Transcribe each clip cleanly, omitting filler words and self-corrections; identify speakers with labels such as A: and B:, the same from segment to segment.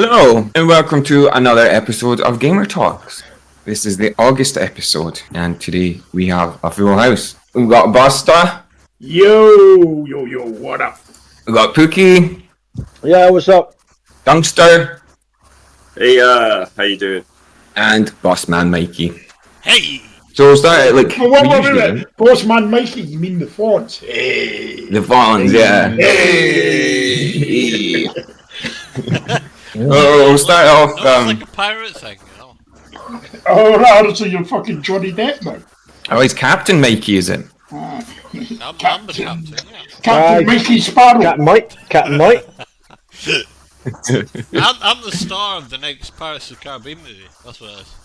A: Hello, and welcome to another episode of GamerTalkz. This is the August episode, and today we have a full house. We've got Buster.
B: Yo, what up?
A: We've got Pookie.
C: Yeah, what's up?
A: Youngster.
D: Hey, how you doing?
A: And Bossman Mikey.
E: Hey!
A: So we'll start at, like,
B: Wait a minute. Bossman Mikey, you mean the fonts? Hey.
A: the Vaughns, yeah.
B: Hey.
A: We'll start off.
E: It's like a pirate thing, you know?
B: Oh, right, so you're fucking Johnny Depp now.
A: Oh, it's Captain Mikey, is it?
E: I'm the captain, yeah.
B: Captain Mikey Sparrow.
C: Captain Mike.
E: I'm the star of the next Pirates of the Caribbean movie. That's what it is.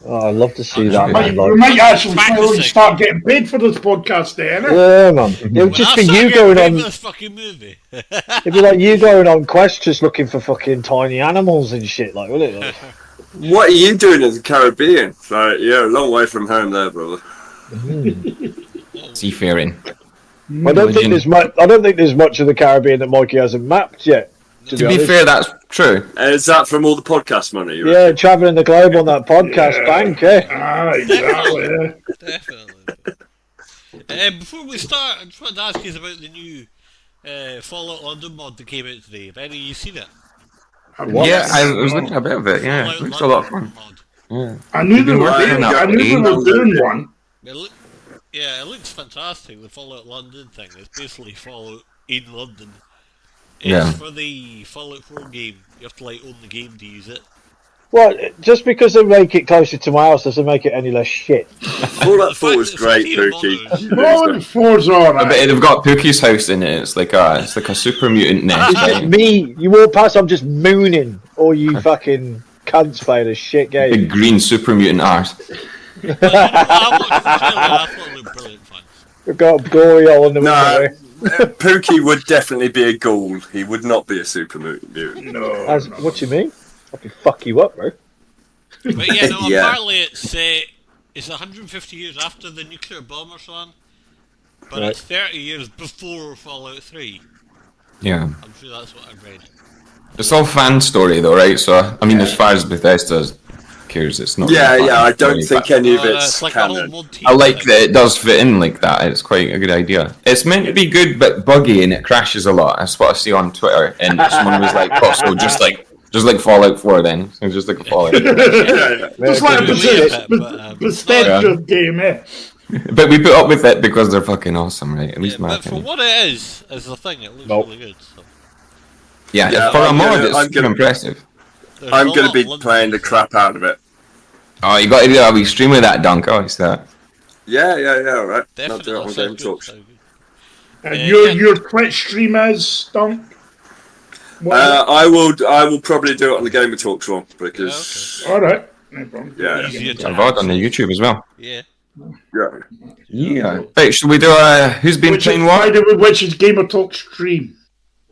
C: Oh, I'd love to see that, man.
B: We might actually finally start getting paid for this podcast then, eh?
C: Yeah, man. It would just be you going on.
E: this fucking movie.
C: It'd be like you going on quests just looking for fucking tiny animals and shit, like, wouldn't it? Like,
D: What are you doing in the Caribbean? Like, yeah, a long way from home there, brother.
A: Seafaring.
C: I don't think there's much. I don't think there's much of the Caribbean that Mikey hasn't mapped yet.
A: To be fair, that's true.
D: Is that from all the podcast money? You
C: Yeah, travelling the globe on that podcast bank, eh?
B: Ah, exactly.
E: Definitely. Before we start, I just wanted to ask you about the new Fallout London mod that came out today. Have any of you seen it?
A: Yeah, I was looking at a bit of it, yeah. It looks a lot of fun.
E: Mod.
A: Yeah.
B: I knew they were
A: working on
B: doing one.
E: It looks fantastic. The Fallout London thing. It's basically Fallout in London. It's
A: Yeah.
E: for the Fallout 4 game. You have to like own the game to use it.
C: Well, just because they make it closer to my house doesn't make it any less shit.
D: Fallout 4 was great, Pookie.
B: Fallout 4's alright.
A: But they've got Pookie's house in it. It's like a super mutant nest.
C: It's just me. You walk past, I'm just mooning. All you fucking cunts playing a shit game.
A: Big green super mutant arse.
E: I watched the trailer. I thought it looked brilliant fun.
C: We've got a gory hole in the window.
D: Pookie would definitely be a ghoul. He would not be a super mutant.
B: No.
C: What do you mean? I can fuck you up, bro.
E: But yeah, no,
D: Yeah.
E: apparently it's 150 years after the nuclear bomb or something. But
C: Right.
E: it's 30 years before Fallout 3.
A: Yeah.
E: I'm sure that's what I read.
A: It's all fan story though, right? So, I mean, as far as Bethesda cares, it's not.
D: Yeah,
A: really
D: yeah,
A: fan
D: I don't
A: story,
D: think
A: but
D: any of it's
E: like a whole
D: canon.
E: mod team
A: I like
E: thing.
A: that it does fit in like that. It's quite a good idea. It's meant to be good, but buggy and it crashes a lot. That's what I see on Twitter. And someone was like, "Oh, so just like Fallout 4 then." So just like a Fallout.
B: Just like a Bethesda game, eh?
A: But we put up with it because they're fucking awesome, right? At least my
E: But for
A: opinion.
E: what it is the thing, it looks really good. So.
A: Yeah,
D: Yeah,
A: for a
D: I'm
A: mod,
D: gonna-
A: it's
D: I'm
A: super
D: gonna-
A: impressive.
E: There's
D: I'm
E: a
D: going
E: lot
D: to be
E: of London
D: playing the
E: stuff.
D: crap out of it.
A: Oh, you got to do a wee stream of that, Dunk. Oh, it's that.
D: Yeah, all right. I'll
E: Definitely.
D: do it on
E: That sounds
D: GamerTalkz.
E: good.
B: And
E: Yeah.
B: your Twitch stream is, Dunk?
D: I will probably do it on the GamerTalkz one because
B: Alright. No problem.
D: Yeah.
E: Easier to
A: I've got on the YouTube as well.
E: Yeah.
D: yeah.
A: Yeah. Right, should we do who's been playing what?
B: Which is GamerTalkz stream,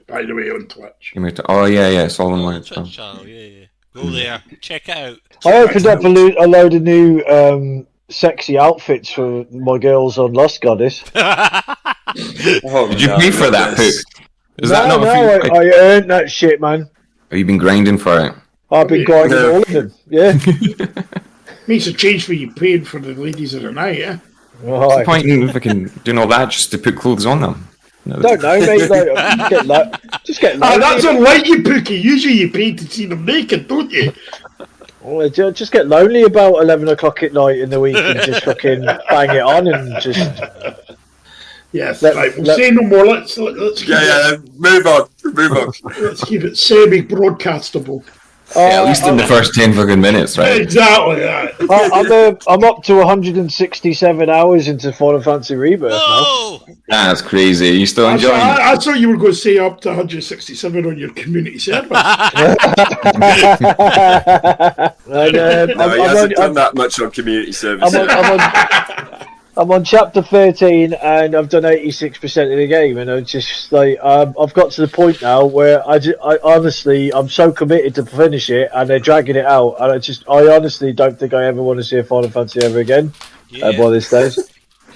B: by the way, on Twitch.
A: Oh, yeah, it's all in one.
E: Twitch channel, yeah. Go there, check it out.
C: I opened up a load of new sexy outfits for my girls on Lost Goddess.
D: Oh,
A: Did you pay for that, Pook? Is that
C: No,
A: not a free?
C: I earned that shit, man.
A: Have you been grinding for it?
C: I've been grinding all of them. Yeah.
B: Makes a change for you paying for the ladies of the night, eh?
A: What's the
C: Right.
A: point in fucking doing all that just to put clothes on them? No.
C: Don't know, mate. Like, just get lonely.
B: That's unlike you, Pookie. Usually you pay to see them naked, don't you?
C: Well, just get lonely about 11 o'clock at night in the week and just fucking bang it on and just...
B: Yes, right. We'll say no more. Let's keep
D: Move on.
B: let's keep it semi-broadcastable.
A: Yeah, at least in the first 10 fucking minutes, right?
B: Exactly that.
C: I'm up to 167 hours into Final Fantasy Rebirth now.
E: Oh!
A: That's crazy. You still
B: I
A: enjoying it?
B: thought you were going to say up to 167 on your community service.
C: And,
D: No, he hasn't done that much on community service.
C: I'm on chapter 13 and I've done 86% of the game, and I'm just like I've got to the point now where I honestly I'm so committed to finish it, and they're dragging it out, and I honestly don't think I ever want to see a Final Fantasy ever again by this stage.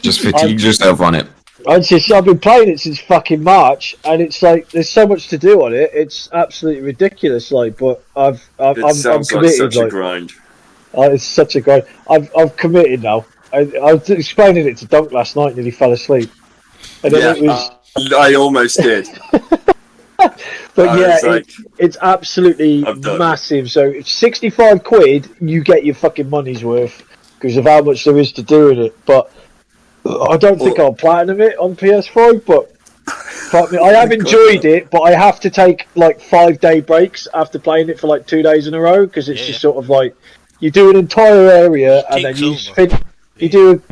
A: Just fatigued yourself on it.
C: I've been playing it since fucking March, and it's like there's so much to do on it. It's absolutely ridiculous. Like, but I'm
D: sounds like
C: committed.
D: such a grind.
C: It's such a grind. I've committed now. I was explaining it to Dunk last night, and he fell asleep. And then it was.
D: I almost did.
C: But yeah, it's absolutely massive. So it's 65 quid, you get your fucking money's worth because of how much there is to do in it. But I don't think I'll platinum it on PS5. But I have enjoyed it, but I have to take like 5-day breaks after playing it for like 2 days in a row because it's just sort of like you do an entire area and then you do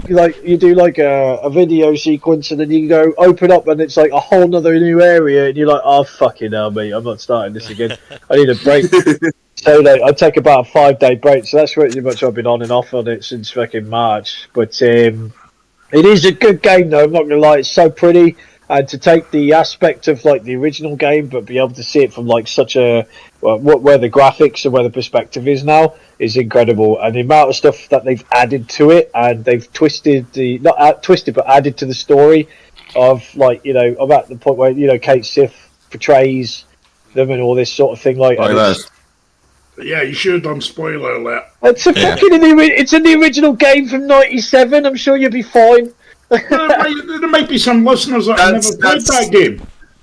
C: like a video sequence and then you go open up and it's like a whole nother new area and you're like, oh fucking hell mate, I'm not starting this again. I need a break. So like, I take about a 5-day break. So that's pretty much I've been on and off on it since fucking March. But it is a good game though. I'm not gonna lie, it's so pretty. And to take the aspect of like the original game, but be able to see it from like such a where the graphics and where the perspective is now is incredible. And the amount of stuff that they've added to it, and they've added to the story of like I'm at the point where Kate Sith portrays them and all this sort of thing. Like,
B: yeah, you should have done spoiler alert.
C: It's it's in the original game from '97. I'm sure you'll be fine.
B: There might be some listeners that have never played that game.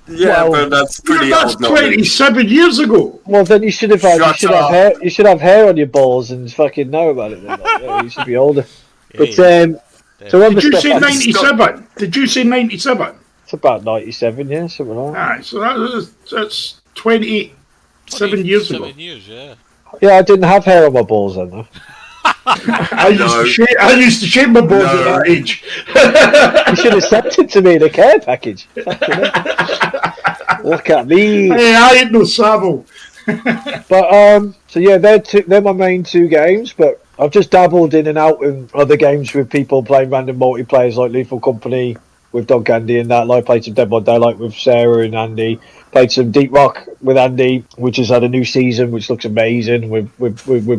D: Yeah, but that's pretty
B: that's
D: old.
B: 27 years ago.
C: Well, then you should have hair on your balls and fucking know about it. Then, you should be older. But so
B: did you say 97? Did you say 97?
C: It's about 97, yeah, something like that.
B: Alright, so that's 27 years ago.
E: 7 years, yeah.
C: Yeah, I didn't have hair on my balls then, though.
B: I used to shave my balls at that age.
C: You should have sent it to me in a care package. Look at me.
B: Hey, I ain't no sabo.
C: But so yeah, they're my main 2 games. But I've just dabbled in and out in other games with people playing random multiplayers like Lethal Company with Dog Andy and that. Like played some Dead by Daylight with Sarah and Andy. Played some Deep Rock with Andy, which has had a new season, which looks amazing. We're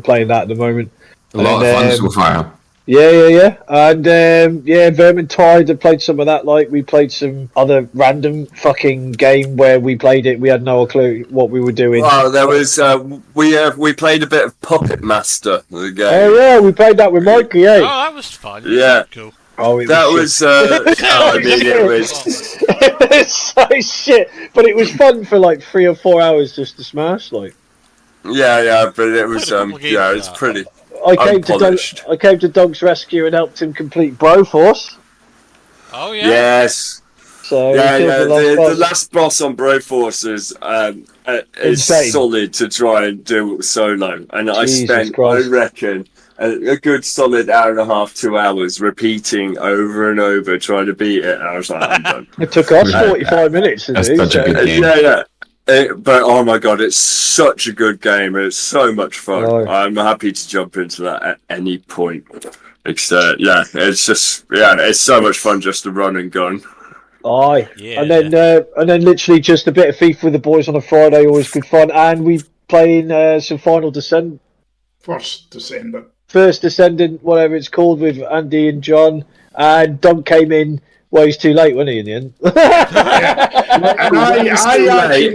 C: playing that at the moment.
A: A lot of fun so far.
C: Yeah. And Vermintide, I played some of that. Like, we played some other random fucking game where we played it. We had no clue what we were doing.
D: Oh, there was, we played a bit of Puppet Master, the game.
C: Oh, yeah, we played that with Mikey,
E: Oh, that was fun.
D: Yeah.
E: Cool.
C: Oh,
D: it was
C: it was so shit. But it was fun for like 3 or 4 hours just to smash, like.
D: Yeah, but it was, it's pretty.
C: I came to Dog's rescue and helped him complete Broforce.
E: Oh yeah.
D: Yes.
C: So
D: the last boss on Broforce is
C: insane.
D: solid to try and do solo, and I spent
C: Christ.
D: I reckon a good solid hour and a half, 2 hours repeating over and over trying to beat it. And I was like, I'm done.
C: It took us 45 minutes to do.
A: Such a good game.
D: Yeah. But oh my god, it's such a good game. It's so much fun.
C: Oh.
D: I'm happy to jump into that at any point. It's so much fun just to run and gun.
C: Aye.
E: Yeah.
C: And then literally just a bit of FIFA with the boys on a Friday, always good fun. And we playing some Final Descent.
B: First Descendant, whatever it's called, with Andy and John. And Dunk came in. Well, he's too late, wasn't he, in the end?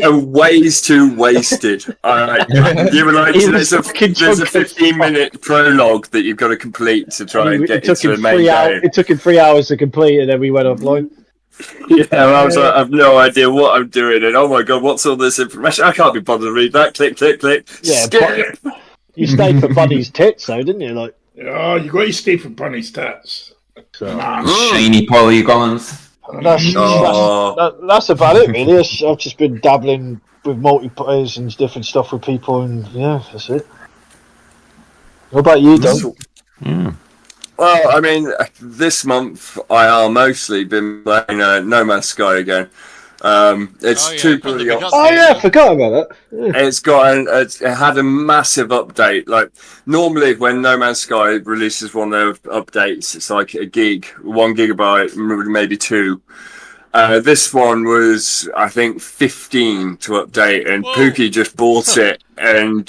D: And ways too wasted. You were like, there's a 15-minute prologue that you've got to complete to try and get into the main game.
C: It took him 3 hours to complete, and then we went offline.
D: Yeah, I was like, I've no idea what I'm doing, and oh my god, what's all this information? I can't be bothered to read that. Click.
C: Yeah,
D: skip.
C: You stayed for Bunny's tits, though, didn't you? Like,
B: oh, you got to stay for Bunny's tits.
C: so.
A: Shiny polygons.
C: That's about it, really. I've just been dabbling with multiplayers and different stuff with people, and yeah, that's it. What about you, Doug?
D: Well, I mean, this month I mostly been playing No Man's Sky again. It's too bloody awesome.
C: Oh yeah, I forgot about that. Yeah.
D: It had a massive update. Like normally when No Man's Sky releases one of their updates, it's like a gig, 1 gigabyte, maybe 2. This one was, I think, 15 to update, and Pookie just bought it, and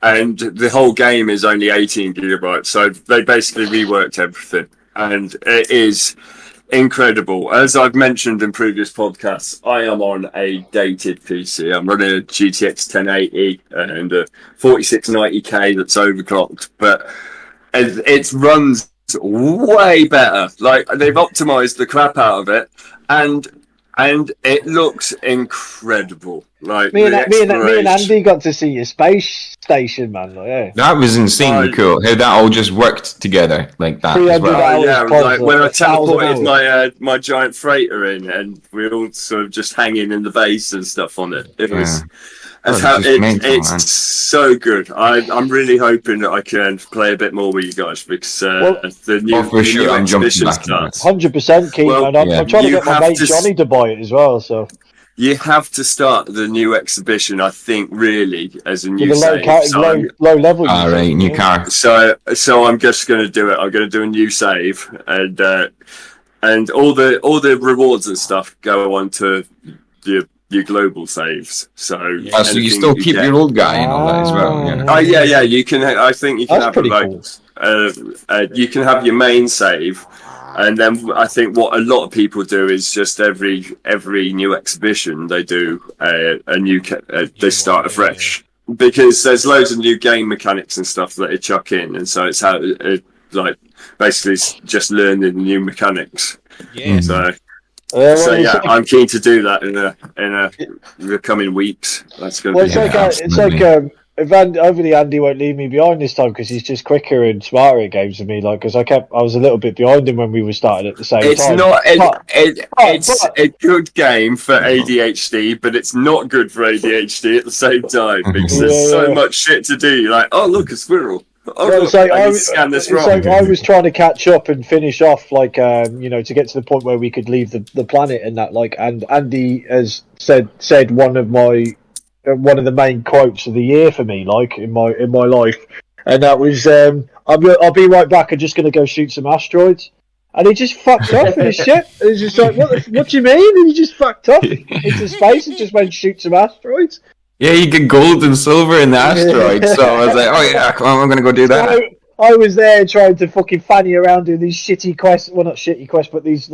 D: the whole game is only 18 gigabytes. So they basically reworked everything, and it is incredible. As I've mentioned in previous podcasts, I am on a dated PC. I'm running a GTX 1080 and a 4690K that's overclocked, but it runs way better. Like, they've optimized the crap out of it, and it looks incredible. Like,
C: me and Andy got to see your space station, man. Like, yeah.
A: That was insanely cool. How that all just worked together like that as well.
D: Yeah, like when I teleported my giant freighter in, and we all sort of just hanging in the base and stuff on it. It was. It's so good. I'm really hoping that I can play a bit more with you guys, because the new exhibition starts.
C: 100% keen, man. I'm trying to get my mate Johnny to buy it as well. So
D: you have to start the new exhibition, I think, really, as a new
C: low level.
A: All right, new car.
D: So I'm just going to do it. I'm going to do a new save, and all the rewards and stuff go on to your global saves. So
A: you still keep your old guy and all that as well.
D: Yeah. You can. I think you can have
C: cool.
D: you can have your main save, and then I think what a lot of people do is just every new exhibition they do a new they start afresh, because there's loads of new game mechanics and stuff that they chuck in, and so it's how like basically just learning the new mechanics.
E: Yeah.
D: So yeah, I'm keen to do that in the coming weeks. That's going to be.
C: Hopefully Andy won't leave me behind this time, because he's just quicker and smarter at games than me. Like, because I was a little bit behind him when we were starting at the same time.
D: It's a good game for ADHD, but it's not good for ADHD at the same time, because there's so much shit to do. You're like, oh, look, a squirrel. I
C: was trying to catch up and finish off, like, to get to the point where we could leave the planet and that. Like, and Andy has said one of the main quotes of the year for me, like in my life, and that was, "I'll be right back. I'm just going to go shoot some asteroids." And he just fucked off in his ship. And he's just like, "What do you mean?" And he just fucked off into space and just went shoot some asteroids.
A: Yeah, you get gold and silver in the asteroid, so I was like, oh yeah, come on, I'm going to go do that.
C: So I was there trying to fucking fanny around doing these shitty quests, well, not shitty quests, but these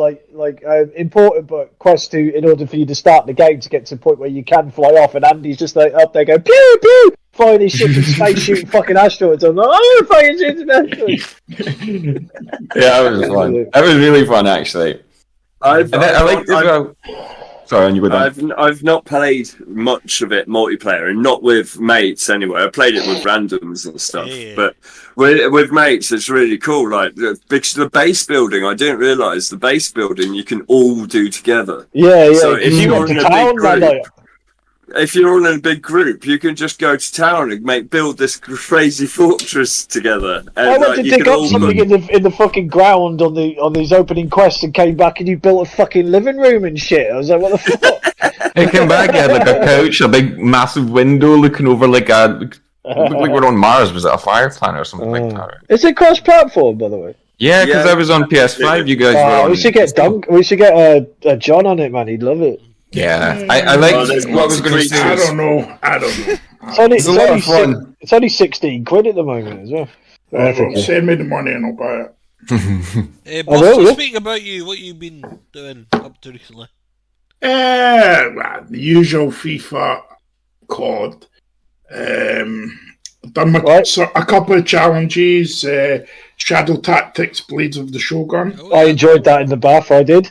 C: important but quests in order for you to start the game to get to the point where you can fly off, and Andy's just like up there going, pew, pew, flying his ship in space, shooting fucking asteroids. I'm like, oh, fucking shooting asteroids.
A: Yeah, that was fun. That was really fun, actually. I liked it as well. Sorry, and you were
D: I've not played much of it multiplayer, and not with mates anyway. I played it with randoms and stuff, but with mates, it's really cool. Like the base building, I didn't realise the base building you can all do together.
C: Yeah.
D: So if you're in a big group, if you're all in a big group, you can just go to town and build this crazy fortress together. And,
C: I went to dig up something in the fucking ground on these opening quests, and came back and you built a fucking living room and shit. I was like, what the fuck?
A: I came back, I had like a couch, a big massive window looking over like looked like we're on Mars. Was it a fire planet or something like that?
C: Is it cross-platform, by the way?
A: Yeah, because I was on PS5. You guys were on.
C: We should get We should get John on it, man. He'd love it.
A: Yeah, I like what I was going to say.
F: I don't know.
C: It's only 16 quid at the moment as well.
F: Send me the money and I'll buy it.
E: Boss, speaking about you, what you've been doing up to recently?
F: The usual FIFA, COD. Done a couple of challenges. Shadow Tactics, Blades of the Shogun.
C: I enjoyed that in the bath. I did.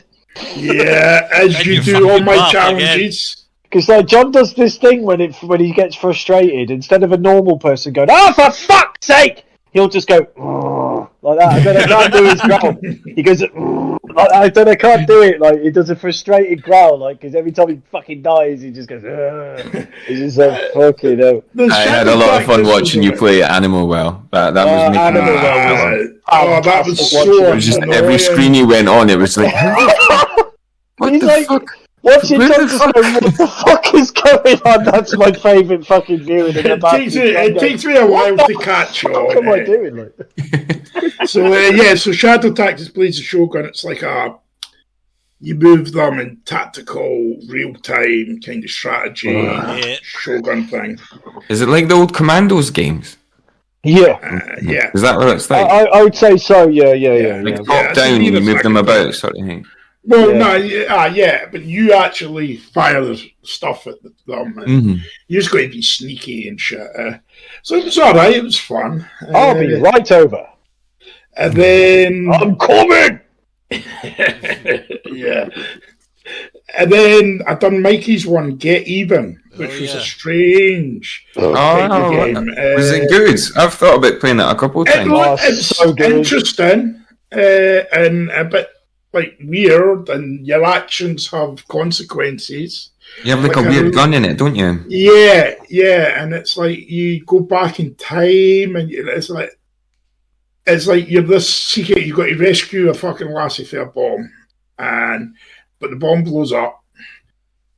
F: Yeah, as you do all my challenges.
C: Because like John does this thing when he gets frustrated, instead of a normal person going, "Oh, for fuck's sake!" he'll just go like that. And then I can't do his growl. He goes like that. I can't do it. Like he does a frustrated growl, like because every time he fucking dies, he just goes. He's just like fucking hell.
A: I had a lot of fun watching you play Animal Well. That was making
F: Animal Well. That was so.
A: It was just every screen you went on, it was like, what the fuck?
C: Watching John just go, what the fuck is going on? That's my favourite fucking viewing in the back.
F: It takes me a while to catch on.
C: What am I doing? Like?
F: So Shadow Tactics Blades of Shogun, it's like you move them in tactical, real-time kind of strategy Shogun thing.
A: Is it like the old Commandos games?
B: Yeah.
F: Yeah.
A: Is that what it's like?
B: I would say so. Yeah.
A: Like top down, and you move them about, sort of thing.
F: Well, no, but you actually fire the stuff at them, and you're just going to be sneaky and shit. So it was all right. It was fun.
B: I'll be right over.
F: And then
B: I'm coming.
F: Yeah. And then I done Mikey's one, Get Even, which was a strange type of game.
A: Was it good? I've thought about playing it a couple of times.
F: It's
B: so good.
F: interesting and a bit like weird, and your actions have consequences.
A: You have like a weird gun in it, don't you?
F: Yeah, and it's like you go back in time, and it's like you're this secret. You've got to rescue a fucking lassie for a bomb, but the bomb blows up.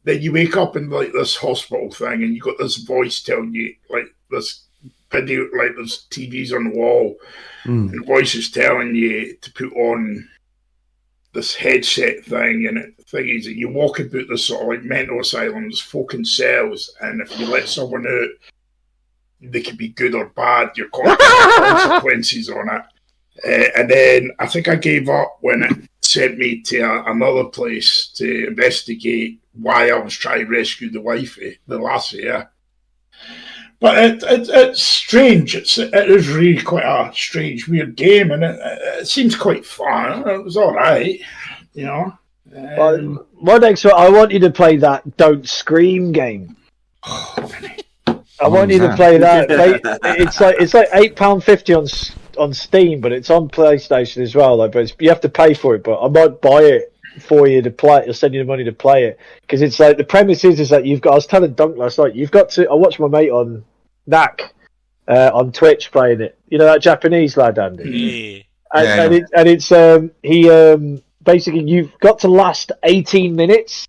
F: Then you wake up in like this hospital thing, and you got this voice telling you like this video, like there's TVs on the wall, and the voice is telling you to put on this headset thing, and the thing is that you walk about this sort of like mental asylums, folk in cells, and if you let someone out, they could be good or bad. Your consequences on it. And then I think I gave up when it sent me to another place to investigate why I was trying to rescue the wifey, the lassie. Yeah. But it's strange. It is really quite a strange, weird game, and it seems quite fun. It was all right, you know.
B: My next one, I want you to play that Don't Scream game. I want you to play that. It's like £8.50 on Steam, but it's on PlayStation as well. Like, but you have to pay for it. But I might buy it for you to play it. I'll send you the money to play it, because it's like the premise is that you've got. I was telling Dunk last night. You've got to. I watched my mate on Knack on Twitch playing it. You know that Japanese lad, Andy. It's basically you've got to last 18 minutes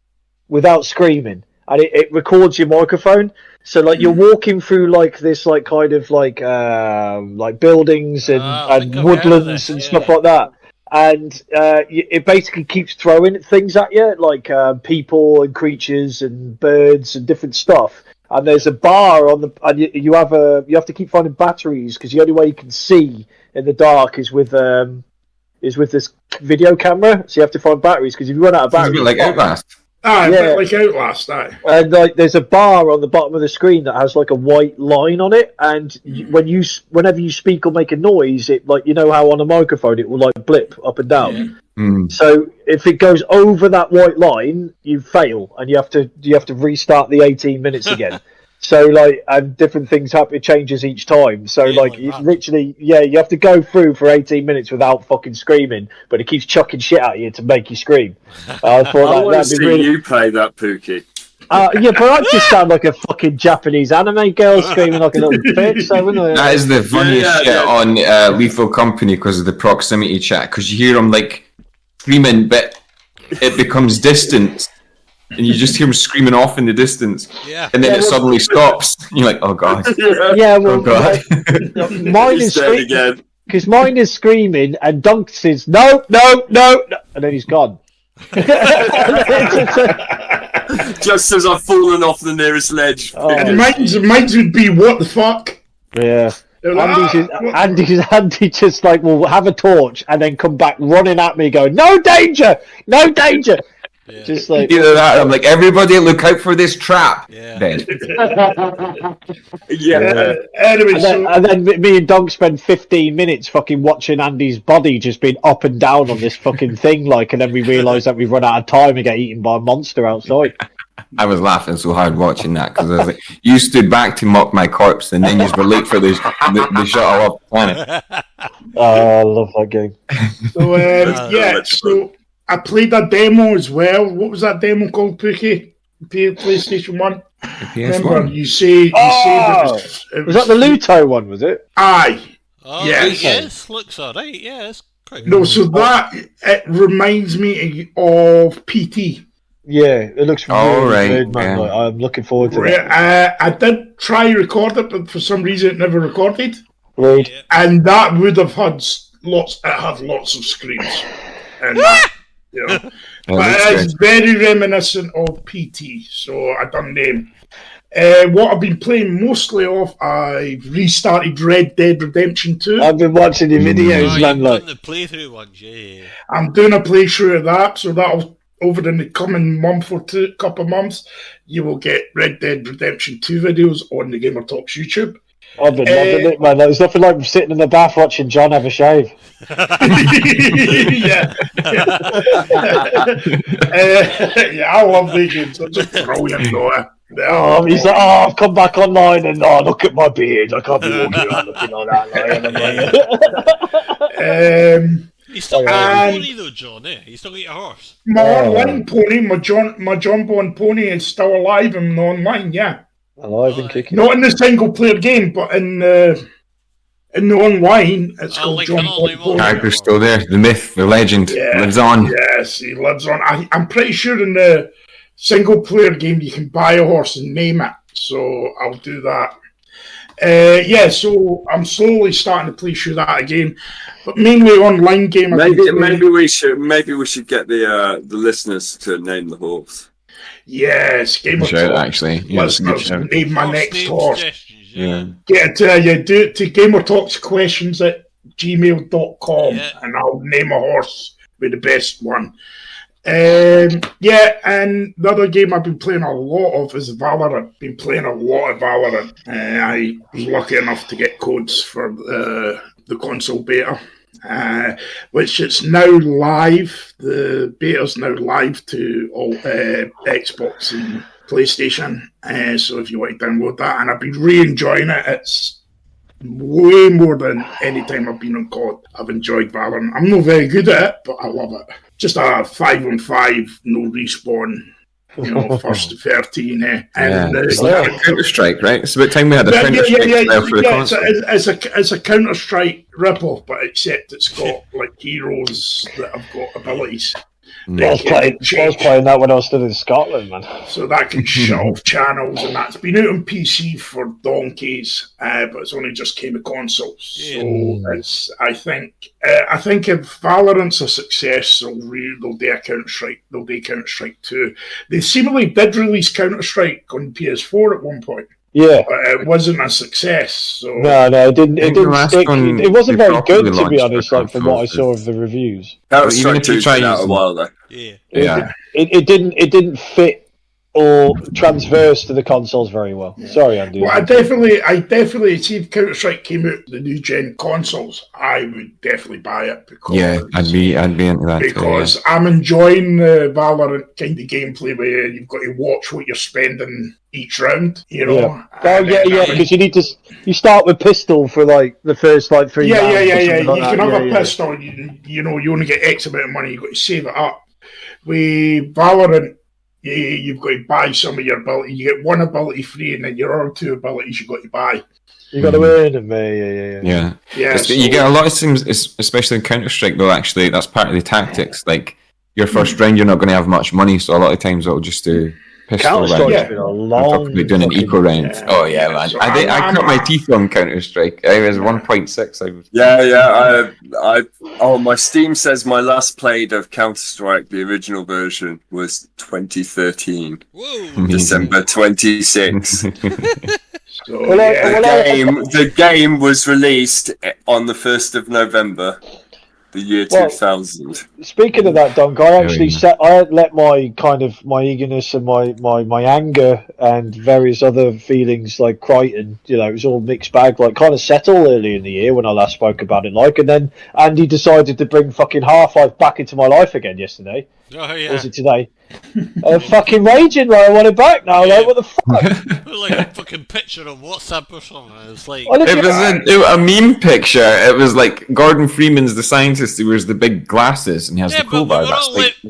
B: without screaming, and it records your microphone. So like you're walking through like this like kind of like buildings and woodlands and stuff like that. And it basically keeps throwing things at you, like people and creatures and birds and different stuff. And there's a bar on the, and you have to keep finding batteries, because the only way you can see in the dark is with this video camera. So you have to find batteries, because if you run out of batteries,
A: it's a bit like Outlast.
F: A bit like Outlast,
B: And like, there's a bar on the bottom of the screen that has like a white line on it, and whenever you speak or make a noise, it, like, you know how on a microphone it will like blip up and down.
A: Yeah.
B: So if it goes over that white line, you fail, and you have to restart the 18 minutes again. So like, and different things happen. It changes each time. So like you literally, you have to go through for 18 minutes without fucking screaming, but it keeps chucking shit at you to make you scream. I thought
D: that'd be really... you play that, Pookie.
B: Yeah, but I just sound like a fucking Japanese anime girl screaming like a little bitch. So,
A: that is the funniest shit on Lethal Company, because of the proximity chat. Because you hear them like screaming, but it becomes distant. And you just hear him screaming off in the distance, and then it suddenly stops. You're like, "Oh god!"
B: Oh god! Mine is screaming, because mine is screaming, and Dunk says, "No," and then he's gone.
D: Just as I've fallen off the nearest ledge.
F: Mine's would be, "What the fuck?"
B: Yeah. Andy just like will have a torch and then come back running at me, going, "No danger! No danger!" Yeah. Just like
A: either that, or I'm like, everybody look out for this trap. Dead.
F: Anyway,
B: and then me and Dunk spend 15 minutes fucking watching Andy's body just being up and down on this fucking thing, like, and then we realise that we've run out of time and get eaten by a monster outside.
A: I was laughing so hard watching that, because I was like, you stood back to mock my corpse, and then you were late for the shuttle off the planet.
B: Oh, I love that game.
F: So so I played a demo as well. What was that demo called, Pookie? PlayStation 1? Remember, you say
B: was that the Luto one, was it?
F: Aye.
E: Oh, yes, looks alright, yes.
F: No, so that, it reminds me of PT.
B: Yeah, it looks really good, man. Like, I'm looking forward to it.
F: I did try record it, but for some reason it never recorded.
B: Right.
F: And that would have had lots of screams. And But it's very reminiscent of PT, so I done them. What I've been playing mostly of, I've restarted Red Dead Redemption 2.
B: I've been watching your videos, man.
E: You've done the playthrough ones, yeah.
F: I'm doing a playthrough of that, so that'll over in the coming month or couple of months, you will get Red Dead Redemption 2 videos on the GamerTalkz YouTube.
B: I've been loving it, man. There's nothing like sitting in the bath watching John have a shave.
F: Yeah, I love these games. They're just brilliant, though.
B: He's like, I've come back online and look at my beard. I can't be walking around looking like that.
E: You still got a pony though, John, eh? You still got your horse?
F: My online pony, my John Bond pony is still alive in online, yeah.
B: Alive and kicking.
F: Not in the single player game, but in the online, it's called
E: like
F: John Bond pony.
A: Character's still there. The myth, the legend lives on.
F: Yes, he lives on. I'm pretty sure in the single player game you can buy a horse and name it, so I'll do that. So I'm slowly starting to play through that again, but mainly online game.
D: Maybe we should get the listeners to name the horse.
F: Yes, GamerTalkz.
A: Actually,
F: listeners, name my next horse.
A: Yeah.
F: Get do it to GamerTalkzQuestions@gmail.com, and I'll name a horse with the best one. And the other game I've been playing a lot of is Valorant. Been playing a lot of Valorant. I was lucky enough to get codes for the console beta, which is now live. The beta's now live to all Xbox and PlayStation. So if you want to download that, and I've been re-enjoying it. It's way more than any time I've been on COD. I've enjoyed Valorant. I'm not very good at it, but I love it. Just a 5-on-5, no respawn, first to 13.
A: It's like a Counter-Strike, right? It's about time we had a Counter-Strike for the console.
F: It's a Counter-Strike rip-off, but except it's got like heroes that have got abilities.
B: I was playing that when I was still in Scotland, man.
F: So that can shut off channels, and that's been out on PC for donkeys, but it's only just came to consoles. So I think if Valorant's a success, they'll do a Counter-Strike. They'll do Counter-Strike 2. They seemingly did release Counter-Strike on PS4 at one point.
B: Yeah,
F: but it wasn't a success. So
B: no, it didn't stick. It wasn't very good, to be honest. Like from what I saw of the reviews,
D: even if you tried out a while though.
B: It didn't fit or transverse to the consoles very well. Sorry, Andy.
F: Well, I definitely see if Counter-Strike came out the new gen consoles, I would definitely buy it because
A: I'd be into that
F: because I'm enjoying the Valorant kind of gameplay where you've got to watch what you're spending each round,
B: because you start with pistol for like the first 3 rounds.
F: You can have a pistol, you only get X amount of money, you've got to save it up. With Valorant, you've got to buy some of your ability. You get one ability free, and then your other 2 abilities you've got to buy.
B: You got to earn them,
A: You get a lot of things, especially in Counter-Strike, though. Actually, that's part of the tactics. Like your first round, you're not going to have much money, so a lot of times it'll just do pistol round.
B: Been a long
A: doing an eco round. Oh yeah, man!
F: So
A: I cut my teeth on Counter-Strike. I was 1.6.
D: My Steam says my last played of Counter-Strike, the original version, was 2013.
E: Whoa.
D: December 26. The game was released on the 1st of November, the year 2000.
B: Speaking of that, Dunk, I actually I let my eagerness and my anger and various other feelings like Crichton, it was all mixed bag, like kind of settle early in the year when I last spoke about it, and then Andy decided to bring fucking Half-Life back into my life again yesterday.
E: Oh yeah.
B: Or was it today? Fucking raging, like I want it back now. Like what the fuck?
E: Like a fucking picture on WhatsApp or something. It's like
A: it was a meme picture. It was like Gordon Freeman's the scientist who wears the big glasses and he has the cool bar.
E: We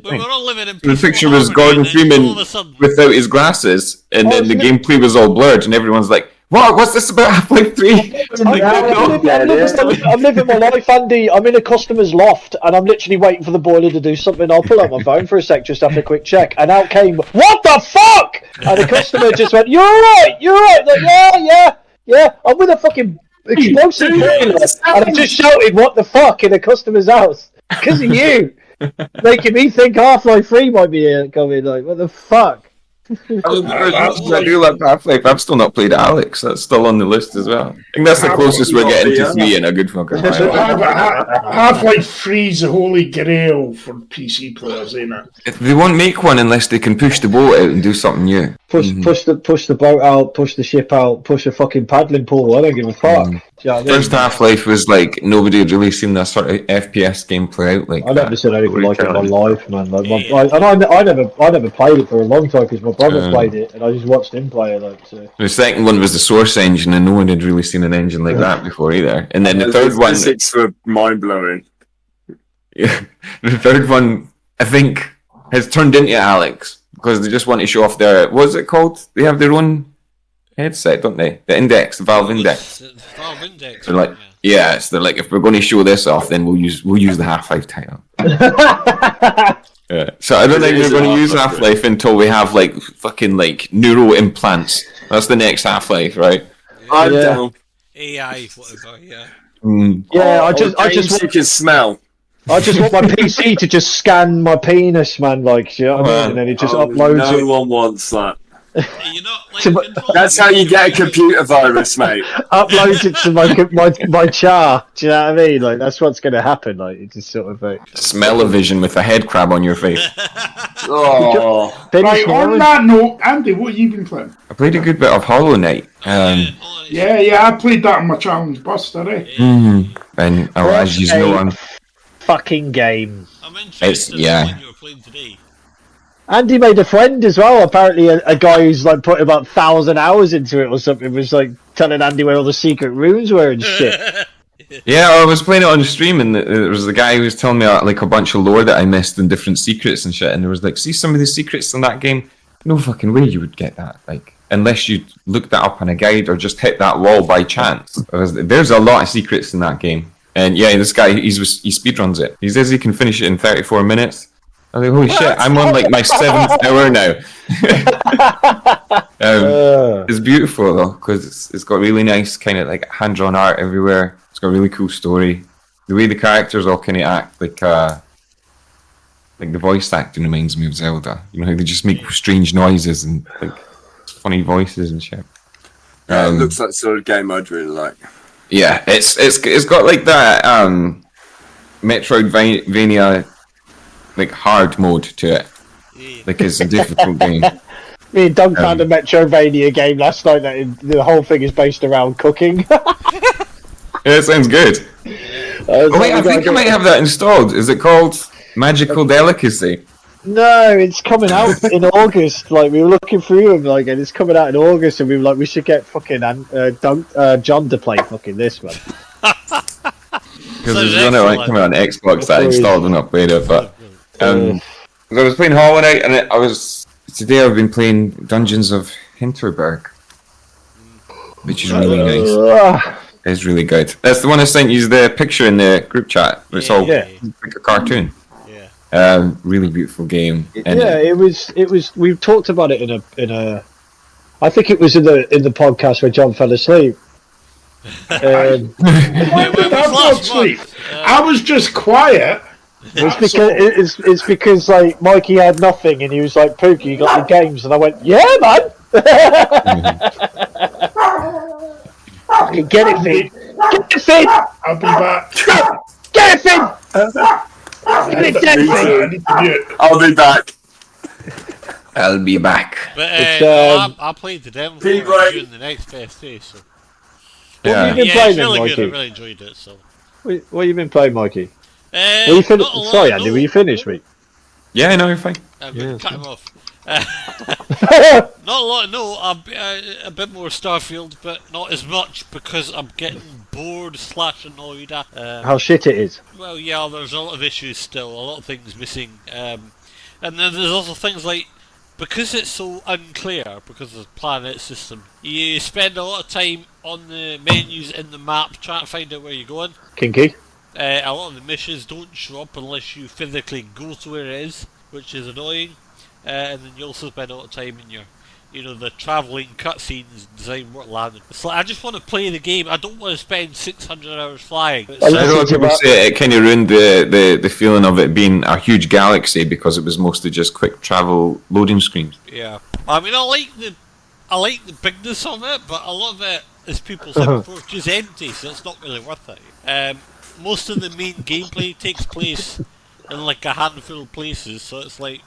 E: were all living in
A: the picture was Gordon Freeman without his glasses, and then the gameplay was all blurred, and everyone's like, "What? What's this about Half-Life 3?"
B: I'm living my life, Andy. I'm in a customer's loft, and I'm literally waiting for the boiler to do something. I'll pull out my phone for a sec just after a quick check, and out came, "What the fuck?" And the customer just went, "You're right. Like, yeah. I'm with a fucking explosive boiler, and I just shouted, "What the fuck?" in a customer's house because of you. Making me think Half-Life 3 might be coming. Like, what the fuck?
A: I do love Half-Life. I've still not played Alex. That's still on the list as well. I think that's the closest we're getting to 3 in a good fucking while.
F: Half-Life 3 is the holy grail for PC players, ain't it?
A: They won't make one unless they can push the boat out and do something new.
B: Push the boat out, push the ship out, push a fucking paddling pool. I don't give a fuck. Do you know what I mean?
A: First Half-Life was like nobody had really seen that sort of FPS game play out like
B: I never seen anything like it in my life, man. Like,
E: Yeah.
B: I never played it for a long time because my brother played it, and I just watched him play it. Like, so.
A: The second one was the Source engine, and no one had really seen an engine like that before either. And then the third one,
D: physics were mind blowing.
A: yeah, the third one, I think, has turned into Alex because they just want to show off their. What's it called? They have their own headset, don't they? The Index, the Valve Index.
E: The Valve Index.
A: They're like, yeah, so they're like, if we're going to show this off, then we'll use the Half-Life title. Yeah. So I don't think we're going to use Half-Life until we have like fucking like neural implants. That's the next Half-Life, right?
D: I'm down.
E: AI, whatever, yeah.
B: Yeah, I just
D: you can smell.
B: I just want my PC to just scan my penis, man. Like, you know what I mean? And then it just uploads
D: No
B: it.
D: one wants that.
E: You're not like
D: That's how you get a computer virus, mate.
B: Uploads it to my char. Do you know what I mean? Like, that's what's going to happen. Like, it just sort of like
A: Smell-o-vision with a head crab on your face.
D: Oh,
F: Right, on that note, Andy, what have you been playing?
A: I played a good bit of Hollow Knight.
F: Yeah, I played that on my challenge bus today.
A: And as you know, I'm
B: fucking game.
E: I'm interested in the one you were playing today.
B: Andy made a friend as well. Apparently, a guy who's like put about 1,000 hours into it or something was like telling Andy where all the secret rooms were and shit.
A: Yeah, I was playing it on stream, and there was the guy who was telling me like a bunch of lore that I missed and different secrets and shit. And there was like, see some of the secrets in that game. No fucking way you would get that, like unless you looked that up on a guide or just hit that wall by chance. There's a lot of secrets in that game, and yeah, this guy he speedruns it. He says he can finish it in 34 minutes. I was like, holy shit, I'm on like my 7th hour now. It's beautiful though, because it's got really nice kind of like hand-drawn art everywhere. It's got a really cool story. The way the characters all kind of act, like the voice acting reminds me of Zelda. You know how they just make strange noises and like funny voices and shit.
D: it looks like the sort of game I'd really like.
A: Yeah, it's got like that Metroidvania like hard mode to it. Like it's a difficult game.
B: Me and Doug found a Metrovania game last night that the whole thing is based around cooking.
A: Yeah, it sounds good. Oh wait, I think I might have that installed. Is it called Magical Delicacy?
B: No, it's coming out in August. Like, we were looking through them, like, and it's coming out in August, and we were like, we should get fucking John to play fucking this one.
A: Because there's one that coming out on Xbox that I installed and not played it, but I was playing Hollow Knight, and today I've been playing Dungeons of Hinterberg, which is really nice. It's really good. That's the one I sent you the picture in the group chat. It's all like a cartoon. Yeah. Really beautiful game. And
B: it was. We talked about it in a. I think it was in the podcast where John fell asleep.
F: I fell asleep. I was just quiet.
B: It's because like Mikey had nothing and he was like, Pookie, you got the games, and I went, yeah, man. Get it, Finn. Get it, Finn.
F: I'll be back.
B: Get it, Finn.
D: I'll be back.
A: I'll be back.
E: But I played the demo during the next best day, so.
B: What have you been playing,
E: it's really
B: Mikey?
E: good. I really enjoyed it. So.
B: What have you been playing, Mikey?
E: Were
B: you Sorry, Andy. Were you finished, mate?
A: Yeah, no, you're fine.
E: Cut him off. Not a lot. No, a bit more Starfield, but not as much because I'm getting bored / annoyed at
B: how shit it is.
E: Well, yeah, there's a lot of issues still, a lot of things missing, and then there's also things like, because it's so unclear because of the planet system, you spend a lot of time on the menus in the map trying to find out where you're going.
B: Kinky.
E: A lot of the missions don't show up unless you physically go to where it is, which is annoying. And then you also spend a lot of time in your you know, the travelling cutscenes, design work landing. It's like, I just want to play the game. I don't want to spend 600 hours flying.
A: I know people say it kind of ruined the feeling of it being a huge galaxy because it was mostly just quick travel loading screens.
E: Yeah, I mean, I like the bigness of it, but a lot of it, as people said before, is just empty, so it's not really worth it. Most of the main gameplay takes place in like a handful of places, so it's like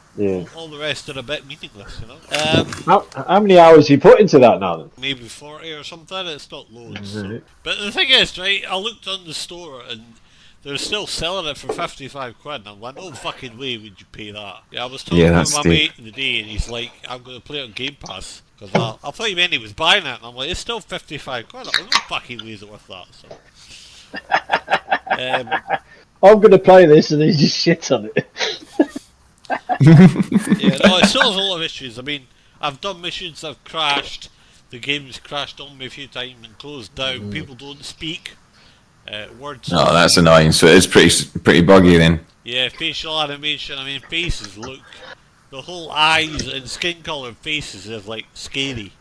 E: all the rest are a bit meaningless, you know.
B: How many hours you put into that now then?
E: Maybe 40 or something. It's not loads. So. But the thing is, right? I looked on the store and they're still selling it for 55 quid, and I'm like, no fucking way would you pay that. Yeah, I was talking to my mate the day, and he's like, I'm going to play it on Game Pass. Because I thought he meant he was buying it, and I'm like, it's still 55 quid. I'm like, no fucking way is it worth that. So.
B: I'm going to play this, and he just shits on it.
E: Yeah, no, it still has a lot of issues. I mean, I've done missions that have crashed. The game's crashed on me a few times and closed down. People don't speak. Words.
A: Oh, that's annoying. So it's pretty buggy then.
E: Yeah, facial animation. I mean, faces look. The whole eyes and skin colour faces are like scary.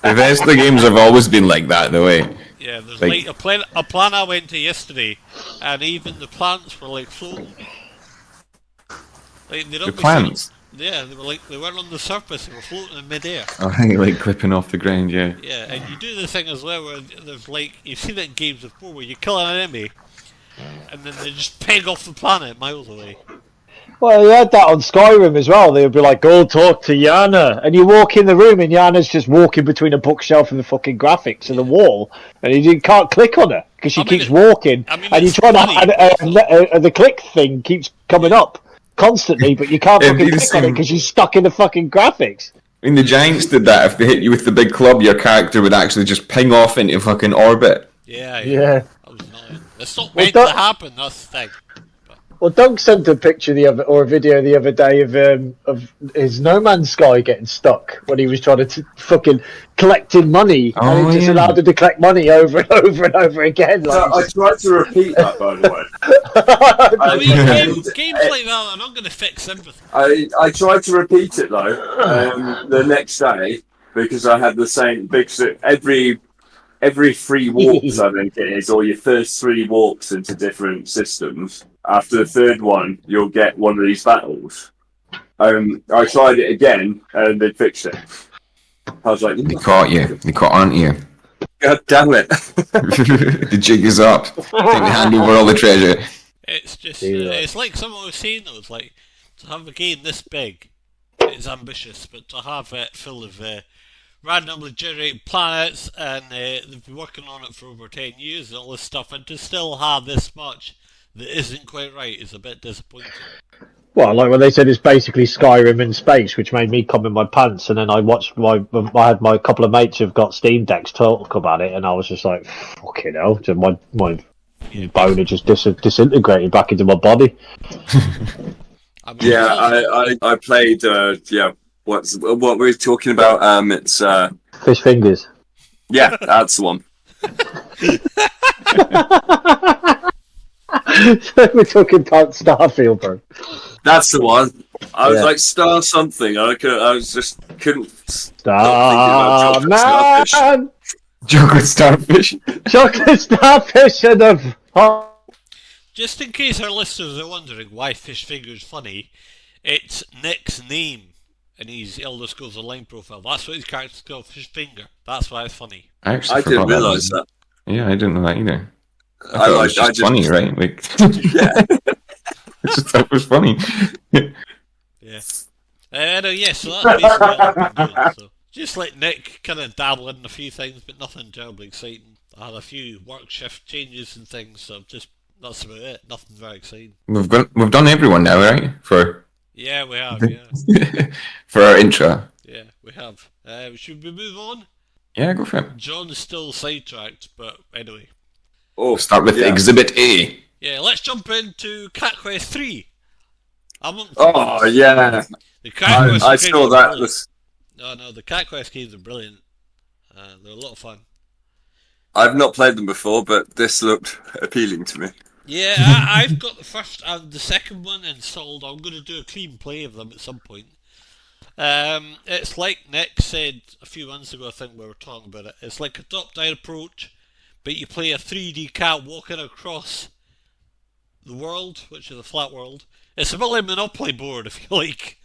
A: The rest of the games have always been like that, the way.
E: Yeah, there's like a plan I went to yesterday, and even the plants were like floating. Like
A: The plants?
E: Yeah, they weren't on the surface, they were floating in midair.
A: I think like clipping off the ground, yeah.
E: Yeah, and you do the thing as well where there's like, you've seen it in games before where you kill an enemy, and then they just peg off the planet miles away.
B: Well, you had that on Skyrim as well. They would be like, go talk to Yana. And you walk in the room and Yana's just walking between a bookshelf and the fucking graphics and the wall. And you can't click on her because she keeps walking. and you try to... the click thing keeps coming up constantly, but you can't fucking click on it because she's stuck in the fucking graphics.
A: I mean, the Giants did that. If they hit you with the big club, your character would actually just ping off into fucking orbit.
E: Yeah.
B: Yeah.
E: That was annoying. It's not meant to happen, that's the thing.
B: Well, Doug sent a picture a video the other day of his No Man's Sky getting stuck when he was trying to fucking collecting money, and it just allowed him to collect money over and over and over again. Like,
D: I tried to repeat that, by the way.
E: I mean, games like that are not going to fix everything.
D: I tried to repeat it though the next day because I had the same because every 3 walks I think it is, or your first 3 walks into different systems. After the third one, you'll get one of these battles. I tried it again, and they fixed it. I was like,
A: they caught you. They caught onto you.
D: God damn it!
A: The jig is up. Think they hand over all the treasure.
E: It's just, it's like someone was saying though. It's like to have a game this big, it's ambitious, but to have it full of randomly generated planets, and they've been working on it for over 10 years and all this stuff, and to still have this much that isn't quite right is a bit disappointing.
B: Well, like when they said it's basically Skyrim in space, which made me come in my pants, and then I had my couple of mates who've got Steam Decks talk about it, and I was just like, fucking hell, so my boner just disintegrated back into my body.
D: I played, what we're talking about, it's...
B: Fish fingers.
D: Yeah, that's the one.
B: We're talking about Starfield, bro.
D: That's the one. I was like Star something. I just couldn't stop thinking about
B: man.
A: Chocolate starfish.
B: Chocolate starfish and a...
E: Just in case our listeners are wondering why Fish Finger's funny, it's Nick's name and his Elder Scrolls Online profile. That's what his character's called, Fish Finger. That's why it's funny.
D: I didn't realise that.
A: Yeah, I didn't know that either. I thought it was just funny, right? Like,
D: yeah.
A: I just thought it was funny.
E: Yeah. So that's basically what I've been doing. So. Just like Nick, kind of dabbling in a few things, but nothing terribly exciting. I had a few work shift changes and things, so that's about it. Nothing very exciting.
A: We've done everyone now, right?
E: Yeah, we have, yeah.
A: For our intro.
E: Yeah, we have. Should we move on?
A: Yeah, go for it.
E: John's still sidetracked, but anyway.
A: We'll start with Exhibit A.
E: Yeah, let's jump into Cat Quest 3.
D: Oh, yeah.
E: The Cat Quest
D: I saw that.
E: No, the Cat Quest games are brilliant. They're a lot of fun.
D: I've not played them before, but this looked appealing to me.
E: Yeah, I've got the first and the second one installed. I'm going to do a clean play of them at some point. It's like Nick said a few months ago, I think we were talking about it. It's like a top-down approach, but you play a 3D cat walking across the world, which is a flat world. It's a bit like Monopoly board, if you like.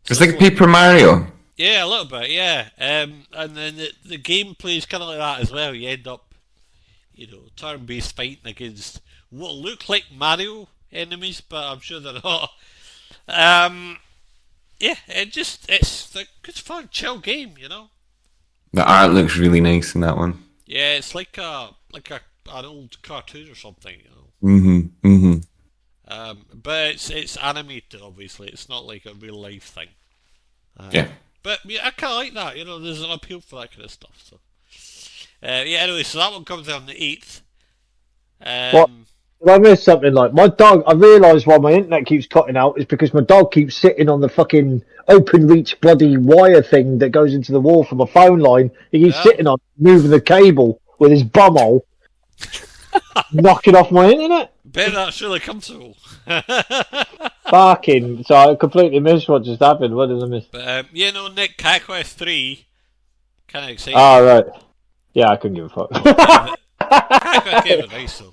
A: It's like Paper Mario.
E: Yeah, a little bit, yeah. And then the gameplay is kind of like that as well. You end up, turn-based fighting against what look like Mario enemies, but I'm sure they're not. Yeah, it's a good fun, chill game,
A: The art looks really nice in that one.
E: Yeah, it's like an old cartoon or something, but it's animated, obviously. It's not like a real life thing.
A: Yeah.
E: But yeah, I kind of like that. There's an appeal for that kind of stuff. So, anyway, so that one comes out on the 8th.
B: What? Did I miss something? Like my dog, I realise why my internet keeps cutting out is because my dog keeps sitting on the fucking open reach bloody wire thing that goes into the wall from my phone line. He keeps sitting on, moving the cable with his bumhole, knocking off my internet.
E: Bet that's really comfortable.
B: Fucking, so I completely missed what just happened. What did I miss?
E: But, Nick, Cat Quest 3, kind of exciting.
B: Oh, right. Yeah, I couldn't give a fuck.
E: Cat Quest game is nice, though.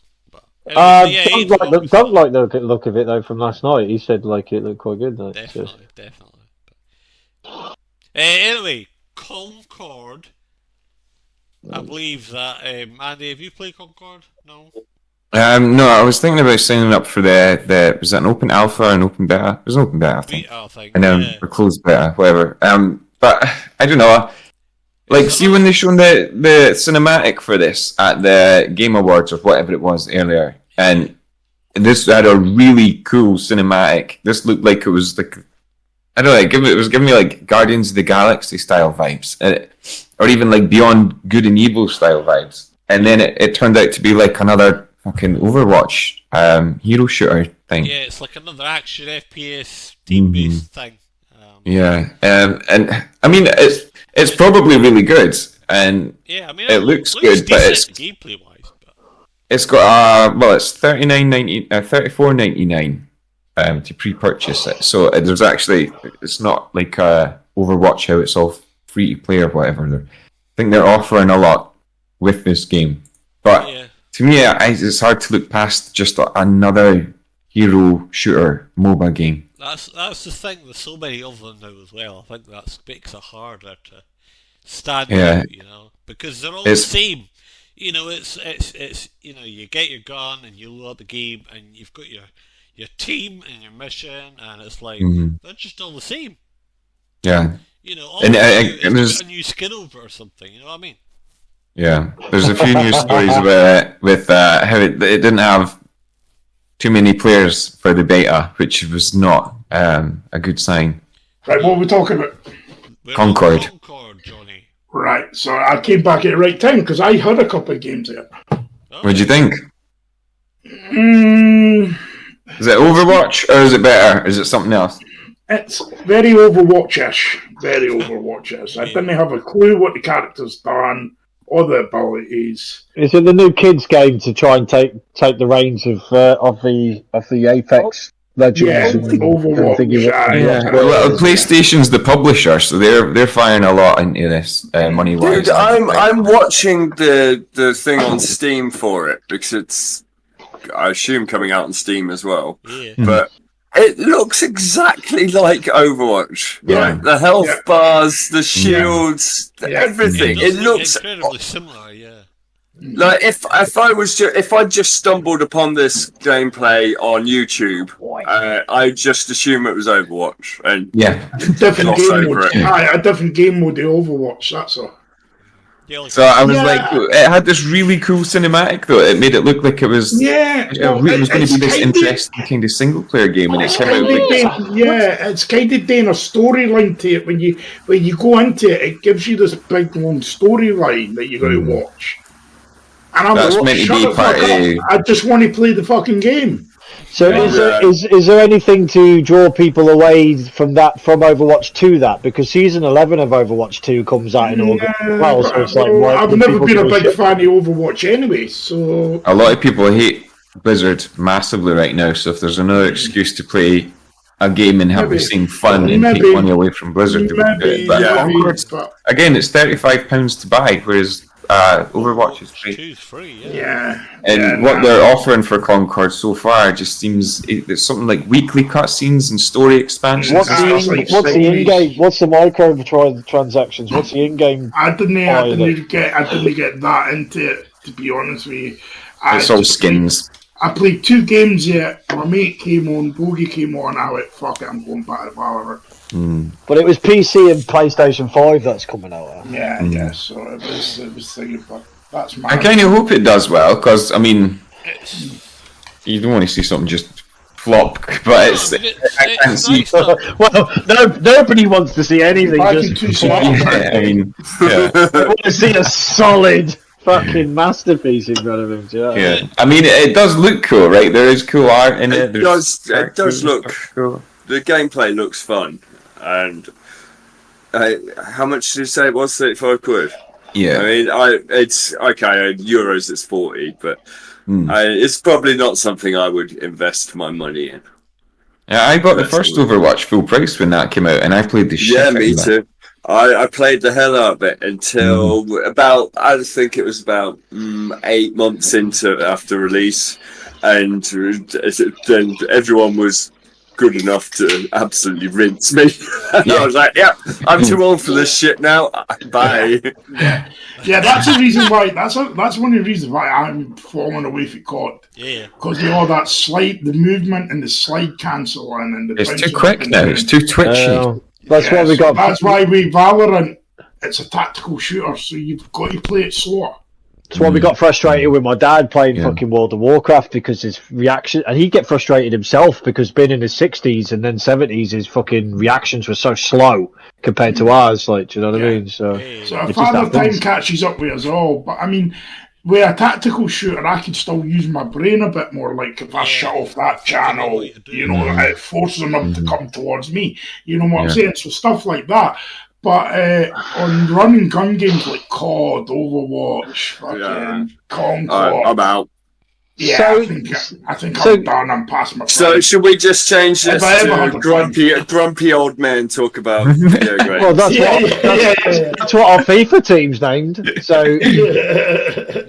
B: Don't like the look of it, though, from last night. He said, like, it looked quite good. Though.
E: Definitely. Anyway, Concord. I believe that, Andy, have you played Concord? No?
A: No, I was thinking about signing up for the was that an open alpha or an open beta? It was an open beta, I think.
E: Beta, I think.
A: And then a closed beta, whatever. But I don't know. Like, see when they shown the cinematic for this at the Game Awards or whatever it was earlier, and this had a really cool cinematic. This looked like it was like, I don't know, it was giving me like Guardians of the Galaxy style vibes, or even like Beyond Good and Evil style vibes. And then it turned out to be like another fucking Overwatch hero shooter thing.
E: Yeah, it's like another action FPS team-based thing.
A: Yeah, and I mean it's probably really good, and
E: yeah, I mean
A: it looks good, but it's
E: gameplay wise. But
A: it's got it's $34.99 to pre-purchase it. So there's actually, it's not like Overwatch how it's all free to play or whatever. I think they're offering a lot with this game, but to me it's hard to look past just another hero shooter MOBA game.
E: That's the thing. There's so many of them now as well. I think that makes it harder to stand out, because they're all the same. It's you get your gun and you load the game and you've got your team and your mission, and it's like they're just all the same.
A: Yeah.
E: All there's a new skin over or something. You know what I mean?
A: Yeah. There's a few news stories about it with how it didn't have too many players for the beta, which was not a good sign.
F: Right, what are we talking about?
A: Concord.
E: Concord, Johnny.
F: Right, so I came back at the right time because I had a couple of games there.
A: What do you think? Is it Overwatch or is it better? Is it something else?
F: It's very Overwatch-ish. Very Overwatch-ish. I didn't have a clue what the character's done or the abilities.
B: Is it the new kids game to try and take the reins of the Apex Legends?
F: Yeah, Overwatch.
A: Well, PlayStation's the publisher, so they're firing a lot into this money wise.
D: Dude, I'm watching the thing on Steam for it because it's, I assume, coming out on Steam as well.
E: Yeah.
D: But it looks exactly like Overwatch.
F: Yeah.
D: Right? The health bars, the shields, everything. It looks
E: incredibly similar. Yeah.
D: like if I just stumbled upon this gameplay on YouTube, I just assume it was Overwatch. And
F: different game mode. A different game mode. The Overwatch. That's all.
A: So I was like, it had this really cool cinematic though. It made it look like it was it was going to be this interesting kind of single player game, and it came out like
F: it's kind of doing a storyline to it. When you go into it, it gives you this big long storyline that you got to watch. And I'm
A: that's
F: like,
A: meant to be part of.
F: I just want to play the fucking game.
B: So is there anything to draw people away from Overwatch to that? Because season 11 of Overwatch 2 comes out in August. Well, so it's like,
F: I've never been a big fan of Overwatch anyway, so
A: a lot of people hate Blizzard massively right now. So if there's another excuse to play a game and have the same fun and take money away from Blizzard. But Concord, again, it's £35 to buy, whereas Overwatch is free. And what they're offering for Concord so far just seems it's something like weekly cutscenes and story expansions.
B: What's the in-game? What's the microtransactions? What's the in-game?
F: I didn't get that into it, to be honest with you.
A: It's all skins.
F: I played 2 games yet. My mate came on, Bogey came on. I went, fuck it, I'm going back to Valorant.
B: But it was PC and PlayStation 5 that's coming out.
F: Yeah. So it was thinking, but that's my.
A: I kind of hope it does well, because I mean, you don't want to see something just flop. But I can't see.
B: Well, nobody wants to see anything just flop.
A: I mean,
B: I want to see a solid fucking masterpiece in front of him. Do you know what I mean?
A: I mean, it does look cool, right? There is cool art in it.
D: It does look cool. The gameplay looks fun, and how much did you say it was? £35?
A: Yeah.
D: I mean, it's okay. Euros, it's 40, but it's probably not something I would invest my money in.
A: Yeah, I got the first Overwatch full price when that came out, and I played the shit.
D: Yeah, me too. I played the hell out of it until about, I think it was about 8 months after release, and then everyone was good enough to absolutely rinse me. I was like, yeah, I'm too old for this shit now. Bye.
F: Yeah, that's the reason why. That's one of the reasons why I'm falling away from COD. Yeah. Because the movement and the slide cancelling and
A: it's too quick now. It's too twitchy.
B: That's why we got.
F: That's why we Valorant. It's a tactical shooter, so you've got to play it slower.
B: That's why we got frustrated with my dad playing fucking World of Warcraft, because his reaction, and he'd get frustrated himself because being in his 60s and then 70s, his fucking reactions were so slow compared to ours. Like, do you know what I mean? So
F: a father time catches up with us all. But I mean, with a tactical shooter, I could still use my brain a bit more. Like if I shut off that channel, it forces them to come towards me. You know what I'm saying? So stuff like that. But on running gun games like COD, Overwatch, fucking Concord,
D: I'm out.
F: Yeah, so, I think I'm done. I'm past my prime.
D: So should we just change this to grumpy old man talk about video games?
B: Well, that's what our FIFA team's named. So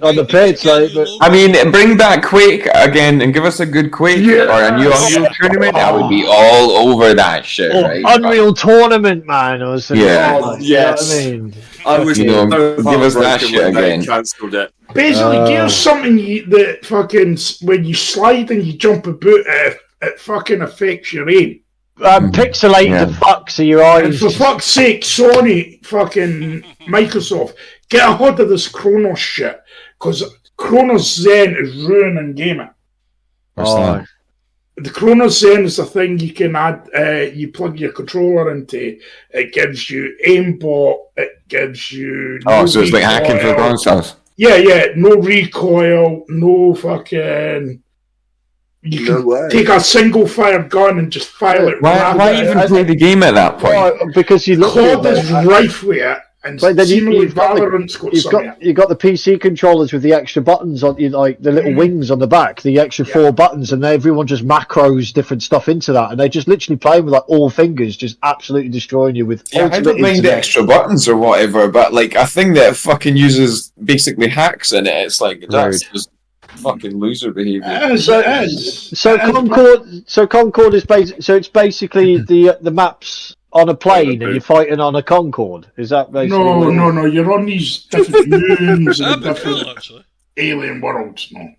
B: on the pitch,
A: I mean, bring back Quake again and give us a good Quake or a new Unreal tournament. I would be all over that shit. Right?
B: Unreal tournament, man. Or something.
D: Yes.
B: I mean,
D: I was
A: give us that shit again.
D: Cancelled it.
F: Basically, give something that fucking when you slide and you jump a boot, it fucking affects your aim.
B: Pixelated the fuck, so your eyes.
F: And for fuck's sake, Sony, fucking Microsoft, get a hold of this Chronos shit, because Chronos Zen is ruining gaming.
A: What's that?
F: The Chronos Zen is a thing you can add. You plug your controller into. It gives you aimbot. It gives you.
A: So it's like hacking for consoles.
F: Yeah, no recoil, no fucking. You can take a single fire gun and just fire it.
A: Why even play the game at that point?
B: Because you look
F: COD is rife with it, and then you've got
B: the PC controllers with the extra buttons on, like the little wings on the back, the extra 4 buttons, and everyone just macros different stuff into that, and they're just literally playing with like all fingers, just absolutely destroying you with.
A: I don't mind the extra buttons or whatever, but like a thing that fucking uses basically hacks in it, it's like that's just fucking loser behavior.
B: So Concord is it's basically the maps on a plane and you're fighting on a Concord. Is that basically?
F: No. You're on these different moons and different alien worlds. No.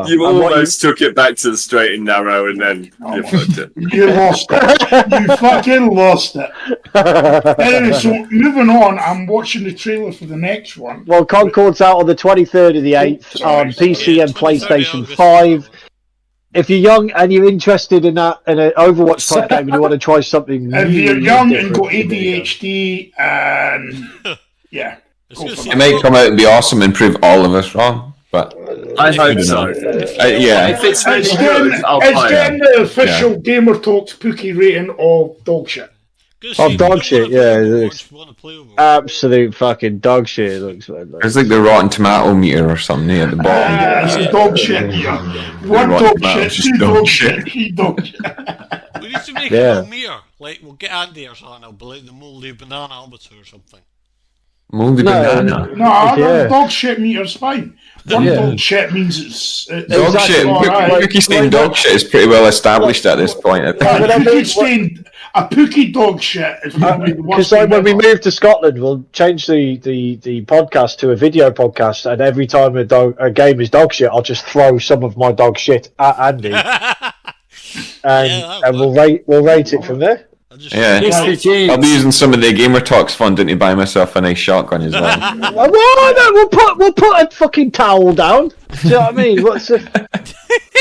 D: You almost took it back to the straight and narrow, and then you fucked it.
F: You lost it. You fucking lost it. Anyway, so moving on, I'm watching the trailer for the next one.
B: Well, Concord's out on the 23rd of the 8th on PC and PlayStation 5. If you're young and you're interested in an Overwatch type game and you want to try something new,
F: if you're young and got ADHD, and
A: it might come out and be awesome and prove all of us wrong. But
D: I hope so. If it's good, I'll
F: it's getting the official GamerTalkz Pookie rating of dog shit.
B: Dog shit, yeah. It looks absolute fucking dog shit. It looks like.
A: It's like the Rotten Tomato meter or something at the bottom.
F: It's dog shit. One dog shit, two dog shit, three dog shit.
E: We We should make
B: Yeah.
E: a meter. Like, we'll get Andy or something. I'll be like the moldy banana arbiter or something.
A: Moldy banana.
F: No, dog shit meter's fine. One dog shit means it's
A: Dog shit. Pookie stain dog shit is pretty well established at this point. I think.
F: A Pookie dog shit is probably the worst.
B: Because when we move to Scotland, we'll change the podcast to a video podcast, and every time a game is dog shit, I'll just throw some of my dog shit at Andy, and we'll rate it from there.
A: Yeah, I'll be using some of the GamerTalkz funding to buy myself a nice shotgun as well.
B: We'll put a fucking towel down. Do you know what I mean? What's the?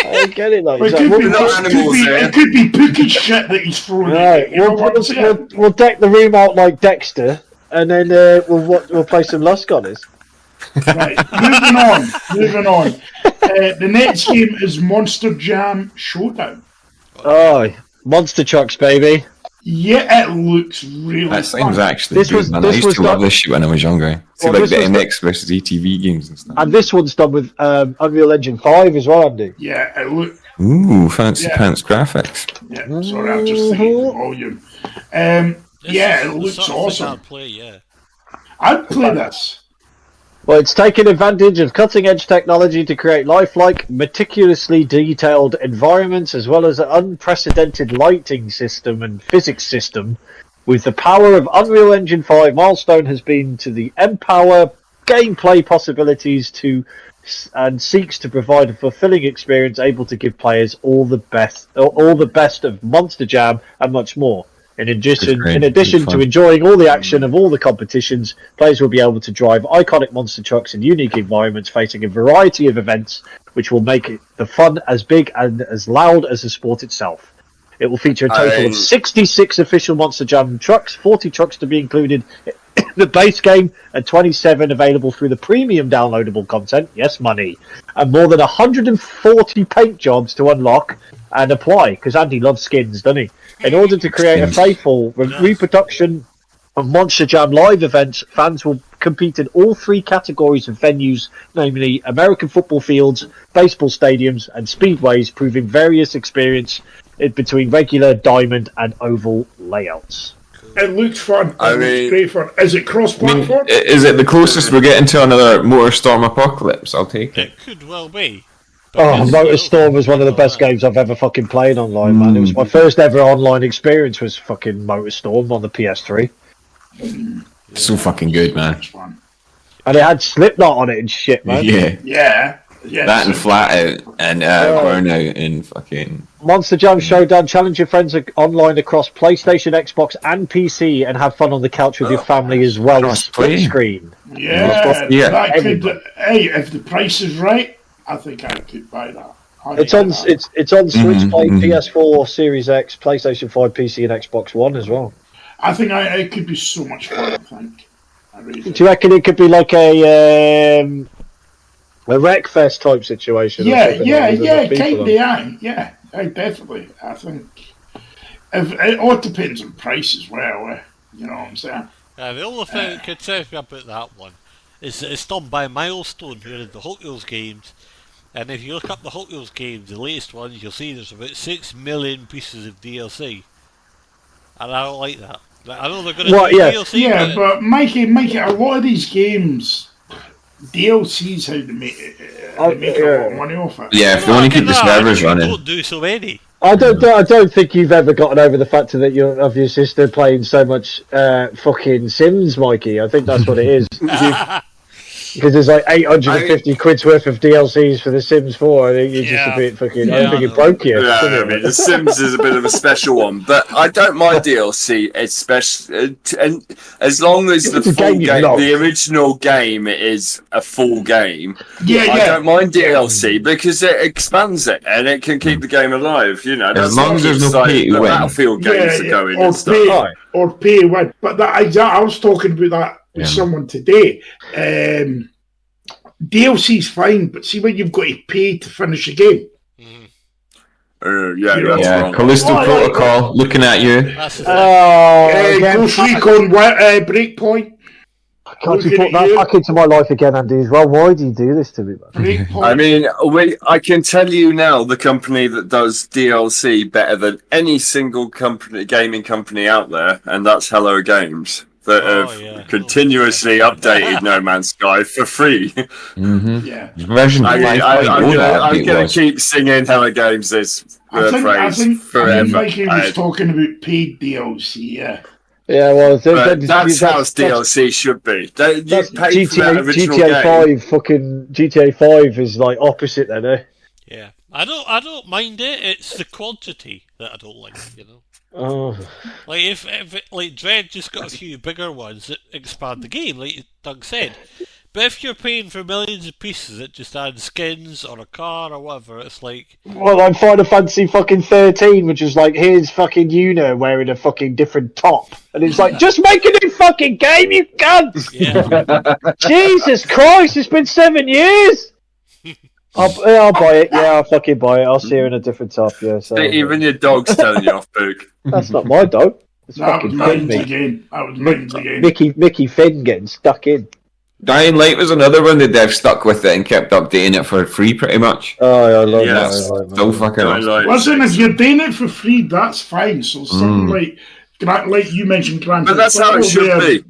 B: I get it. Like,
F: it could be Pookie shit that he's throwing.
B: Right, we'll deck the room out like Dexter, and then we'll play some Lost Scholars.
F: Right, moving on. The next game is Monster Jam Showdown.
B: Oh, monster trucks, baby.
F: Yeah, it looks really
A: That sounds
F: fun.
A: actually good, man. I used to love this shit when I was younger. See, like the MX versus ETV games and stuff.
B: And this one's done with Unreal Engine 5 as well, Andy.
F: Yeah, it looks...
A: Ooh, fancy pants graphics.
F: Yeah, sorry, I'm just thinking the volume. It looks awesome. I'd play this.
B: Well, it's taken advantage of cutting-edge technology to create lifelike, meticulously detailed environments, as well as an unprecedented lighting system and physics system. With the power of Unreal Engine 5, Milestone has been to the empower gameplay possibilities and seeks to provide a fulfilling experience able to give players all the best of Monster Jam and much more. In addition to enjoying all the action of all the competitions, players will be able to drive iconic monster trucks in unique environments facing a variety of events, which will make the fun as big and as loud as the sport itself. It will feature a total of 66 official Monster Jam trucks, 40 trucks to be included in the base game, and 27 available through the premium downloadable content, yes money, and more than 140 paint jobs to unlock and apply, because Andy loves skins, doesn't he? In order to create a faithful reproduction of Monster Jam live events, fans will compete in all three categories of venues, namely American football fields, baseball stadiums, and speedways, proving various experience between regular, diamond, and oval layouts.
F: It looks fun. It's great fun. Is it cross-platform?
A: Is it the closest we're getting to another MotorStorm Apocalypse? I'll take it.
E: It could well be.
B: MotorStorm was one of the best games I've ever fucking played online, man. It was my first ever online experience was fucking MotorStorm on the PS3.
A: So fucking good, man.
B: And it had Slipknot on it and shit, man.
F: Yeah.
A: That and Flat Out and Burnout and fucking...
B: Monster Jam Showdown. Challenge your friends online across PlayStation, Xbox and PC and have fun on the couch with your family as well as split screen.
F: Yeah. That could, hey, if the price is right, I think I could buy that.
B: It's on Switch, Play, PS4, Series X, PlayStation 5, PC, and Xbox One as well.
F: I think it could be so much fun. I think.
B: Do you reckon it could be like a Wreckfest type situation?
F: Yeah, definitely. I think it all depends on price as well. You know what I'm saying?
E: The only thing that could tell me about that one is that it's done by Milestone, who did the Hot Wheels games. And if you look up the Hot Wheels games, the latest ones, you'll see there's about 6 million pieces of DLC. And I don't like that. I know they're going to do DLC.
F: Yeah, but Mikey, a lot of these games, DLC's how they make a lot of money off it.
A: Yeah, if they want to keep the servers running.
E: Don't do so many.
B: I don't think you've ever gotten over the fact that of your sister playing so much fucking Sims, Mikey. I think that's what it is. Because there's like 850 quid's worth of DLCs for The Sims 4. I think you're just a bit fucking... I think it broke you.
D: Yeah, I mean, The Sims is a bit of a special one, but I don't mind DLC, especially and as long as the full game, the original game is a full game. I don't mind DLC because it expands it and it can keep the game alive. You know,
A: as long as there's no pay to win.
D: Battlefield games are going and stuff.
F: Or pay to win. But I was talking about that with someone today. DLC's fine, but see when you've got to pay to finish a game.
A: Callisto Protocol, looking at you.
F: Ghost Recon Breakpoint.
B: God, you brought that back into my life again, Andy, as well. Why do you do this to me, man?
D: I mean, I can tell you now the company that does DLC better than any single gaming company out there, and that's Hello Games, that have continuously updated No Man's Sky for free.
A: Mm-hmm.
F: Yeah.
A: Version 5.0
D: I'm going to keep singing Hello Games this praise forever.
F: Like he was talking about paid DLC, yeah.
B: Yeah, well,
D: that's how DLC should be. You pay for that original
B: GTA
D: game.
B: 5, fucking GTA 5 is like opposite then, eh?
E: Yeah, I don't mind it. It's the quantity that I don't like, you know.
B: Oh.
E: Like if like Dread just got a few bigger ones that expand the game, like Doug said. But if you're paying for millions of pieces that just add skins or a car or whatever, it's like...
B: Well, I'm Final Fantasy fucking 13, which is like, here's fucking Yuna wearing a fucking different top. And it's like, just make a new fucking game, you cunts!
E: Yeah.
B: Jesus Christ, it's been 7 years! I'll buy it, yeah, I'll fucking buy it. I'll see her in a different top, yeah. So,
D: even your dog's telling you off, Book.
B: That's not my dog. It's
F: That was
B: fucking
F: mine
B: Finn,
F: again. That was mine again.
B: Mickey Finn getting stuck in.
A: Dying Light was another one that they've stuck with it and kept updating it for free, pretty much.
B: Oh, yeah, I love
D: Yes.
B: that.
A: Still fucking awesome.
F: Listen, if you're doing it for free, that's fine. So something like you mentioned, Grand
D: But that's how it should be.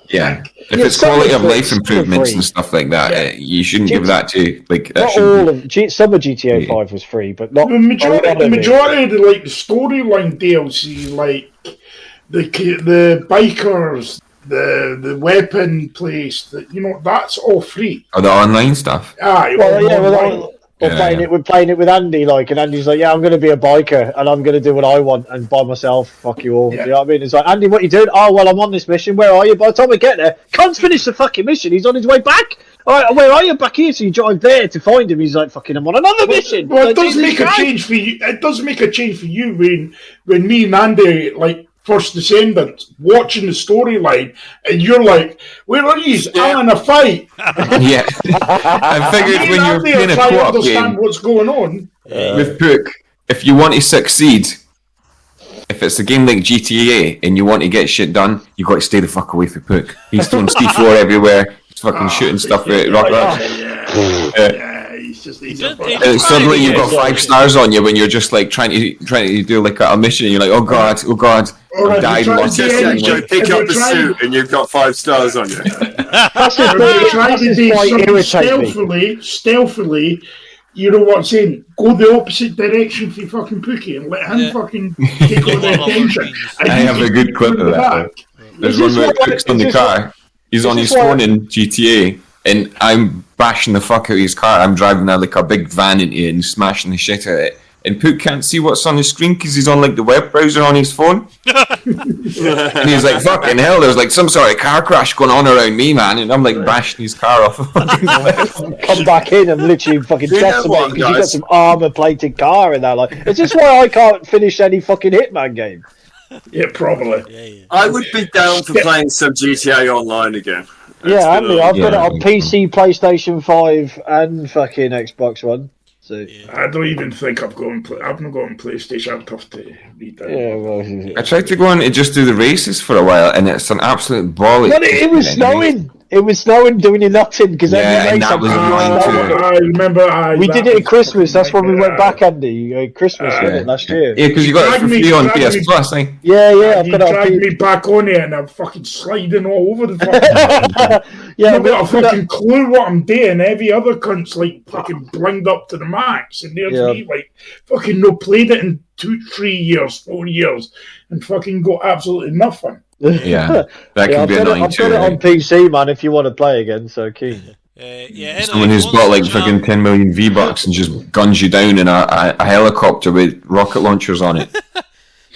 A: Yeah. If
B: Yeah,
A: it's
B: some
A: quality
B: are
A: of
B: free,
A: life
B: some are
A: improvements
B: free.
A: and stuff like that, you shouldn't give that to like. That
B: Not
A: shouldn't
B: all
A: be-
B: of some of GTA 5 was free, but not
F: The majority of the like the storyline DLC, like the bikers, the weapon place, that's all free.
A: Oh, the online stuff.
F: Aye,
B: We're playing it with Andy, like, and Andy's like, yeah, I'm going to be a biker, and I'm going to do what I want, and by myself, fuck you all.
F: Yeah.
B: You know what I mean? It's like, Andy, what you doing? Oh, well, I'm on this mission. Where are you? By the time we get there, can't finish the fucking mission. He's on his way back. All right, where are you? Back here. So you drive there to find him. He's like, fucking, I'm on another mission.
F: Well,
B: Like,
F: it does
B: Jesus
F: make a
B: Christ.
F: change for you. It does make a change for you when me and Andy, like, First Descendants, watching the storyline, and you're like, where are you? I'm in a fight.
A: Yeah. I figured when you're playing a
F: trying to
A: co-op
F: understand
A: game
F: what's going on.
A: with Pook, if you want to succeed, if it's a game like GTA and you want to get shit done, you got to stay the fuck away from Pook. He's throwing C4 everywhere. He's fucking shooting stuff at rock.
F: He's
A: And suddenly you've got 5 stars on you when you're just like trying to do like a mission. And you're like, oh god,
F: Alright,
A: I've died
F: you
A: once.
F: try to
D: Just
F: Yeah,
D: go pick
F: if
D: up
F: you're
D: the
F: trying-
D: suit and you've got 5 stars on you.
B: That's just
F: If you're trying to do
B: quite
F: something
B: irritating.
F: stealthily, you know what I'm saying? Go the opposite direction for fucking Pookie and let him fucking take all the attention. And
A: I
F: you
A: have a
F: just
A: good clip
F: put
A: of
F: it
A: that.
F: back.
A: There's
B: Is
A: one
B: this
A: where
B: what-
A: Pook's on
B: is
A: the
B: this
A: car. He's on
B: this
A: his
B: what-
A: phone in GTA, and I'm bashing the fuck out of his car. I'm driving like a big van into it and smashing the shit out of it. And Pook can't see what's on his screen because he's on like the web browser on his phone. And he's like, fucking hell, there's like some sort of car crash going on around me, man. And I'm like bashing his car off.
B: Come back in and literally fucking
D: You know
B: decimate
D: what,
B: because you got
D: guys?
B: some armor-plated car in there. Like, is this why I can't finish any fucking Hitman game?
F: Yeah, probably.
E: Yeah.
D: I would be down for playing some GTA Online again.
B: Yeah, Andy, I've got it
A: Yeah.
B: on PC, PlayStation 5, and fucking Xbox One. So
F: I don't even think I've not got on PlayStation. I'm tough to read that.
B: yeah, well,
A: I tried to go on to just do the races for a while, and it's an absolute bollock.
B: but it was snowing. It was snowing, doing nothing because
A: Yeah,
B: every
A: and
B: race
A: that
B: had
A: was
B: to be
A: annoying
B: snowing.
A: too.
F: I remember.
B: We did it at Christmas. That's when we went back, Andy. Christmas, wasn't it, last year?
A: Yeah, because you got it for free on
F: Drag
A: PS
F: me-
A: Plus, eh?
B: Yeah, I've
F: You
B: got it on
F: dragged
B: PC.
F: me back on it, and I'm fucking sliding all over the fucking.
B: Yeah,
F: I've got a
B: I've got
F: fucking clue what I'm doing. Every other cunt's like fucking blinged up to the max, and there's
B: Yeah.
F: me like fucking no played it in 2, 3 years, 4 years, and fucking got absolutely nothing.
A: Yeah, that can
B: I've
A: be
B: got
A: annoying
B: it
A: too.
B: on PC, man. If you want to play again, so keen.
E: Yeah.
A: Someone who's
E: anyway,
A: bought like
E: once the
A: fucking 10 million V-Bucks and just guns you down in a helicopter with rocket launchers on it.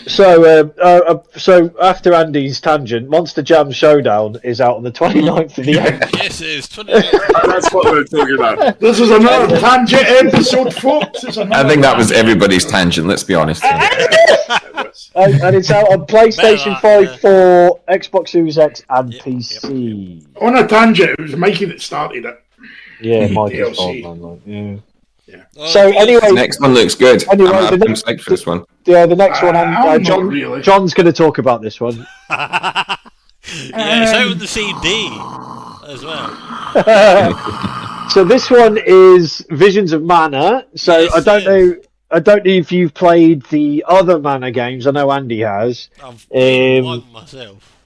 B: So after Andy's tangent, Monster Jam Showdown is out on the 29th of the 8th.
E: Yes, it is. 20
D: That's what we're talking about.
F: This is another tangent episode, folks. It's
A: I
F: another
A: think that was everybody's tangent, let's be honest.
B: And it's out on PlayStation 5 for Xbox Series X and PC.
F: on a tangent. It was Mikey that started it.
B: Yeah, Mike's
F: DLC.
B: fault, man. Like, yeah.
E: Oh,
B: So anyway,
A: Next one looks good.
B: Anyway,
A: I'm
B: the
A: psyched for this one.
B: the next one,
F: I'm not
B: John,
F: really.
B: John's going to talk about this one.
E: Yeah, it's out on the same day as well.
B: So this one is Visions of Mana. So
E: Yes,
B: I don't know if you've played the other Mana games. I know Andy has.
E: I've played one myself.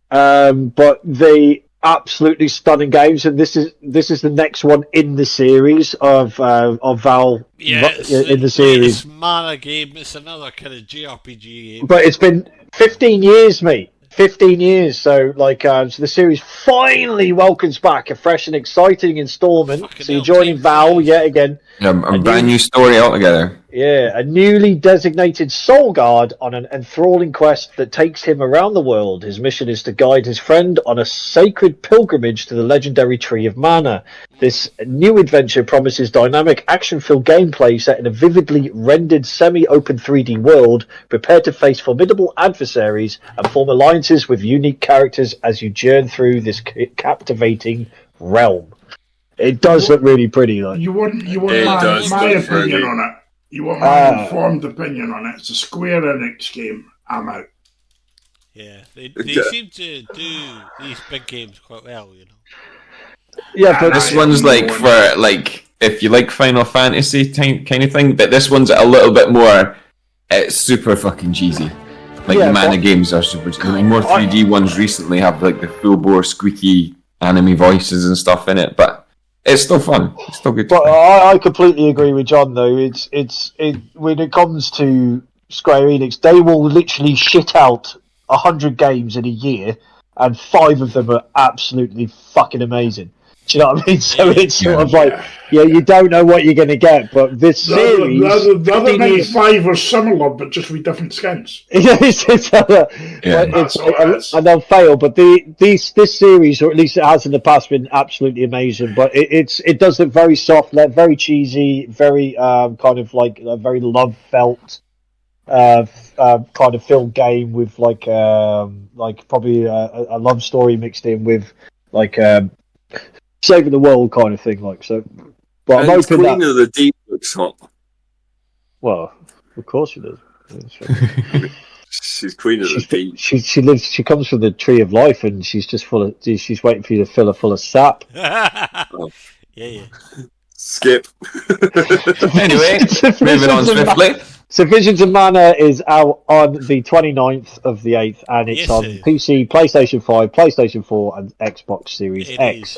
B: But they absolutely stunning games, and this is the next one in the series of Val in the series.
E: It's Mana game. It's another kind of JRPG game.
B: But it's been 15 years, mate. 15 years. So so the series finally welcomes back a fresh and exciting installment.
E: Fucking
B: So you're
E: hell,
B: joining
E: time
B: Val
E: flies.
B: yet again.
A: A brand new story altogether.
B: Yeah, a newly designated soul guard on an enthralling quest that takes him around the world. His mission is to guide his friend on a sacred pilgrimage to the legendary Tree of Mana. This new adventure promises dynamic, action-filled gameplay set in a vividly rendered semi-open 3D world. Prepare to face formidable adversaries and form alliances with unique characters as you journey through this captivating realm. It does look really pretty, like.
F: You want
D: It
F: my
D: does
F: opinion
D: look pretty.
F: on it? You want my informed opinion on it? It's a Square Enix game. I'm out.
E: Yeah, they seem to do these big games quite well, you know.
B: Yeah, but
A: This one's like for if you like Final Fantasy kind of thing, but this one's a little bit more. It's super fucking cheesy. Like
B: Yeah,
A: the Mana
B: but-
A: games are super cheesy. The more 3D ones recently have like the full bore squeaky anime voices and stuff in it, but it's still fun. It's still good.
B: But I completely agree with John, though. It's when it comes to Square Enix, they will literally shit out 100 games in a year, and 5 of them are absolutely fucking amazing. Do you know what I mean? So it's sort of like, you don't know what you're going to get, but this series...
F: The other 95 are similar, but just with different skins.
B: And they'll fail, but this series, or at least it has in the past, been absolutely amazing. But it does look very soft, very cheesy, very kind of like a very love felt kind of film game with probably a love story mixed in with saving the world kind of thing. But I'm
D: And
B: hoping
D: Queen
B: that.
D: of the Deep looks hot.
B: Well, of course she does.
D: She's Queen of the Deep.
B: She comes from the tree of life, and she's just she's waiting for you to fill her full of sap.
E: Yeah.
A: Skip. Anyway, moving on swiftly.
B: So Visions of Mana is out on the 29th of the 8th, and it's on PC, PlayStation 5, PlayStation 4, and Xbox Series X.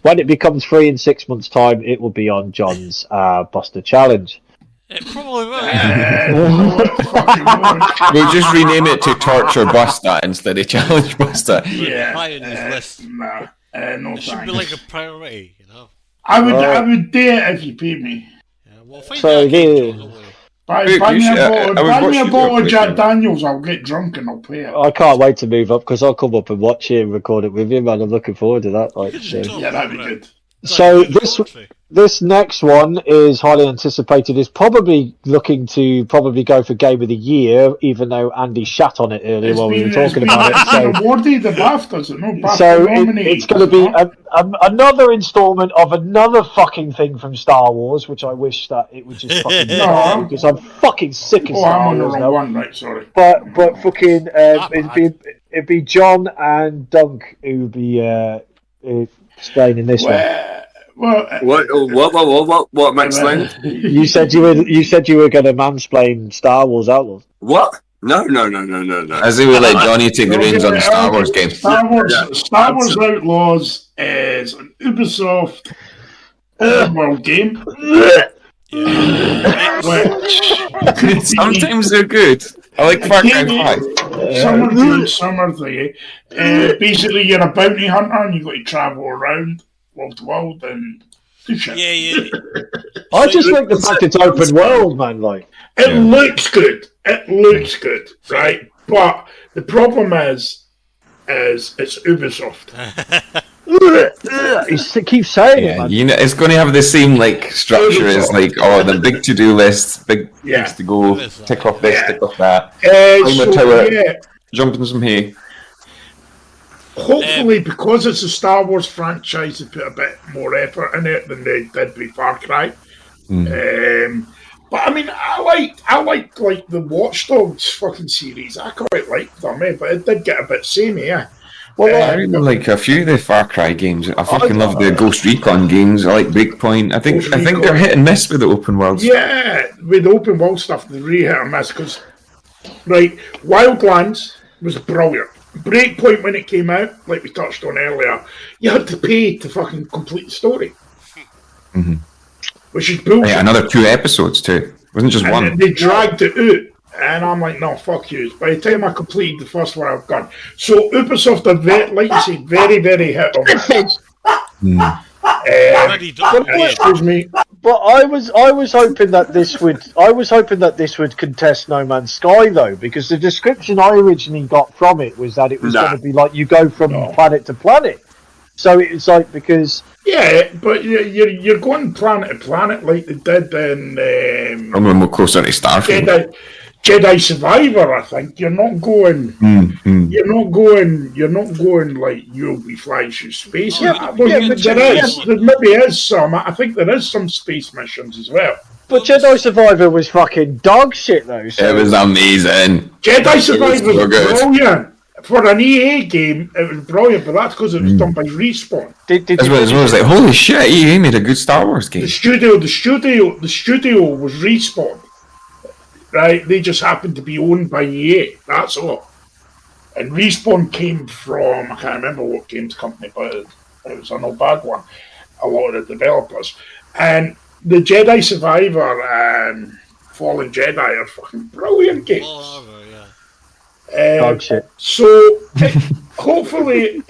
B: When it becomes free in 6 months' time, it will be on John's Buster Challenge.
E: It probably will.
A: We'll just rename it to Torture Buster instead of Challenge Buster.
E: Yeah, high on his list.
F: No
E: It should be like a priority, you know.
F: I would do it if you paid me.
E: Yeah, well, find
B: So
E: that game, John, don't worry.
F: Buy
A: Wait,
F: me
A: you should- I would
F: buy
A: watch
F: me a
A: you
F: bottle
A: do
F: of
A: it
F: Jack
A: quickly.
F: Daniels, I'll get drunk and I'll pay it.
B: I can't wait to move up because I'll come up and watch it and record it with you, man. I'm looking forward to that.
F: Yeah, that'd be good.
B: So this next one is highly anticipated. Is probably looking to go for Game of the Year, even though Andy shat on it earlier while we were talking about it. So,
F: awarded the BAFTAs, no BAFTA
B: so
F: nominated.
B: it's going to be another instalment of another fucking thing from Star Wars, which I wish that it would just fucking stop, because I'm fucking sick of
F: I'm
B: Star
F: on the
B: Wars
F: wrong
B: now.
F: one, right? Sorry.
B: But fucking it'd be John and Dunk who would be staying in this one.
D: What, Max Lane?
B: You said you were going to mansplain Star Wars Outlaws.
D: What? No.
A: As they would let Johnny take the reins on the Star Wars game.
F: Star Wars Outlaws is an Ubisoft world game. Which
A: Sometimes they're good. I like Far Cry 5.
F: Some are good, some are thingy. Basically, you're a bounty hunter and you've got to travel around world to world and do shit.
E: Yeah.
B: I just like the fact it's open world, man.
F: It looks good. It looks good, right? But the problem is it's Ubisoft.
B: He keeps saying it, man.
A: You know, it's going to have the same structure as the big to-do list, big things to go, tick off this, tick off that, climb a tower, jump in some hay.
F: Hopefully, because it's a Star Wars franchise, they put a bit more effort in it than they did with Far Cry. But I mean, I like the Watch Dogs fucking series. I quite like them, but it did get a bit samey.
B: Well,
A: I really like a few of the Far Cry games. I fucking love the Ghost Recon games. I like Breakpoint. I think they're hit and miss with the open world stuff.
F: Yeah, with the open world stuff, they really hit and miss because, right, Wildlands was brilliant. Breakpoint, when it came out, like we touched on earlier, you had to pay to fucking complete the story.
A: Mm-hmm.
F: Which is bullshit.
A: Yeah, another 2 episodes too. It wasn't just one.
F: And they dragged it out. And I'm like, no, fuck you. By the time I completed the first one, I've gone. So Ubisoft are, like you said, very, very hit or miss. Excuse me.
B: But I was hoping that this would contest No Man's Sky though, because the description I originally got from it was that it was going to be like you go from planet to planet. So it was like because
F: but you're going planet to planet like they did in
A: Probably more closer to Starfield.
F: Jedi Survivor, I think. You're not going. You're not going like you'll be flying through space. But there maybe is some. I think there is some space missions as well.
B: But Jedi Survivor was fucking dog shit though. So.
A: It was amazing.
F: Jedi Survivor was brilliant. For an EA game, it was brilliant, but that's because it was done by Respawn.
A: As well as like, holy shit, EA made a good Star Wars game.
F: The studio was Respawn. Right, they just happened to be owned by EA. That's all. And Respawn came from, I can't remember what games company, but it was a no bad one. A lot of the developers. And the Jedi Survivor and Fallen Jedi are fucking brilliant games. So hopefully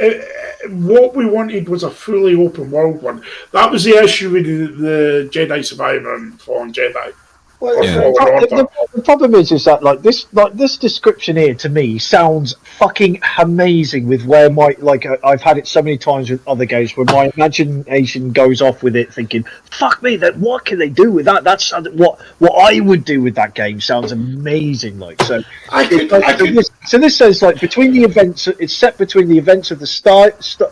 F: what we wanted was a fully open world one. That was the issue with the Jedi Survivor and Fallen Jedi.
B: Well, the problem is that like this description here to me sounds fucking amazing. With where I've had it so many times with other games where my imagination goes off with it, thinking, "Fuck me, that what can they do with that? That's what I would do with that game." Sounds amazing. So this says like between the events, it's set between the events of the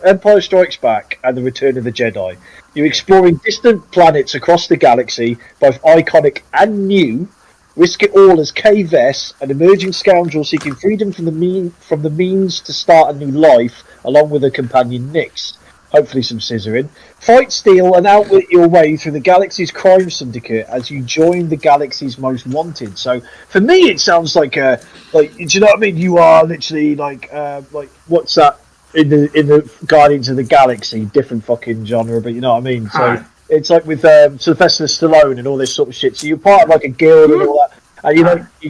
B: Empire Strikes Back and the Return of the Jedi. You're exploring distant planets across the galaxy, both iconic and new. Risk it all as K-Vess, an emerging scoundrel seeking freedom from the means to start a new life, along with her companion Nyx. Hopefully some scissoring. Fight, steal, and outwit your way through the galaxy's crime syndicate as you join the galaxy's most wanted. So for me, it sounds like do you know what I mean? You are literally like what's that? In the Guardians of the Galaxy, different fucking genre, but you know what I mean. So it's like with Sylvester Stallone and all this sort of shit. So you're part of like a guild and all that, and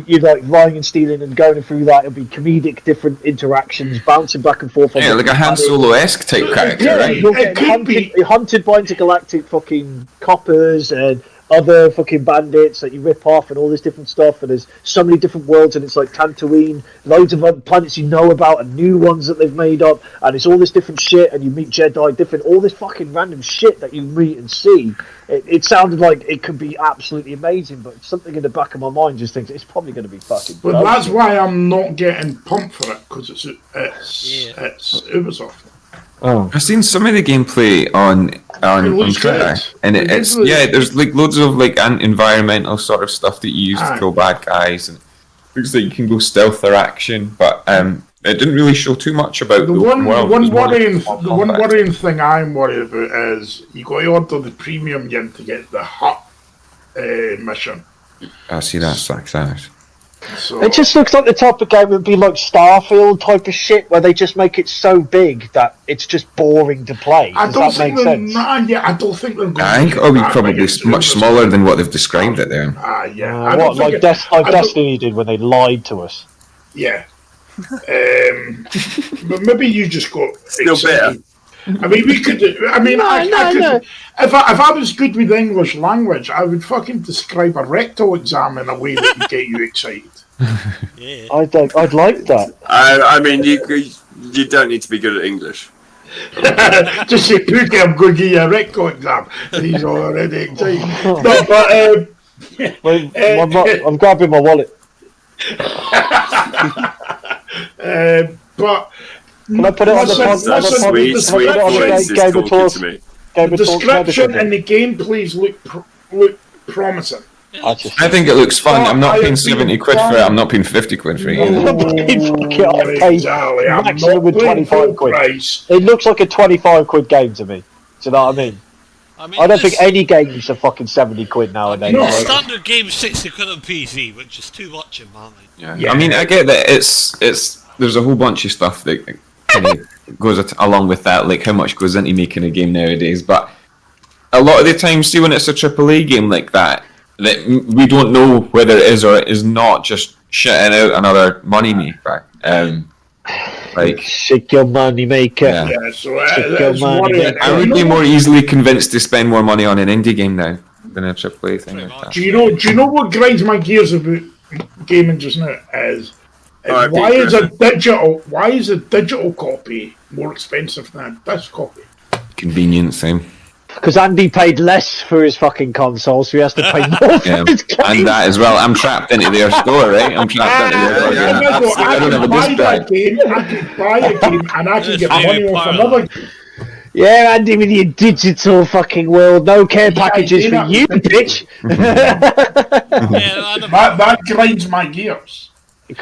B: you're like lying and stealing and going through that. It'll be comedic, different interactions, bouncing back and forth.
A: Yeah, like a Han Solo-esque type character, right?
B: You're hunted by intergalactic fucking coppers and other fucking bandits that you rip off and all this different stuff, and there's so many different worlds, and it's like Tatooine, loads of other planets you know about and new ones that they've made up, and it's all this different shit, and you meet Jedi, all this fucking random shit that you meet and see. It sounded like it could be absolutely amazing, but something in the back of my mind just thinks it's probably going to be fucking
F: but that's why I'm not getting pumped for it, because it's Ubisoft.
A: Oh. I've seen some of the gameplay on Twitter, and it's there's like loads of like environmental sort of stuff that you use to kill bad guys, and it looks like you can go stealth or action, but it didn't really show too much about the
F: one
A: worrying
F: thing I'm worried about is you got to order the premium yen to get the hut mission.
A: I see that sucks out.
F: So,
B: it just looks like the type of game that would be like Starfield type of shit, where they just make it so big that it's just boring to play. Does that make sense?
F: I don't think they're going to.
A: I think it'll be probably much smaller than what they've described it there.
B: Like Destiny did when they lied to us.
F: Yeah. But maybe you just got
D: still better.
F: I mean, we could. I mean, no. If I was good with the English language, I would fucking describe a rectal exam in a way that would get you excited.
E: Yeah.
B: I'd like that.
D: I mean, you don't need to be good at English.
F: Just say, Pookie, I'm going to give you a rectal exam. And he's already excited.
B: I'm grabbing my wallet.
F: But
B: can I put it on the
F: description and the gameplays look promising.
B: I just
A: I think it looks fun. I'm not paying 70 quid for it. I'm not paying 50 quid for it. Either.
B: I'm paying
F: Exactly. I'm
B: maximum
F: not
B: of
F: paying
B: 25
F: full
B: quid.
F: price.
B: It looks like a 25 quid game to me. Do you know what I mean? I don't think any games are fucking 70 quid nowadays.
F: No.
E: The standard game's 60 quid on PC, which is too much in my mind.
A: Yeah. I mean, I get that it's there's a whole bunch of stuff that kind of goes along with that, like how much goes into making a game nowadays. But a lot of the time, see when it's a AAA game like that we don't know whether it is or it is not just shitting out another money maker. Like
B: shit your money maker.
F: Yeah, so
B: that's one of it.
A: I would be more easily convinced to spend more money on an indie game now than a AAA thing like that.
F: Do you know what grinds my gears about gaming just now is why is a digital copy more expensive than a disc copy?
A: Convenience, same.
B: Because Andy paid less for his fucking console, so he has to pay more for his game.
A: And that as well. I'm trapped into their store, right? I'm trapped into their store. I don't have a disc drive.
F: I can buy a game and I can get money off another game.
B: Yeah, Andy, with your digital fucking world, no care packages for you, bitch.
F: That grinds my gears.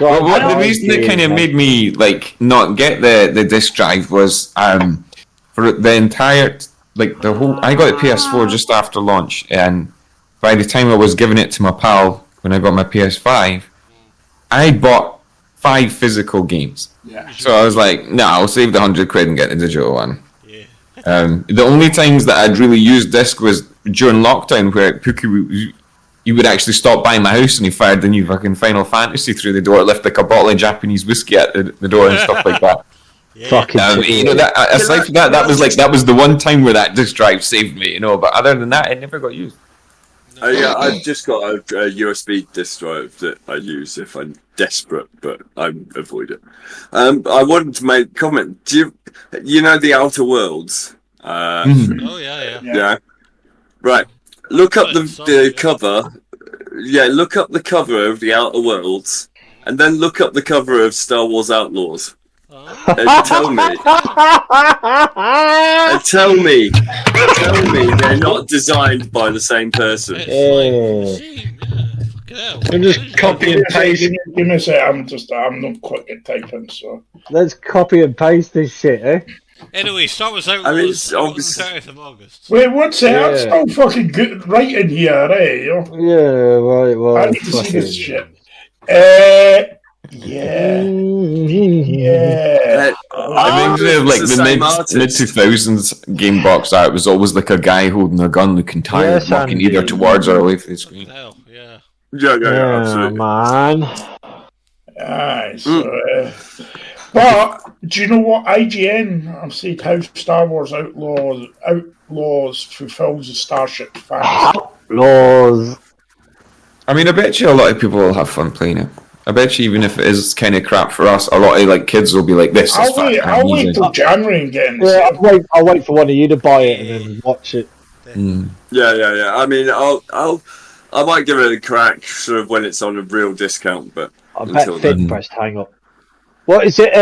A: Well, the reason it kind of made me like not get the disc drive was for the entire the whole. I got the PS4 just after launch, and by the time I was giving it to my pal when I got my PS5, I bought 5 physical games.
F: Yeah.
A: So I was like, no, I'll save the 100 quid and get the digital one. The only times that I'd really used disc was during lockdown, where Pookie, you would actually stop by my house and he fired the new fucking Final Fantasy through the door, left like a bottle of Japanese whiskey at the door and stuff like that.
B: Fucking
A: you know, aside from that, that was the one time where that disc drive saved me, you know. But other than that, it never got used.
D: Yeah, I've just got a USB disc drive that I use if I'm desperate, but I avoid it. I wanted to make a comment. Do you know the Outer Worlds?
E: Oh yeah.
D: Yeah. Right. Look up the cover. Yeah, look up the cover of the Outer Worlds, and then look up the cover of Star Wars Outlaws. And tell me they're not designed by the same person.
B: I'm just copy and paste.
F: Give me a sec. I'm not quick at typing, so
B: let's copy and paste this shit, eh?
E: Anyway, Star Wars Outlaws.
D: I mean, it's obviously
E: 30th of August.
F: Wait, what's that? That's all fucking good right in here, eh?
B: Yeah, right. Well,
F: I need to see this shit. Yeah.
A: I think like the mid 2000s game box art was always like a guy holding a gun, looking tired, walking either towards or away from the screen.
E: Yeah,
D: absolutely,
B: man.
F: Aye, so, but do you know what? IGN have said how Star Wars Outlaws fulfills the Starship fantasy.
B: Outlaws.
A: I mean, I bet you a lot of people will have fun playing it. I bet you even if it is kind of crap for us, a lot of like kids will be like, "This is fun."
F: I'll wait till January and get in.
B: Yeah, I'll wait for one of you to buy it and then watch it.
D: Yeah. I mean, I might give it a crack, sort of when it's on a real discount, but
B: I bet Finn pressed hang up. What is it?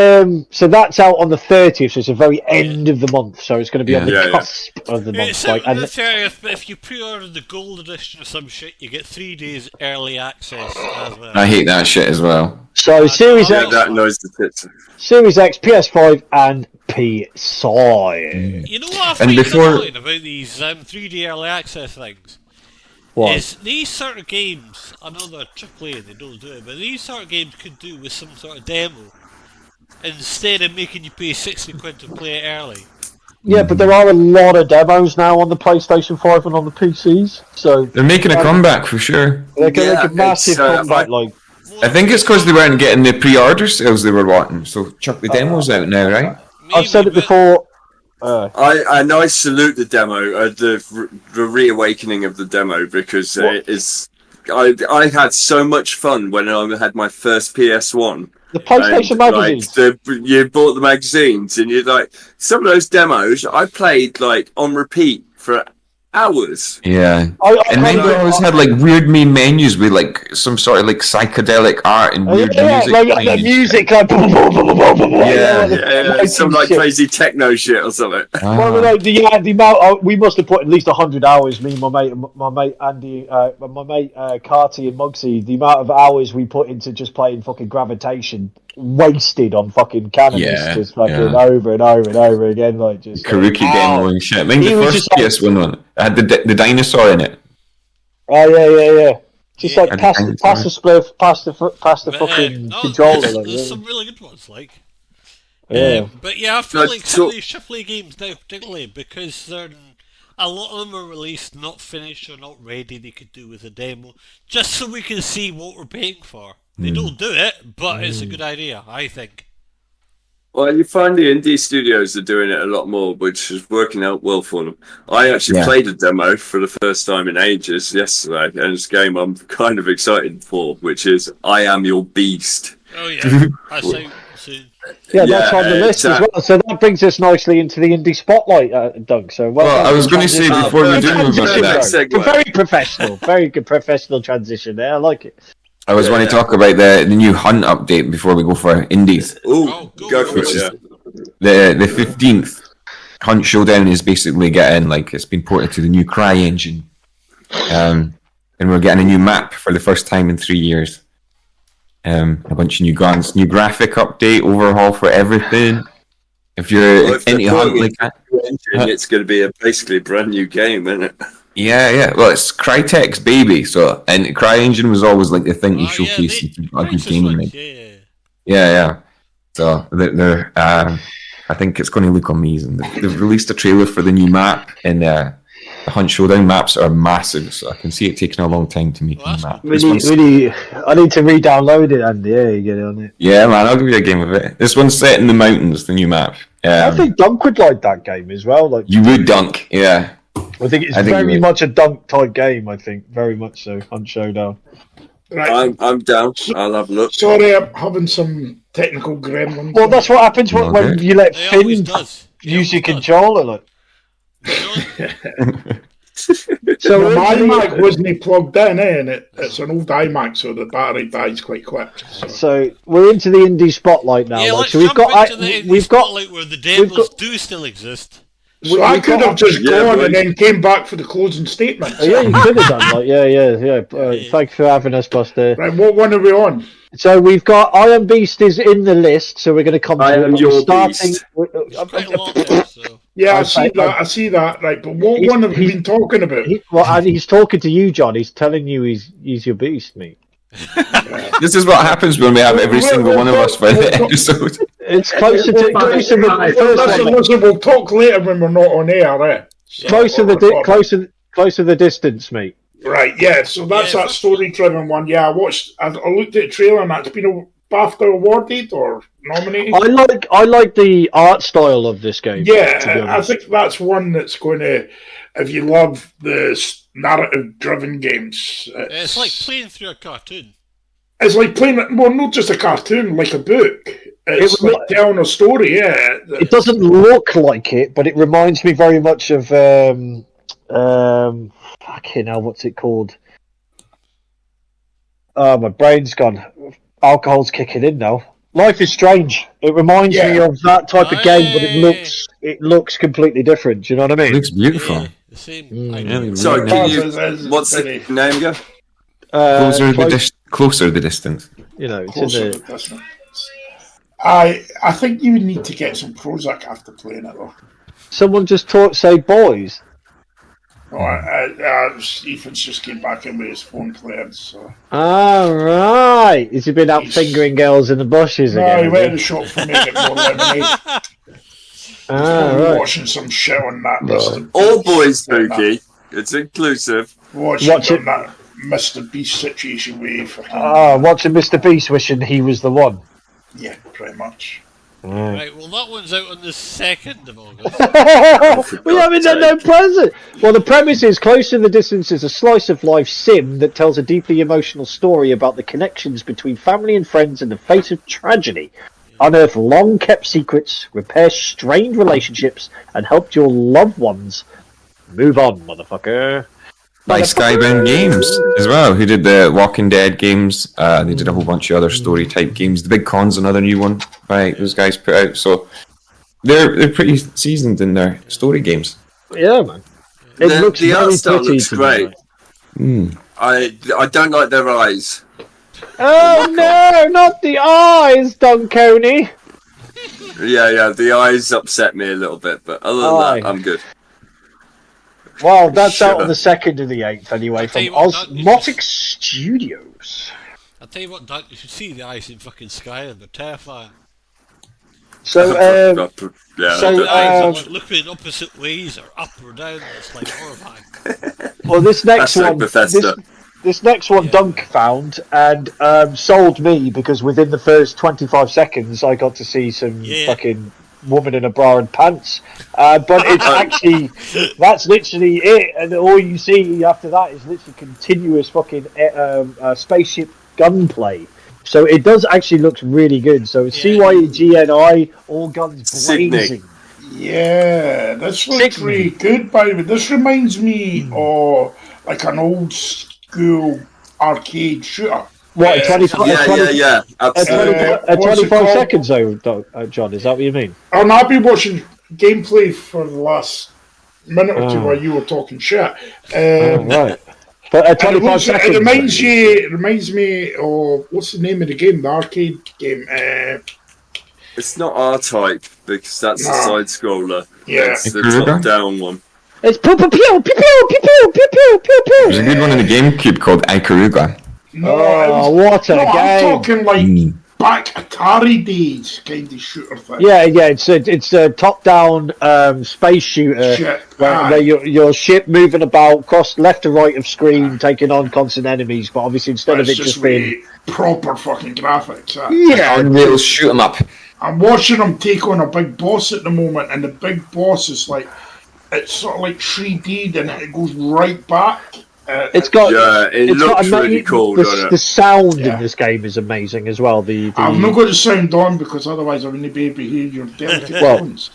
B: So that's out on the 30th, so it's the very end of the month, so it's going to be on the cusp of the month.
E: It's out on the 30th, but if you pre-order the gold edition or some shit, you get 3 days early access as well.
A: I hate that shit as well.
B: So Series X,
D: that knows the tits.
B: Series X, PS5, and PC.
E: You know what I find annoying about these 3D early access things?
B: What?
E: Is these sort of games, I know they're AAA and they don't do it, but these sort of games could do with some sort of demo instead of making you pay 60 quid to play it early.
B: Yeah, but there are a lot of demos now on the PlayStation 5 and on the PCs, so
A: they're making a comeback for sure.
B: They're going to make a massive comeback.
A: I think it's because they weren't getting the pre-order sales they were wanting, so chuck the demos out now, right?
B: I've said it before.
D: I salute the demo, the reawakening of the demo, because it is. I had so much fun when I had my first PS1.
B: The PlayStation magazines.
D: You bought the magazines, and you're like, some of those demos I played like on repeat for hours.
A: Yeah.
C: I
A: And then they always had like weird main menus with like some sort of like psychedelic art and weird music.
C: like the music, like
D: Some like crazy techno shit or something.
C: Well, no, the amount we must have put at least 100 hours. Me, my mate Andy, my mate Carty and Mugsy. The amount of hours we put into just playing fucking Gravitation, wasted on fucking Cannabis, just fucking over and over and over again, like just
A: Karuki demo and shit. I mean, the first PS1 one, it had the dinosaur in it.
C: Oh yeah. Just like pass the spliff, pass the fucking controller.
E: There's some really good ones, like.
C: Yeah.
E: But yeah, I feel like some of these AAA games now, particularly because a lot of them are released not finished or not ready. They could do with a demo, just so we can see what we're paying for. They don't do it, but it's a good idea, I think.
D: Well, you find the indie studios are doing it a lot more, which is working out well for them. I actually played a demo for the first time in ages yesterday, and it's a game I'm kind of excited for, which is I Am Your Beast.
E: Oh yeah, that's out soon.
C: Yeah, that's on the list as well. So that brings us nicely into the indie spotlight, Doug. So
A: well I was going to say before we do move on to that,
C: very professional, very good professional transition there. I like it.
A: I was want to talk about the new Hunt update before we go for indies.
D: Go for it.
A: The 15th Hunt Showdown is basically getting like it's been ported to the new Cry engine, and we're getting a new map for the first time in 3 years. A bunch of new guns, new graphic update, overhaul for everything. If you're into Hunt like that,
D: it's going to be basically a brand new game, isn't it?
A: Yeah. Well, it's Crytek's baby, so and CryEngine was always like the thing you showcased a good gaming. Like. Yeah. So they're I think it's going to look amazing. They've released a trailer for the new map, and the Hunt Showdown maps are massive, so I can see it taking a long time to make the map.
C: I need to re-download it, and you get it on it.
A: Yeah, man, I'll give you a game of it. This one's set in the mountains, the new map.
C: I think Dunk would like that game as well. Like
A: you would, Dunk, yeah.
C: I think it's very much a Dunk type game. I think very much so. Hunt Showdown.
F: Right.
D: I'm down. I'll have a look.
F: Sorry, I'm having some technical gremlins.
C: Well, that's what happens when you let Finn use your controller. Like.
F: So my iMac wasn't plugged in, and it's an old iMac, so the battery dies quite quick.
C: So we're into the indie spotlight now.
E: Yeah,
C: like,
E: let's
C: so
E: we've got where the demos do still exist.
F: So I could have just gone and then came back for the closing statement.
C: Yeah, you could have done. Like, yeah. Thanks for having us, Buster.
F: Right, what one are we on?
C: So we've got I Am Beast is in the list, so we're going to come.
D: I Am Your Beast.
F: Yeah, I see that. Right, but what one have we been talking about?
C: And he's talking to you, John. He's telling you he's your beast, mate.
A: This is what happens when we have every single one of us for the episode.
C: It's closer to the first one.
F: Listen, we'll talk later when we're not on air.
C: Closer the distance, mate.
F: Right, yeah. So that's that story-driven one. Yeah, I looked at the trailer, and that's been BAFTA awarded or nominated.
C: I like the art style of this game.
F: Yeah, I think that's one that's going to, if you love the narrative-driven games.
E: It's like playing through a cartoon.
F: It's like playing, well, not just a cartoon, like a book. It's like telling a story, yeah.
C: It doesn't look like it, but it reminds me very much of, fucking hell, what's it called? Oh, my brain's gone. Alcohol's kicking in now. Life is Strange. It reminds me of that type of game, but it looks completely different. Do you know what I mean?
A: It looks beautiful.
E: Yeah, the same.
D: Sorry, what's the name again?
A: Closer the distance.
C: You know, it's
F: in the. I think you would need to get some Prozac after playing it, though.
C: Someone just say boys.
F: Ethan's just came back in with his phone playing, so.
C: All right. Has he been out fingering girls in the bushes again?
F: No, he went in the shop for making more lemonade. Right. Watching some shit on that.
D: All boys, Pookie. It's inclusive.
F: Watching that Mr. Beast situation with.
C: Watching Mr. Beast wishing he was the one.
F: Yeah, pretty much.
E: Right, well that one's out on the 2nd of August.
C: We haven't done no present. Well, the premise is Close to the Distance is a slice of life sim that tells a deeply emotional story about the connections between family and friends in the face of tragedy. Unearth long kept secrets, repair strained relationships, and help your loved ones
B: Move on, motherfucker.
A: By Skybound Games as well, who did the Walking Dead games. They did a whole bunch of other story type games. The Big Con's another new one by those guys put out. So they're pretty seasoned in their story games.
B: Yeah, man. It looks
D: the
B: very
D: art style
B: pretty
D: looks
B: to
D: great.
B: me.
D: I don't like their eyes.
B: Oh no, not the eyes, Don Coney.
D: Yeah, the eyes upset me a little bit, but other than that, I'm good.
B: Well, that's out
D: Sure.
B: on the 2nd of the 8th anyway, from
E: tell you what,
B: Osmotic Studios.
E: I'll tell you what, Doug, you should see the eyes in fucking Skyrim. They're terrifying.
B: So,
D: Yeah,
B: so,
E: The eyes are
B: Um,
E: like looking in opposite ways, or up or down. It's like horrifying.
B: well, this next
D: That's like
B: one,
D: Bethesda.
B: this next one, Dunk found and sold me because within the first 25 seconds, I got to see some fucking woman in a bra and pants. But it's actually that's literally it, and all you see after that is literally continuous fucking spaceship gunplay. So it does actually look really good. So CYGNI, all guns blazing.
F: Yeah, this looks really good, by the way. This reminds me of like an old school arcade shooter.
B: What, 25,
D: yeah, absolutely.
B: 25 seconds though, John, is that what you mean?
F: And I've been watching gameplay for the last minute or two while you were talking shit.
B: Right. But 25 seconds.
F: It reminds me of, what's the name of the game? The arcade game.
D: It's not R-Type, because that's the side-scroller.
F: Yeah.
D: It's the top-down one.
B: It's pew pew pew pew pew pew pew pew pew pew pew.
A: There's a good one in the GameCube called Ikaruga.
B: What a game!
F: I'm talking like back Atari days kind of shooter thing.
B: Yeah, it's a top-down space shooter where your ship moving about across left to right of screen, taking on constant enemies. But obviously, instead of it just being
F: proper fucking graphics.
B: Yeah,
A: Unreal shoot 'em up.
F: I'm watching them take on a big boss at the moment, and the big boss is like, it's sort of like 3D, and it goes right back.
B: It
D: looks really cool.
B: The sound in this game is amazing as well.
F: I'm not going to sound on because otherwise I wouldn't be able to hear your delicate tones.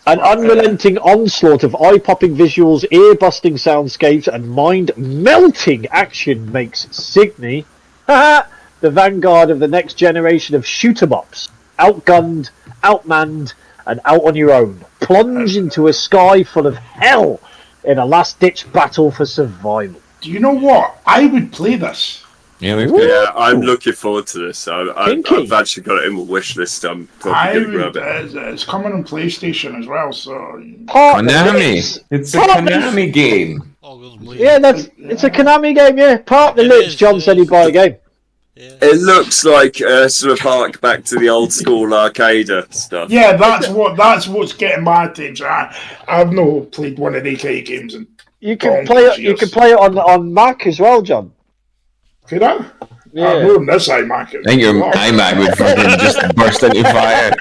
B: An unrelenting onslaught of eye-popping visuals, ear-busting soundscapes, and mind-melting action makes Signy the vanguard of the next generation of shoot-em-ups. Outgunned, outmanned, and out on your own. Plunge into a sky full of hell in a last-ditch battle for survival.
F: Do you know what? I would play this.
D: Yeah, I'm looking forward to this. I've actually got it in my wish list. I'm probably going to grab it.
F: It's coming on PlayStation as well, so...
A: Konami! It's a Konami game.
B: Yeah, it's a Konami game, yeah. Part the lips, John said he'd buy a game.
E: Yeah.
D: It looks like sort of hark back to the old school arcade stuff.
F: Yeah, that's what's getting my attention. I've not played one of the arcade games in
B: You can play it. You can play it on Mac as well, John.
F: Could I?
B: Yeah.
F: I'm on this iMac.
A: I think your iMac would fucking just burst into fire.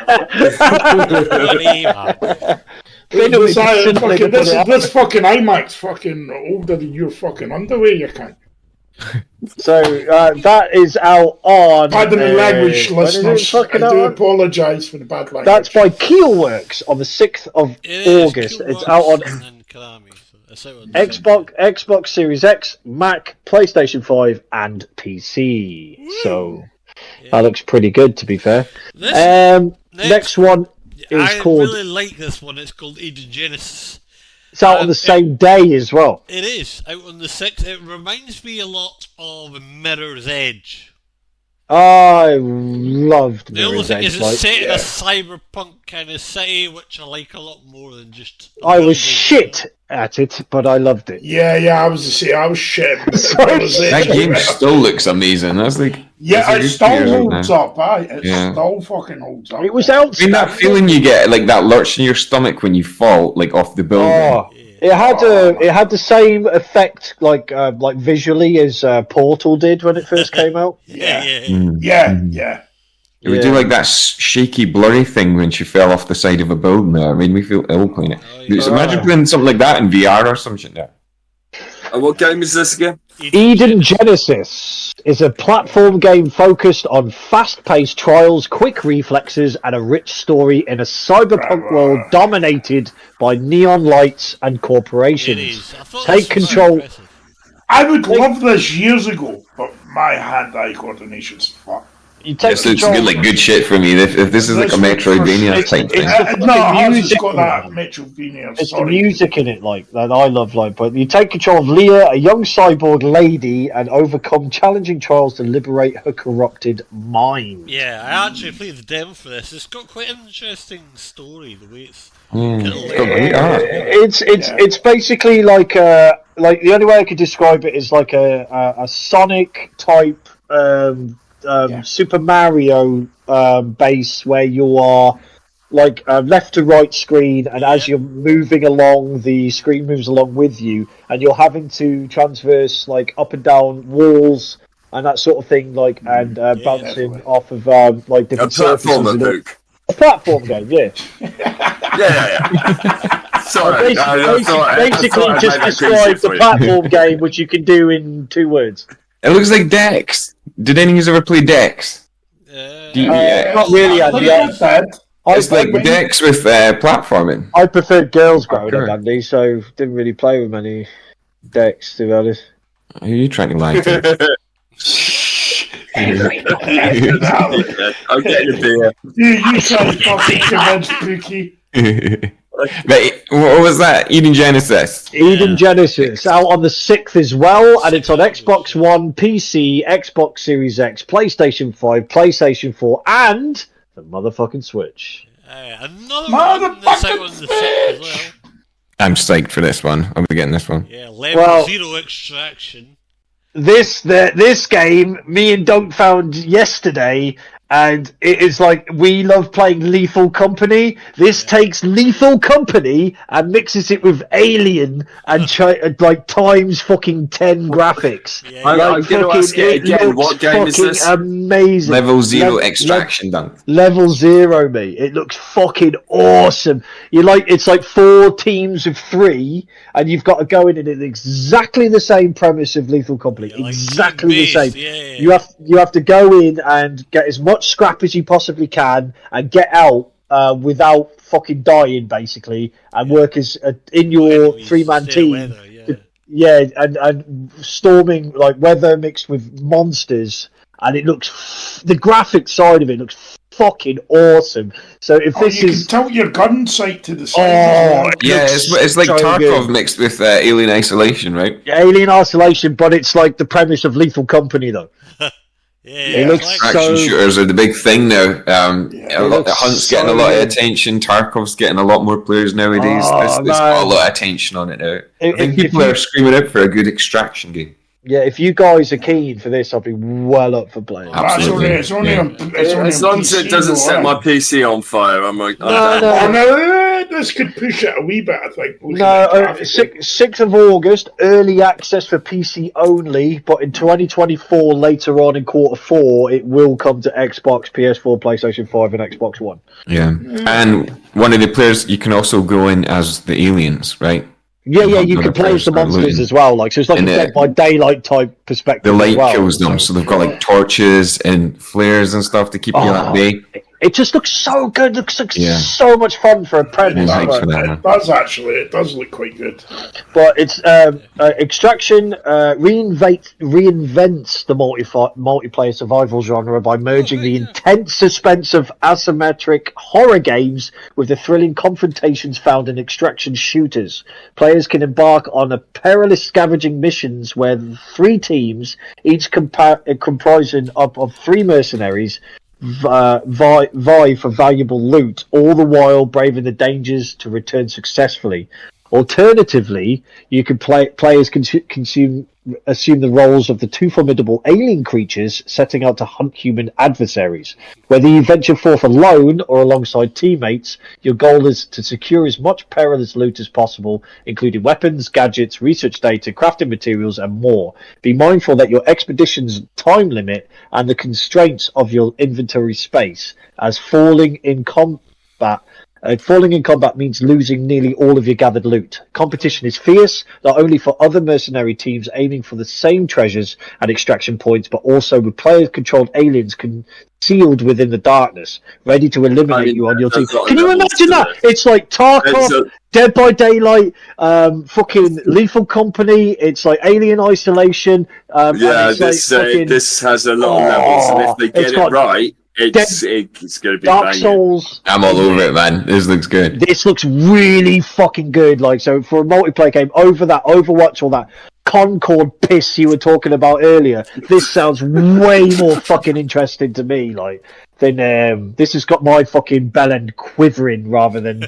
F: This fucking iMac's fucking older than your fucking underwear, you can't.
B: So that is out on.
F: Pardon the language, listeners. I do apologise for the bad language.
B: That's by Keelworks on the 6th of August. It's out on Xbox Series X, Mac, PlayStation 5, and PC. So that looks pretty good, to be fair. Next one is called.
E: I really like this one. It's called Eden Genesis.
B: It's out on the same day as well.
E: It is out on the 6th. It reminds me a lot of Mirror's Edge.
B: I loved
E: The only
B: Mirror's
E: thing
B: Edge.
E: is it's set in a cyberpunk kind of city, which I like a lot more than just...
B: I was shit at it, but I loved it.
F: Yeah, I was shit.
A: That game still looks amazing. That's like...
F: Yeah, it still holds up, It still fucking holds up.
B: It was out.
A: I mean, that feeling you get, like that lurch in your stomach when you fall, like off the building.
B: Oh, it had the same effect, like visually, as Portal did when it first came out.
F: Yeah.
A: It would do like that shaky, blurry thing when she fell off the side of a building there. It made me feel ill playing it. Imagine playing something like that in VR or some shit there.
D: And what game is this again?
B: Eden Genesis is a platform game focused on fast-paced trials, quick reflexes, and a rich story in a cyberpunk world dominated by neon lights and corporations.
E: It is. I thought
B: Take
E: this was
B: control.
E: impressive.
F: I would love this years ago, but my hand-eye coordination's fucked.
B: You take
A: Yes, it's
B: control.
A: good shit for me. If this is like a Metroidvania type thing.
F: No, ours has
B: music
F: got that Metroidvania.
B: It's the
F: Sorry.
B: music in it, like that I love. Like, but you take control of Leah, a young cyborg lady, and overcome challenging trials to liberate her corrupted mind.
E: Yeah, I actually played the demo for this. It's got quite an interesting story, the way it's...
A: It's got great art.
B: It's basically like the only way I could describe it is like a Sonic type Super Mario base where you are like left to right screen, and as you're moving along, the screen moves along with you, and you're having to transverse like up and down walls and that sort of thing, like and bouncing off of like
D: A
B: different surfaces.
D: platformer, Luke.
B: A platform game, yeah.
D: Yeah. Sorry.
B: Basically, just describe the platform game, which you can do in 2 words.
A: It looks like Dex. Did any of you ever play Dex?
B: Not really, Andy.
A: It's like Dex with platforming.
B: I preferred girls growing
A: Okay.
B: up, Andy, so didn't really play with many decks, to be honest.
A: Who are you trying to lie to?
D: I'm getting a beer.
F: You try to fucking convince Pookie.
A: But what was that? Eden Genesis.
B: Eden Genesis, out on the 6th as well, and it's on Xbox One, PC, Xbox Series X, PlayStation 5, PlayStation 4, and the motherfucking Switch.
E: Another one that's out on the 6th as well.
A: I'm psyched for this one. I'll be getting this one.
E: Yeah, Level 0 Extraction.
B: This game, me and Dunk found yesterday, and it is like, we love playing Lethal Company. This takes Lethal Company and mixes it with Alien and like times fucking 10 graphics.
E: Yeah.
D: I'm
B: Like,
D: going to ask
B: it
D: you again,
B: looks
D: what game is
B: fucking
D: this?
B: amazing.
A: Level 0 Extraction done.
B: Level 0, mate. It looks fucking awesome. It's like 4 teams of 3, and you've got to go in, and it's exactly the same premise of Lethal Company.
E: Yeah, like
B: exactly the
E: team-based,
B: same.
E: yeah.
B: You have to go in and get as much scrap as you possibly can, and get out without fucking dying, basically, and work as in your
E: Enemies,
B: 3-man
E: stay
B: team.
E: weather, yeah.
B: And storming like weather mixed with monsters, and it looks the graphic side of it looks fucking awesome. So if this
F: you
B: is
F: can tilt your gun sight to the side.
A: Yeah, it's like
B: so
A: Tarkov
B: good.
A: mixed with Alien Isolation, right?
B: Alien Isolation, but it's like the premise of Lethal Company, though.
E: It
B: looks
E: like,
A: Action
B: So-
A: shooters are the big thing now.
B: looks
A: Hunt's
B: so
A: getting a lot of
B: good.
A: attention. Tarkov's getting a lot more players nowadays.
B: Oh,
A: There's got a
B: man.
A: lot of attention on it now.
B: If-
A: I think
B: if
A: people
B: you-
A: are screaming out for a good extraction game.
B: Yeah, if you guys are keen for this, I'll be well up for playing.
A: Absolutely.
F: It's only
A: Yeah.
F: on
D: As long as it
F: PC
D: doesn't
F: though,
D: set my
F: right?
D: PC on fire, I'm like,
B: No,
F: Oh, no, this could push it a wee bit, I think.
B: No, 6th of August, early access for PC only, but in 2024, later on in Q4, it will come to Xbox, PS4, PlayStation 5, and Xbox One.
A: Yeah. And one of the players, you can also go in as the aliens, right?
B: Yeah,
A: And
B: you
A: other
B: can play as
A: players
B: the
A: start
B: monsters
A: looting.
B: as well, like, so it's like
A: And
B: a Dead by Daylight type perspective.
A: The light
B: as well.
A: kills them, so they've got like torches and flares and stuff to keep you at bay.
B: It just looks so good, looks like
A: Yeah.
B: so much fun for a premise.
A: Yeah, thanks
B: but-
A: for that, man.
F: It does actually. It does look quite good.
B: But it's Extraction reinvents the multiplayer survival genre by merging the intense suspense of asymmetric horror games with the thrilling confrontations found in Extraction shooters. Players can embark on a perilous scavenging missions where 3 teams, each comprising of 3 mercenaries, vie for valuable loot, all the while braving the dangers to return successfully. Alternatively, you can players assume the roles of the 2 formidable alien creatures setting out to hunt human adversaries. Whether you venture forth alone or alongside teammates, your goal is to secure as much perilous loot as possible, including weapons, gadgets, research data, crafting materials, and more. Be mindful that your expedition's time limit and the constraints of your inventory space, as falling in combat Falling in combat means losing nearly all of your gathered loot. Competition is fierce, not only for other mercenary teams aiming for the same treasures and extraction points, but also with player-controlled aliens concealed within the darkness, ready to eliminate you on your team. Can you imagine that? It's like Tarkov, Dead by Daylight, fucking Lethal Company. It's like Alien Isolation.
D: This has a lot of levels, and if they get it right, it's going to be
B: Dark
D: banging.
B: Souls.
A: I'm all over it, man. This looks good.
B: This looks really fucking good. Like, so for a multiplayer game, over that Overwatch or that Concord piss you were talking about earlier, this sounds way more fucking interesting to me. Like, than this has got my fucking bell end quivering rather than,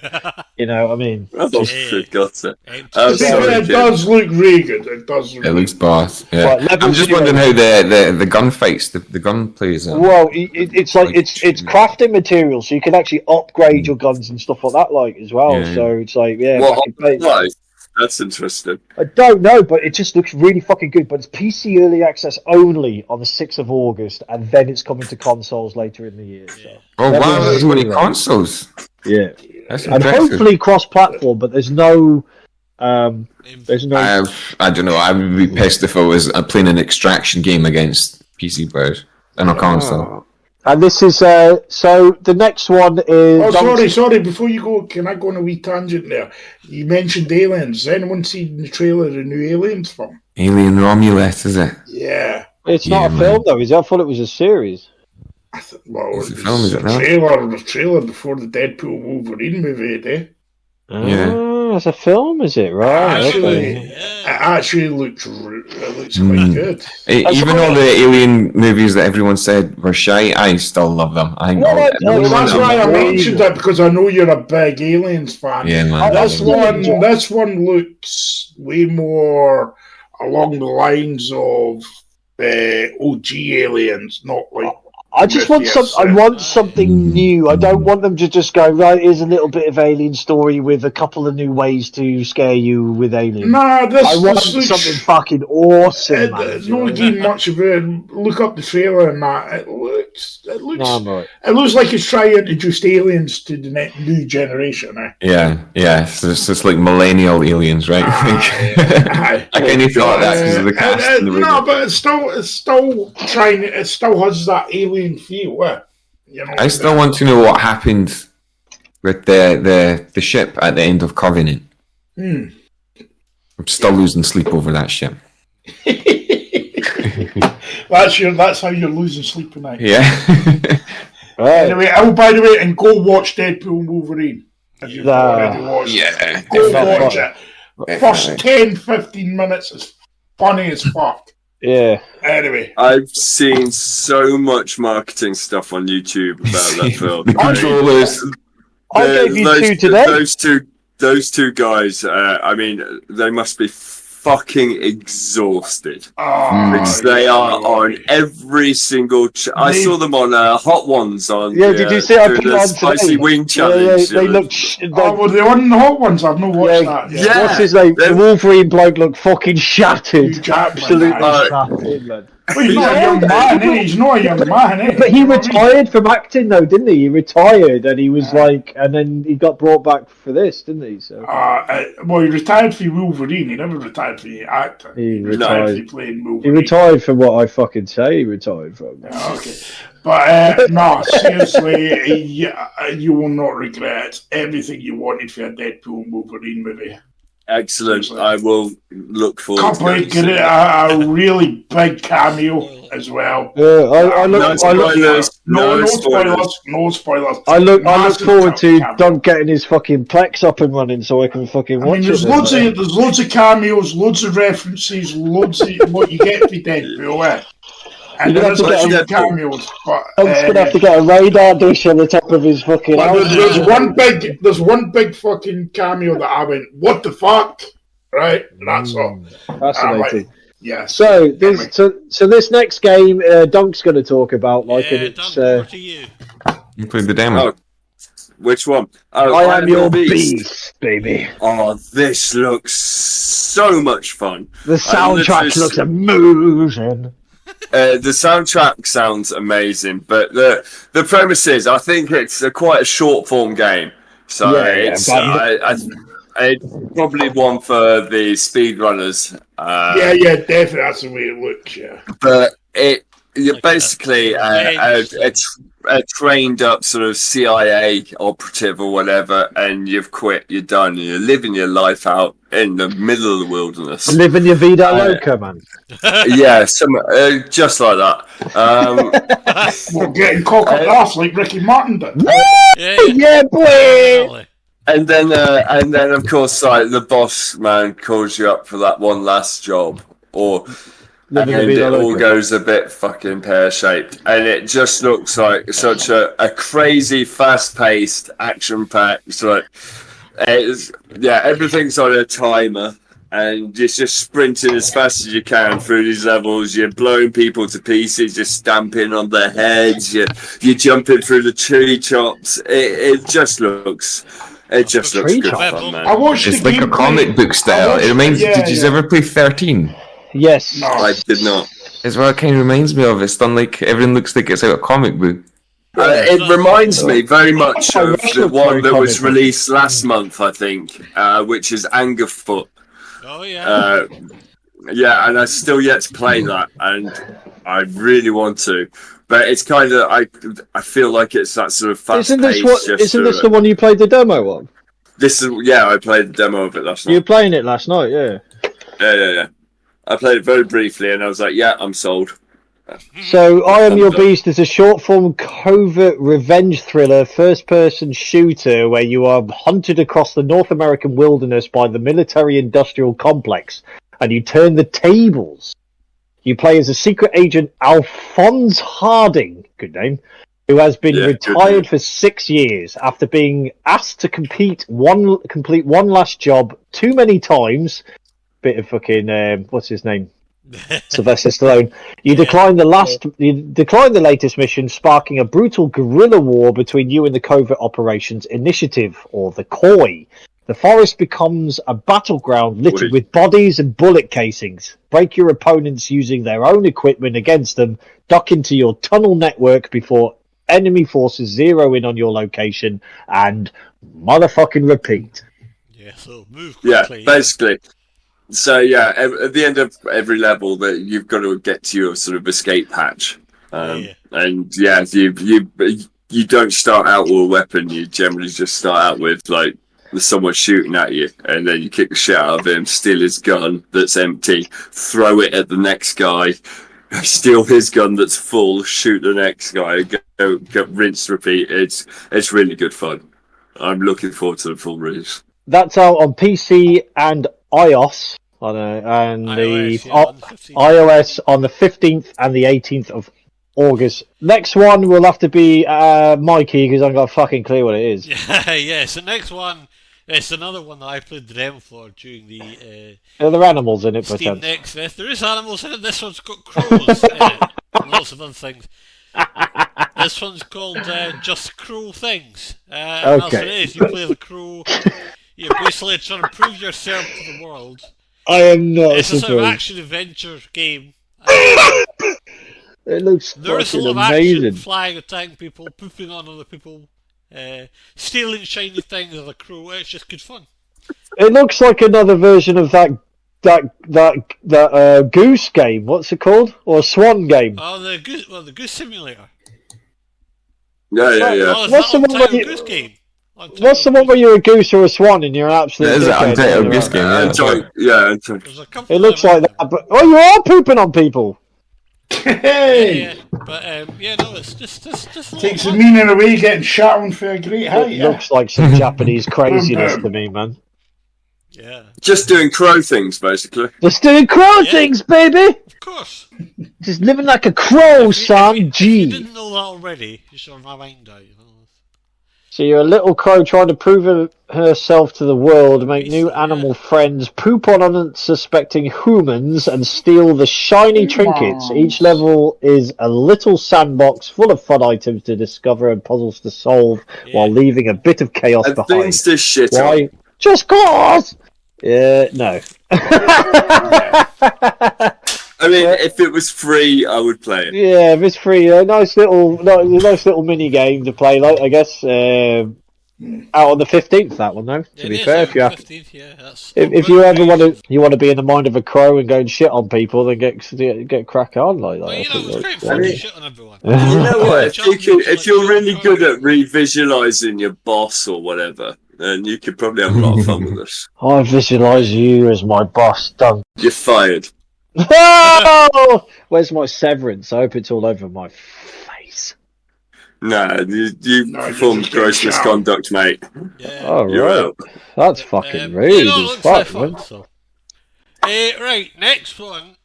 B: you know what I mean?
D: Got it.
F: It does look really good. It does.
A: It looks boss. Yeah.
B: Right,
A: I'm just wondering how the gunfights, the gunplay is.
B: Well, it's like it's crafting material, so you can actually upgrade your guns and stuff like that, like as well.
A: Yeah.
B: So it's like
D: That's interesting.
B: I don't know, but it just looks really fucking good. But it's PC early access only on the 6th of August, and then it's coming to consoles later in the year. So.
A: Oh
B: That
A: wow,
B: was
A: there's many
B: really
A: consoles.
B: Yeah,
A: That's
B: and
A: impressive.
B: hopefully cross-platform, but there's no. There's no.
A: I don't know. I would be pissed if I was playing an extraction game against PC players on a console.
B: And this is so the next one is.
F: Oh, sorry. Before you go, can I go on a wee tangent there? You mentioned Aliens. Has anyone seen the trailer of the new Aliens film?
A: Alien Romulus, is it?
F: Yeah.
B: It's not a film though, is it? I thought it was a series.
A: It's a film, is it not?
F: The trailer before the Deadpool Wolverine movie, eh?
A: Yeah.
B: It's a film, is it? Right.
F: It actually looks quite good.
A: Even all the Alien movies that everyone said were shite, I still love them. I think
F: That's why I mentioned that, because I know you're a big Aliens fan.
A: Yeah, man.
F: This one looks way more along the lines of OG Aliens, not like.
B: I just want I want something new. I don't want them to just go, right, here's a little bit of Alien story with a couple of new ways to scare you with aliens.
F: Nah,
B: I want something fucking awesome, man.
F: It's not getting much of it. Look up the trailer and that. It looks it looks like it's trying to introduce aliens to the new generation.
A: Yeah. So it's like millennial aliens, right? I kind of thought that because of the cast.
F: But it's still trying. It still has that alien feel. You know,
A: I still want to know what happened with the ship at the end of Covenant. I'm still losing sleep over that ship.
F: That's how you're losing sleep tonight.
A: Yeah.
F: Anyway, by the way, and go watch Deadpool and Wolverine if you've already watched it. Go watch it. First 10-15 minutes is funny as fuck.
B: Yeah.
F: Anyway,
D: I've seen so much marketing stuff on YouTube about that film.
A: The controllers.
B: I gave you two today.
D: Those two guys. I mean, they must be fucking exhausted because they are on every single. I saw them on Hot Ones on.
B: Yeah, did you see? I put
D: the
B: on
D: spicy
B: today.
D: wing challenge.
B: They look.
F: were they on the Hot Ones? I've not watched that.
D: Yeah.
B: What's his name? The Wolverine bloke looked fucking shattered. Absolutely
F: shattered,
B: man.
F: Well, he's not a young man, is he? He's not a young man, is he?
B: But he retired from acting, though, didn't he? He retired, and he was and then he got brought back for this, didn't he? So.
F: Well, he retired for Wolverine. He never retired for the actor.
B: He retired
F: for playing Wolverine.
B: He retired from what I fucking say. He retired from.
F: Okay, but no, seriously, you will not regret everything you wanted for a Deadpool and Wolverine movie.
D: Excellent. I will look forward to
F: it. Get a really big cameo as well.
D: No spoilers.
F: No spoilers.
B: I look forward to Don getting his fucking Plex up and running so I can fucking watch it.
F: There's loads of cameos, loads of references, loads of what you get for Deadpool. And there's a cameos, but
B: Don's gonna have to get a radar dish on the top of his fucking.
F: There's one big fucking cameo that I went, what the fuck, right? And that's all.
B: Fascinating.
F: Yeah.
B: So this next game, Donk's going to talk about, like, and it's.
E: Dunk, to you.
A: You played the demo.
D: Oh, which one? Oh,
B: I am your beast, baby.
D: Oh, this looks so much fun.
B: The soundtrack looks amazing.
D: The soundtrack sounds amazing, but the premise is, I think it's quite a short form game. So
B: it's
D: probably one for the speedrunners.
F: Yeah, definitely. That's the way it looks. Yeah,
D: but you're basically a trained up sort of CIA operative or whatever, and you've quit. You're done. You're living your life out in the middle of the wilderness,
B: living your vida loca, man.
D: Yeah, just like that.
F: We're getting Concord ass like Ricky Martin did.
B: Yeah, boy.
D: And then, of course, like the boss man calls you up for that one last job, and it all goes a bit fucking pear-shaped, and it just looks like such a crazy, fast-paced, action-packed. Like, everything's on a timer, and you're just sprinting as fast as you can through these levels. You're blowing people to pieces. You're stamping on their heads. You're jumping through the tree tops. It just looks. It just looks good fun, man.
A: It's like a comic book style. It reminds. Did you ever play 13?
B: Yes.
D: No, I did not.
A: It's what it kind of reminds me of. It's done like everything looks like it's out of a comic book.
D: It reminds me very much of the one that was released last month, I think, which is Angerfoot.
E: Oh yeah.
D: Yeah, and I still yet to play that, and I really want to. But it's kind of I feel like it's that sort of fast.
B: Isn't this the one you played the demo on?
D: I played the demo of it last night.
B: You were playing it last night, yeah.
D: Yeah. I played it very briefly, and I was like, "Yeah, I'm sold."
B: So, I Am Your Beast is a short-form covert revenge thriller, first-person shooter where you are hunted across the North American wilderness by the military-industrial complex, and you turn the tables. You play as a secret agent, Alphonse Harding, good name, who has been retired for 6 years after being asked to complete one last job too many times. Bit of fucking what's his name? Sylvester Stallone. You decline the latest mission, sparking a brutal guerrilla war between you and the Covert Operations Initiative, or the COI. The forest becomes a battleground littered with bodies and bullet casings. Break your opponents using their own equipment against them, duck into your tunnel network before enemy forces zero in on your location, and motherfucking repeat.
E: Yeah, so move quickly.
D: Yeah, basically. So at the end of every level, that you've got to get to your sort of escape hatch, and you don't start out with a weapon. You generally just start out with like someone shooting at you, and then you kick the shit out of him, steal his gun that's empty, throw it at the next guy, steal his gun that's full, shoot the next guy, go rinse, repeat. It's really good fun. I'm looking forward to the full release.
B: That's out on PC and iOS, and iOS on the 15th and the 18th of August. Next one will have to be Mikey, because I've got a fucking clue what it is.
E: Yeah. So next one, it's another one that I played the demo for during the.
B: Are there animals in it?
E: Steam Next Fest. There is animals in it. This one's got crows in it, and lots of other things. This one's called Just Crow Things. And that's what it is. You play the crow. You're basically trying to prove yourself to the world.
B: I am not.
E: It's a sort of action-adventure game.
B: It looks
E: there's a lot of
B: amazing.
E: action, flying, attacking people, pooping on other people, stealing shiny things with a crow. It's just good fun.
B: It looks like another version of that goose game. What's it called? Or a swan game?
E: Oh, the Goose Simulator.
D: Yeah.
E: Oh, what's the one where Goose game?
B: What's the one where you're a goose or a swan and you're an absolute?
A: Is it Untitled Goose Game?
D: Yeah.
B: It looks like that, but you are pooping on people.
F: Hey!
E: But no, it's just
F: takes the meaning away, getting shot on for a great height.
B: It looks like some Japanese craziness to me, man.
E: Yeah.
D: Just doing crow things, basically.
B: Just doing crow things, baby!
E: Of course.
B: Just living like a crow, son.
E: If you didn't know that already, you should have my mind out, you know.
B: So you're a little crow trying to prove herself to the world, make new animal friends, poop on unsuspecting humans, and steal the shiny trinkets. Each level is a little sandbox full of fun items to discover and puzzles to solve, while leaving a bit of chaos behind.
D: Things to shit
B: Why?
D: on.
B: Just cause! No.
D: I mean, if it was free, I would play it.
B: Yeah, if it's free, a nice little mini game to play, like I guess. Out on the 15th, that one though. To be fair, if you have,
E: 15th, yeah, that's
B: if you ever want to be in the mind of a crow and go and shit on people, then get crack on like that.
E: Well, you know, it's quite
D: I
E: fun
D: mean-
E: to shit on everyone.
D: You know what? If
E: Like,
D: you're really good at revisualizing your boss or whatever, then you could probably have a lot of fun with this.
B: I visualise you as my boss. Done.
D: You're fired.
B: Oh! Where's my severance? I hope it's all over my face.
D: Nah, you
F: No,
D: performed
F: you just
D: gross
F: get shot.
D: misconduct, mate.
E: Yeah.
B: Oh,
D: You're
B: right.
D: out.
B: That's fucking
E: You
B: rude
E: know,
B: as
E: looks
B: fuck,
E: fun,
B: man.
E: so. Right, next one.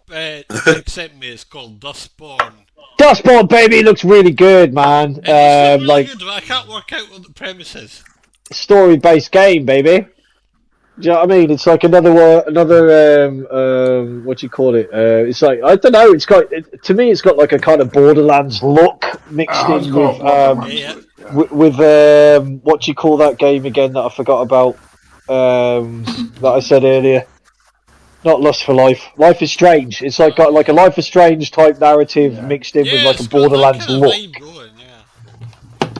E: Nick sent me. It's called Dustborn.
B: Dustborn, baby, looks really good, man.
E: It's really
B: Like
E: good, but I can't work out what the premise is.
B: story-based game, baby. Do you know what I mean? It's like another what do you call it? It's like, I don't know. It's got to me, it's got like a kind of Borderlands look mixed in with what do you call that game again that I forgot about? That I said earlier. Not Lust for Life. Life is Strange. It's like got like a Life is Strange type narrative mixed in with like a
E: it's got
B: Borderlands
E: that kind of
B: look.
E: vibe going, yeah.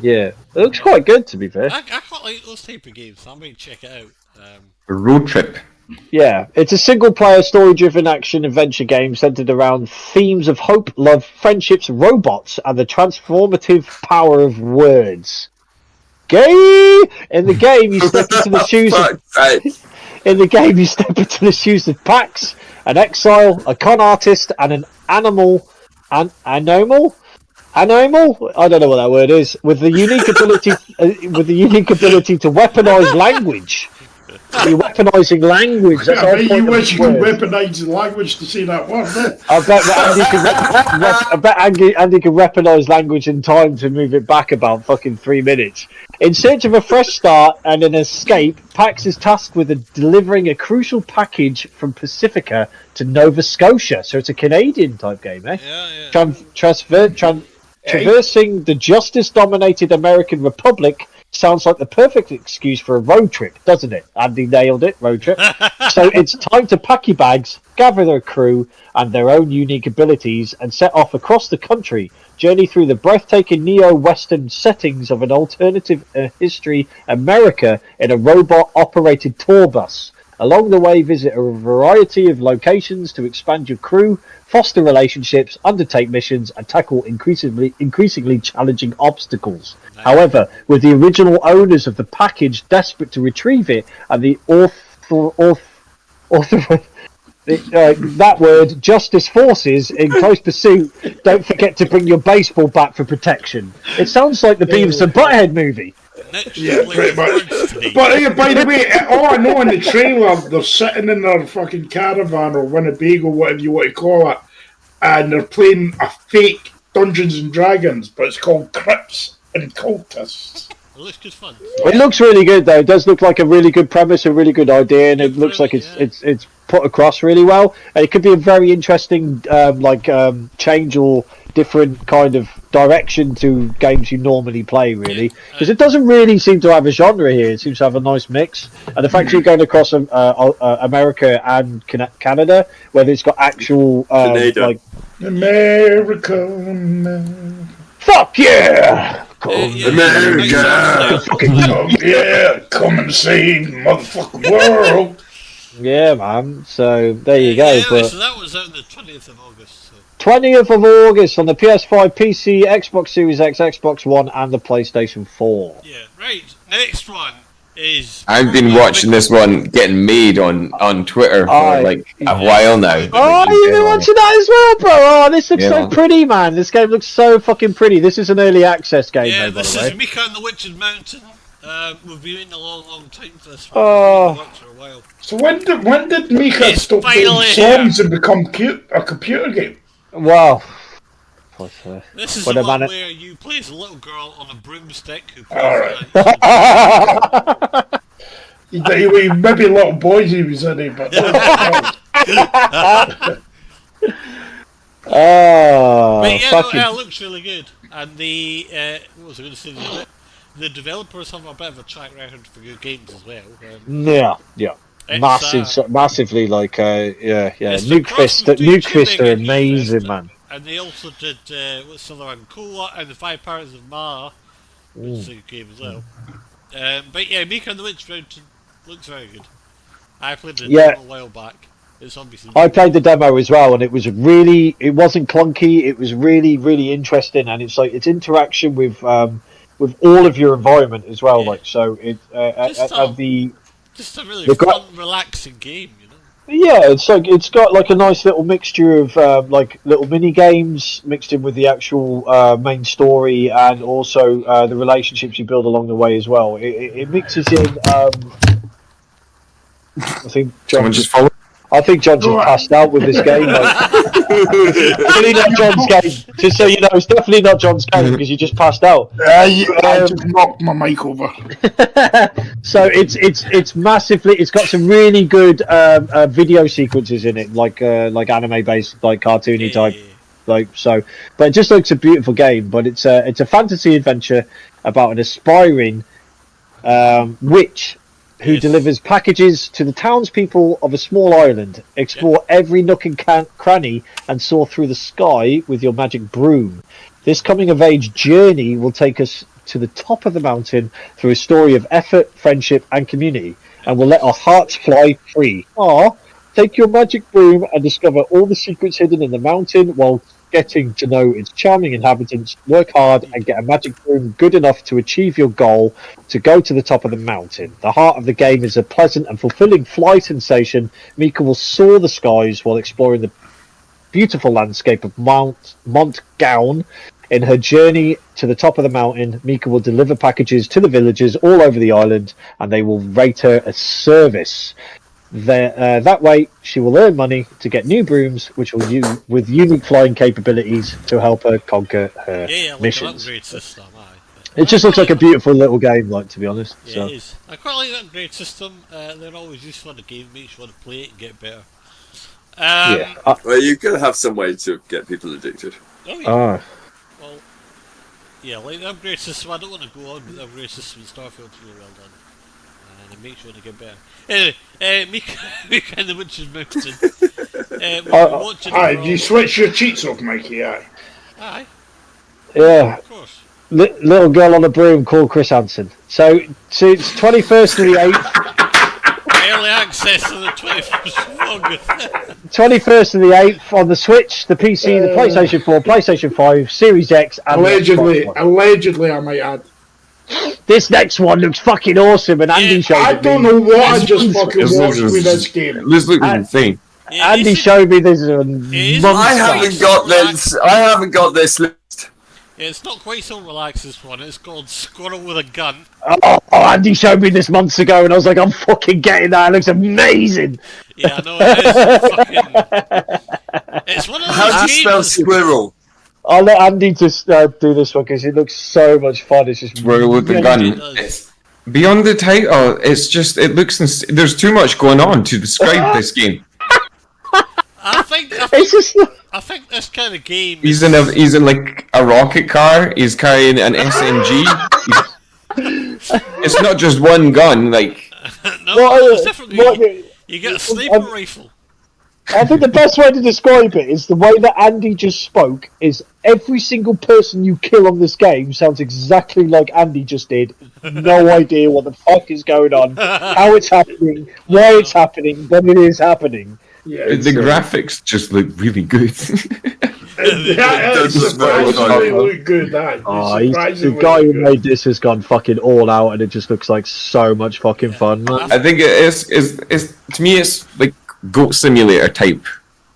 B: Yeah, it looks quite good to be fair.
E: I quite like those type of games, so I might check it out.
A: A road trip.
B: Yeah, it's a single-player, story-driven action-adventure game centered around themes of hope, love, friendships, robots, and the transformative power of words. Gay! In the game, you step into the shoes of... In the game, you step into the shoes of Pax, an exile, a con artist, and an animal... Animal? I don't know what that word is. With the unique ability to weaponize language. You're weaponising language. That's
F: I bet you
B: all
F: wish you could weaponise the language to say that word, eh?
B: I bet Andy can weaponise language in time to move it back about fucking 3 minutes. In search of a fresh start and an escape, Pax is tasked with delivering a crucial package from Pacifica to Nova Scotia. So it's a Canadian type game, eh?
E: Yeah.
B: Traversing the justice-dominated American Republic sounds like the perfect excuse for a road trip, doesn't it? Andy nailed it, road trip. So it's time to pack your bags, gather their crew and their own unique abilities, and set off across the country, journey through the breathtaking neo-Western settings of an alternative history America in a robot-operated tour bus. Along the way, visit a variety of locations to expand your crew, foster relationships, undertake missions, and tackle increasingly challenging obstacles. However, with the original owners of the package desperate to retrieve it, and the that word, justice forces in close pursuit, don't forget to bring your baseball bat for protection. It sounds like the Beavis and Butthead movie.
F: Yeah, pretty much. But by the way, all I know in the trailer, they're sitting in their fucking caravan or Winnebago, whatever you want to call it, and they're playing a fake Dungeons and Dragons, but it's called Crips and Cultists.
E: It looks good fun.
B: It looks really good though. It does look like a really good premise, a really good idea, and it looks like it's put across really well. And it could be a very interesting change or different kind of direction to games you normally play, really, because it doesn't really seem to have a genre here. It seems to have a nice mix, and the fact you're going across America and Canada, whether it's got actual
F: America.
B: Fuck yeah!
F: America! Come and save the motherfucking world!
B: Yeah, man. So there you go. But
E: so that was out on the 20th of August. So.
B: 20th of August on the PS5, PC, Xbox Series X, Xbox One, and the PlayStation 4.
E: Yeah, right. Next one is...
A: I've been watching this one getting made on Twitter for like a while now.
B: Oh, you've been watching that as well, bro? Oh, this looks so pretty, man. This game looks so fucking pretty. This is an early access game,
E: yeah,
B: though, by
E: this
B: the way.
E: is Mika and the Witch's Mountain. We've been waiting a long time for this one.
B: Oh.
E: For a while.
F: So when did Mika stop doing songs and become a computer game?
B: Wow.
E: This is the one where you play as a little girl on a broomstick who plays
F: maybe little boys he was in it, but
E: but yeah, it looks really good. And the what was I going to say? The developers have a bit of a track record for good games as well.
B: Massively Nuke Fist are amazing, man.
E: And they also did what's the other one? Koa and the Five Pirates of Ma, It's a good game as well. But yeah, Mika and the Witch Mountain looks very good. I played it a while back. It's obviously
B: I played the demo as well, and it wasn't clunky. It was really, really interesting, and it's like it's interaction with all of your environment as well.
E: Yeah.
B: Like so, it
E: just a really fun, relaxing game, you know.
B: Yeah, it's got like a nice little mixture of like little mini games mixed in with the actual main story, and also the relationships you build along the way as well. It mixes in. I think John just followed. I think John just passed out with this game. Like. Definitely not John's game. Just so you know, it's definitely not John's game because you just passed out.
F: I just knocked my mic over.
B: So it's massively. It's got some really good video sequences in it, like anime based, like cartoony type, like so. But it just looks a beautiful game. But it's a fantasy adventure about an aspiring witch who delivers packages to the townspeople of a small island. Explore every nook and cranny and soar through the sky with your magic broom. This coming-of-age journey will take us to the top of the mountain through a story of effort, friendship, and community, and will let our hearts fly free. Take your magic broom and discover all the secrets hidden in the mountain while getting to know its charming inhabitants. Work hard and get a magic broom good enough to achieve your goal to go to the top of the mountain. The heart of the game is a pleasant and fulfilling fly sensation. Mika will soar the skies while exploring the beautiful landscape of Mont Gown. In her journey to the top of the mountain, Mika will deliver packages to the villagers all over the island, and they will rate her a service. That way, she will earn money to get new brooms, which will use with unique flying capabilities to help her conquer her missions.
E: An upgrade system,
B: it just looks like a beautiful little game, like, to be honest.
E: Yeah,
B: so.
E: it is. I quite like that upgrade system. They're always useful in the game, makes you want to play it and get better.
D: Well, you could have some way to get people addicted.
E: Oh, yeah. Well, yeah, like the upgrade system, I don't want to go on, but the upgrade system in Starfield's really well done. And it makes you want to get better. Anyway, Mika and the Witch's Mountain.
F: Aye, you switch your cheats off, Mikey, aye.
E: Aye.
B: Yeah.
E: Of course.
B: Little girl on a broom called Chris Hansen. So it's 21st to the 8th.
E: Early access to the 21st.
B: 21st to the 8th on the Switch, the PC, the PlayStation 4, PlayStation 5, Series X, and
F: allegedly, I might add.
B: This next one looks fucking awesome, and Andy showed
F: I
B: it
F: don't
B: me.
F: know what I just fucking watched with this game.
A: This looks insane.
B: Andy showed me this.
D: I haven't got this list.
E: Yeah, it's not quite so relaxed, this one. It's called Squirrel with a Gun.
B: Oh, Andy showed me this months ago, and I was like, I'm fucking getting that. It looks amazing.
E: Yeah, I know, it is fucking... It's one of those
D: How do you spell squirrel?
B: I'll let Andy just do this one, because it looks so much fun. It's just...
A: Squirrel with the gun. It's, beyond the title, it's just, it looks... There's too much going on to describe this game.
E: I think this kind of game.
A: He's in like a rocket car. He's carrying an SMG. It's not just one gun. Like
E: it's definitely you get a sniper rifle.
B: I think the best way to describe it is the way that Andy just spoke. Is every single person you kill on this game sounds exactly like Andy just did. No idea what the fuck is going on, how it's happening, why it's happening, when it is happening.
F: Yeah,
A: the graphics just look really good.
F: It's surprisingly look good.
B: The guy who made this has gone fucking all out, and it just looks like so much fucking fun.
A: I think it is to me, it's like Goat Simulator type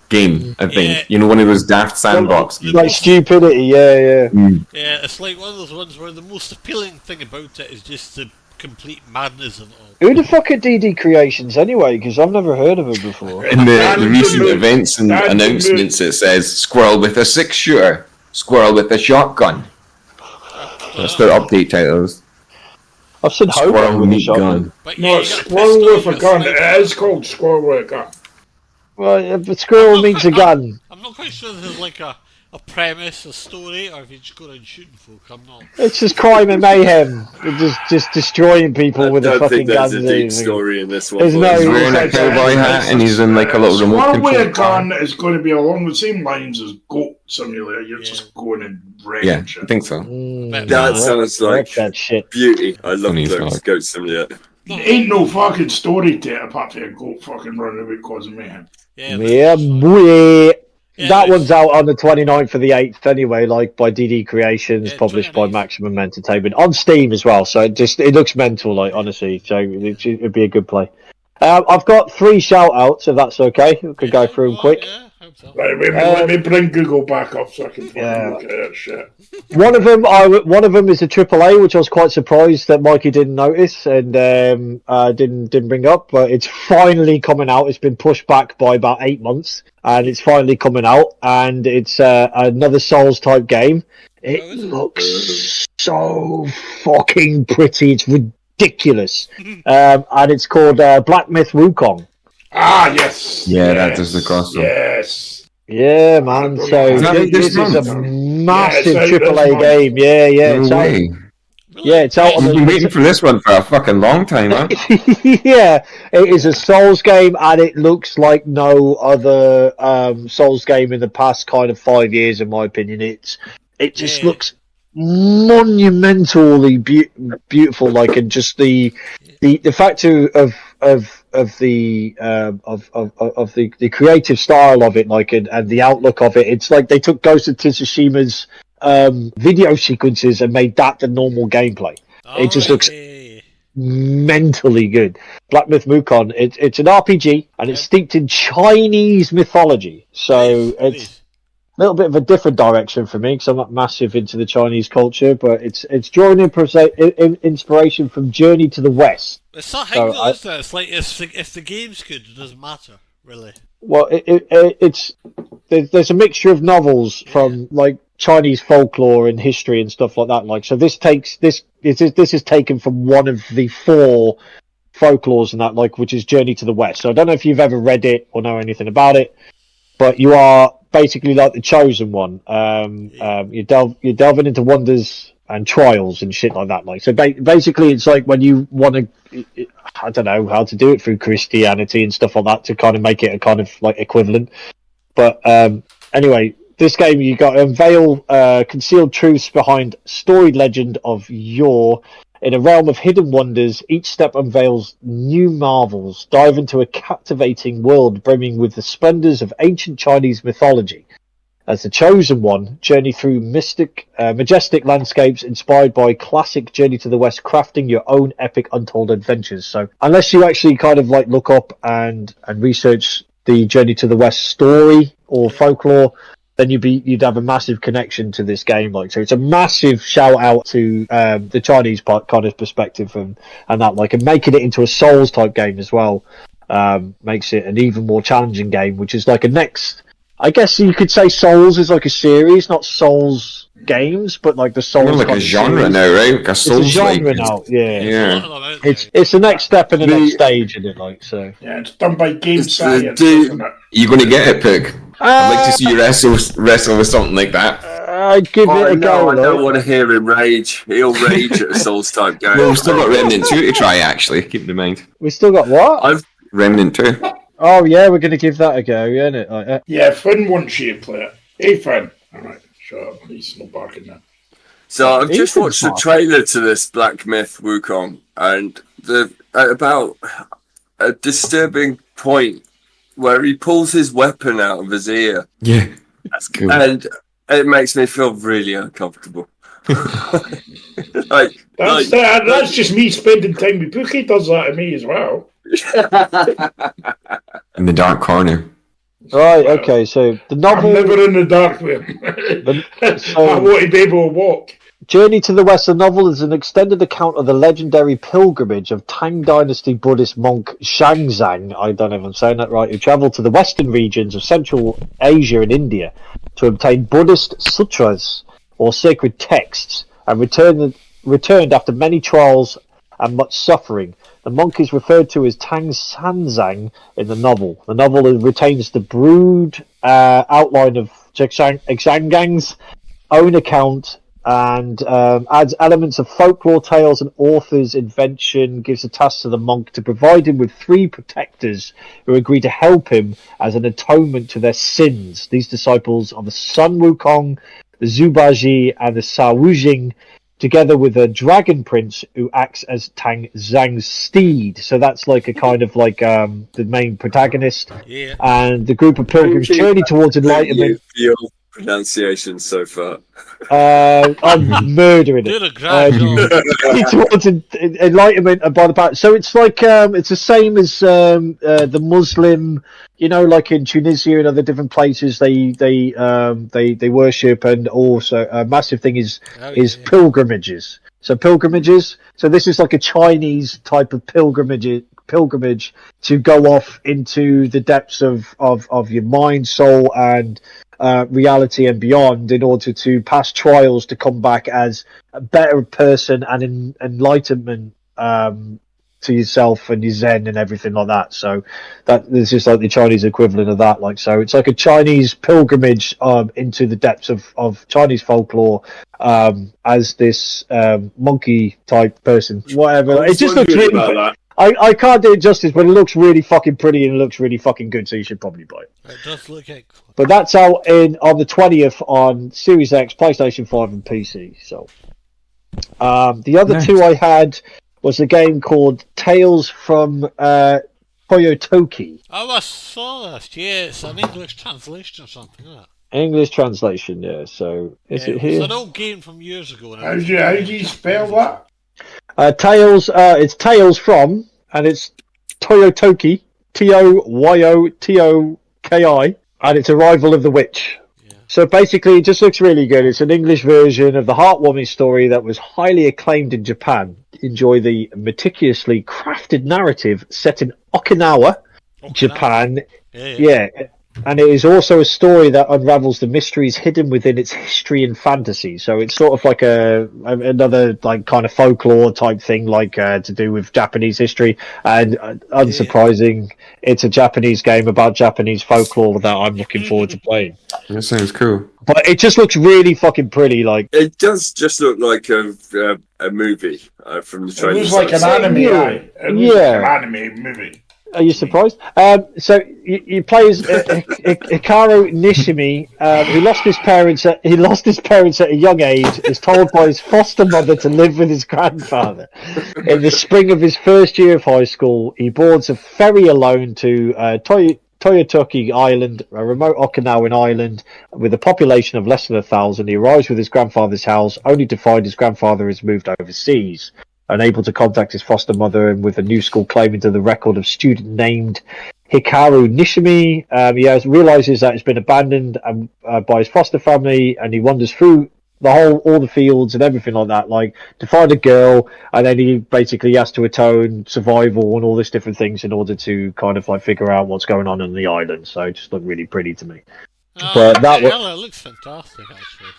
A: game. I think one of those daft sandbox.
B: Like stupidity, yeah.
E: Yeah, it's like one of those ones where the most appealing thing about it is just the complete madness of it all.
B: Who the fuck are DD Creations anyway? Because I've never heard of them before.
A: In the recent events and announcements, it says Squirrel with a 6-shooter, Squirrel with a shotgun. That's their update titles.
B: I've seen
A: Squirrel with a shotgun.
F: No, Squirrel with a gun. It is called Squirrel with a gun.
B: Well, but Squirrel means a gun.
E: I'm not quite sure there's like a a premise, a story, or if you just go around shooting folk. I'm not.
B: It's just crime and mayhem. Just destroying people with a
D: I don't
B: fucking
D: think there's
B: gun.
D: a deep story in this one.
B: There's no-
A: He's wearing a cowboy hat and he's in like a little remote
F: One way
A: control
F: of
A: car.
F: gun is going to be along the same lines as Goat Simulator. You're just going and wrecking
A: Yeah,
F: shit.
A: I think so.
D: That sounds like
B: that shit.
D: beauty. I love
A: Funny as
D: those
A: fuck.
D: Goat Simulator.
F: Ain't no fucking story to it apart from a goat fucking running away causing mayhem.
B: Yeah, boy.
E: Yeah,
B: That
E: it's-
B: one's out on the 29th of the 8th anyway, like by DD Creations,
E: Yeah,
B: published by
E: 29th.
B: Maximum Entertainment on Steam as well. So it looks mental, like honestly. So it'd be a good play. I've got 3 shout outs, if that's okay. We could go through them quick.
E: Yeah, I hope so.
F: Right, let me bring Google back up so I can fucking
B: Yeah.
F: look at that shit.
B: One of them is a AAA, which I was quite surprised that Mikey didn't notice and didn't bring up. But it's finally coming out. It's been pushed back by about 8 months, and it's finally coming out. And it's another Souls type game. It
E: Oh, is it?
B: looks so fucking pretty. It's ridiculous, and it's called Black Myth Wukong.
F: Ah, yes.
A: Yeah,
F: yes,
A: that does the crossover.
F: Yes.
B: Yeah, man. So
A: Is that out
B: this
A: this
B: is a
A: month?
B: massive
F: Yeah, it's out this
B: AAA
F: month.
B: game. Yeah,
A: No
B: it's
A: way.
B: Yeah, it's out on
A: We've
B: the
A: been waiting for this one for a fucking long time, huh?
B: yeah, it is a Souls game, and it looks like no other Souls game in the past kind of 5 years, in my opinion. It just
E: Yeah.
B: looks monumentally beautiful, like, and just the factor of the creative style of it, like, and the outlook of it. It's like they took Ghost of Tsushima's video sequences and made that the normal gameplay. It just looks mentally good. Black Myth Wukong, it's an RPG and it's steeped in Chinese mythology, so it's a little bit of a different direction for me because I'm not massive into the Chinese culture, but it's drawing inspiration from Journey to the West.
E: It's not
B: So
E: though, is it? It's like if the game's good, it doesn't matter, really.
B: Well, there's a mixture of novels from like Chinese folklore and history and stuff like that. Like, so this is taken from one of the 4 folklores and that, like, which is Journey to the West. So I don't know if you've ever read it or know anything about it, but you are basically like the chosen one. You're delving into wonders and trials and shit like that. Like, so basically, it's like when you want to, I don't know how to do it through Christianity and stuff like that to kind of make it a kind of like equivalent. But anyway, this game you got to unveil concealed truths behind storied legend of yore. In a realm of hidden wonders, each step unveils new marvels. Dive into a captivating world brimming with the splendors of ancient Chinese mythology. As the chosen one, journey through majestic landscapes inspired by classic Journey to the West, crafting your own epic untold adventures. So, unless you actually kind of like look up and research the Journey to the West story or folklore, then you'd have a massive connection to this game. Like, so it's a massive shout out to the Chinese part kind of perspective and that, like, and making it into a Souls type game as well makes it an even more challenging game, which is like a next. I guess you could say Souls is like a series, not Souls games, but like the Souls.
A: More like
B: kind
A: a
B: of
A: genre
B: series.
A: now, right? Like a
B: It's a
A: Souls
B: genre now, yeah.
A: Yeah.
B: It's the next step in the next stage in it, like, so.
F: Yeah, it's done by Game
D: It's
F: Science,
D: the-
F: isn't it?
A: You going to get it, Pig? I'd like to see you wrestle with something like that.
B: I'd give it a go.
D: I don't want to hear him rage. He'll rage at a Souls type game.
A: Well, we've still got Remnant 2 to try, actually. Keep in mind.
B: We still got what?
A: Remnant 2.
B: Oh yeah, we're going to give that a go, isn't it? Like,
F: Yeah, Finn wants you to play it. Hey, Finn. Alright, shut up. He's not barking now.
D: So I've just
B: Ethan's
D: watched the
B: fine.
D: trailer to this Black Myth Wukong, and about a disturbing point where he pulls his weapon out of his ear,
A: Yeah. That's cool.
D: and it makes me feel really uncomfortable.
F: That's just me spending time with Pookie. Does that to me as well.
A: In the dark corner.
B: right, okay, so the
F: I'm
B: novel
F: never in the dark with him. I want to be able to walk.
B: Journey to the West, the novel is an extended account of the legendary pilgrimage of Tang Dynasty Buddhist monk Shangzang, I don't know if I'm saying that right, who travelled to the western regions of Central Asia and India to obtain Buddhist sutras, or sacred texts, and returned after many trials and much suffering. The The monk is referred to as Tang Sanzang in the novel. The novel retains the brood outline of Zhangang's own account and adds elements of folklore tales and author's invention, gives a task to the monk to provide him with 3 protectors who agree to help him as an atonement to their sins. These disciples are the Sun Wukong, the Zubaji, and the Sa Wujing, together with a dragon prince who acts as Tang Zhang's steed. So that's like a kind of like the main protagonist.
E: Yeah.
B: And the group of pilgrims journey towards enlightenment.
D: Your pronunciation so far.
B: I'm murdering
E: Did a
B: it.
E: great job.
B: Towards enlightenment and by the power. So it's like it's the same as the Muslim, like in Tunisia and other different places they worship, and also a massive thing is pilgrimages. So pilgrimages. So this is like a Chinese type of pilgrimage to go off into the depths of your mind, soul, and reality and beyond, in order to pass trials to come back as a better person and enlightenment to yourself and your Zen and everything like that. So that is just like the Chinese equivalent of that. Like, so it's like a Chinese pilgrimage into the depths of Chinese folklore as this monkey type person. Whatever. It just looks really. I can't do it justice, but it looks really fucking pretty and it looks really fucking good, so you should probably buy it.
E: It does look excellent.
B: But that's out on the 20th on Series X, PlayStation 5 and PC. So the other two I had was a game called Tales from Toyotoki.
E: Oh, I saw this. Yeah, it's an English translation or something, isn't it?
B: English translation, yeah. So is it here?
E: It's an old game from years ago.
F: How do you spell that?
B: Tales. It's Tales from, and it's Toyotoki, Toyotoki, and it's Arrival of the Witch.
E: Yeah.
B: So basically, it just looks really good. It's an English version of the heartwarming story that was highly acclaimed in Japan. Enjoy the meticulously crafted narrative set in Okinawa. Japan. Yeah. And it is also a story that unravels the mysteries hidden within its history and fantasy. So it's sort of like another like kind of folklore type thing, like to do with Japanese history. And unsurprising, it's a Japanese game about Japanese folklore that I'm looking forward to playing.
A: That sounds cool.
B: But it just looks really fucking pretty. Like,
D: it does just look like a movie from the trailer.
F: It was like an anime. It was like an anime movie.
B: Are you surprised? So you play as Hikaru Nishimi, who lost his parents. He lost his parents at a young age. Is told by his foster mother to live with his grandfather. In the spring of his first year of high school, he boards a ferry alone to Toyotoki Island, a remote Okinawan island with a population of less than 1,000. He arrives with his grandfather's house, only to find his grandfather has moved overseas. Unable to contact his foster mother, and with a new school claiming to the record of student named Hikaru Nishimi, he realizes that it's been abandoned by his foster family, and he wanders through all the fields and everything like that, like to find a girl, and then he basically has to atone survival and all these different things in order to kind of like figure out what's going on the island. So it just looked really pretty to me.
E: But it looks fantastic, actually.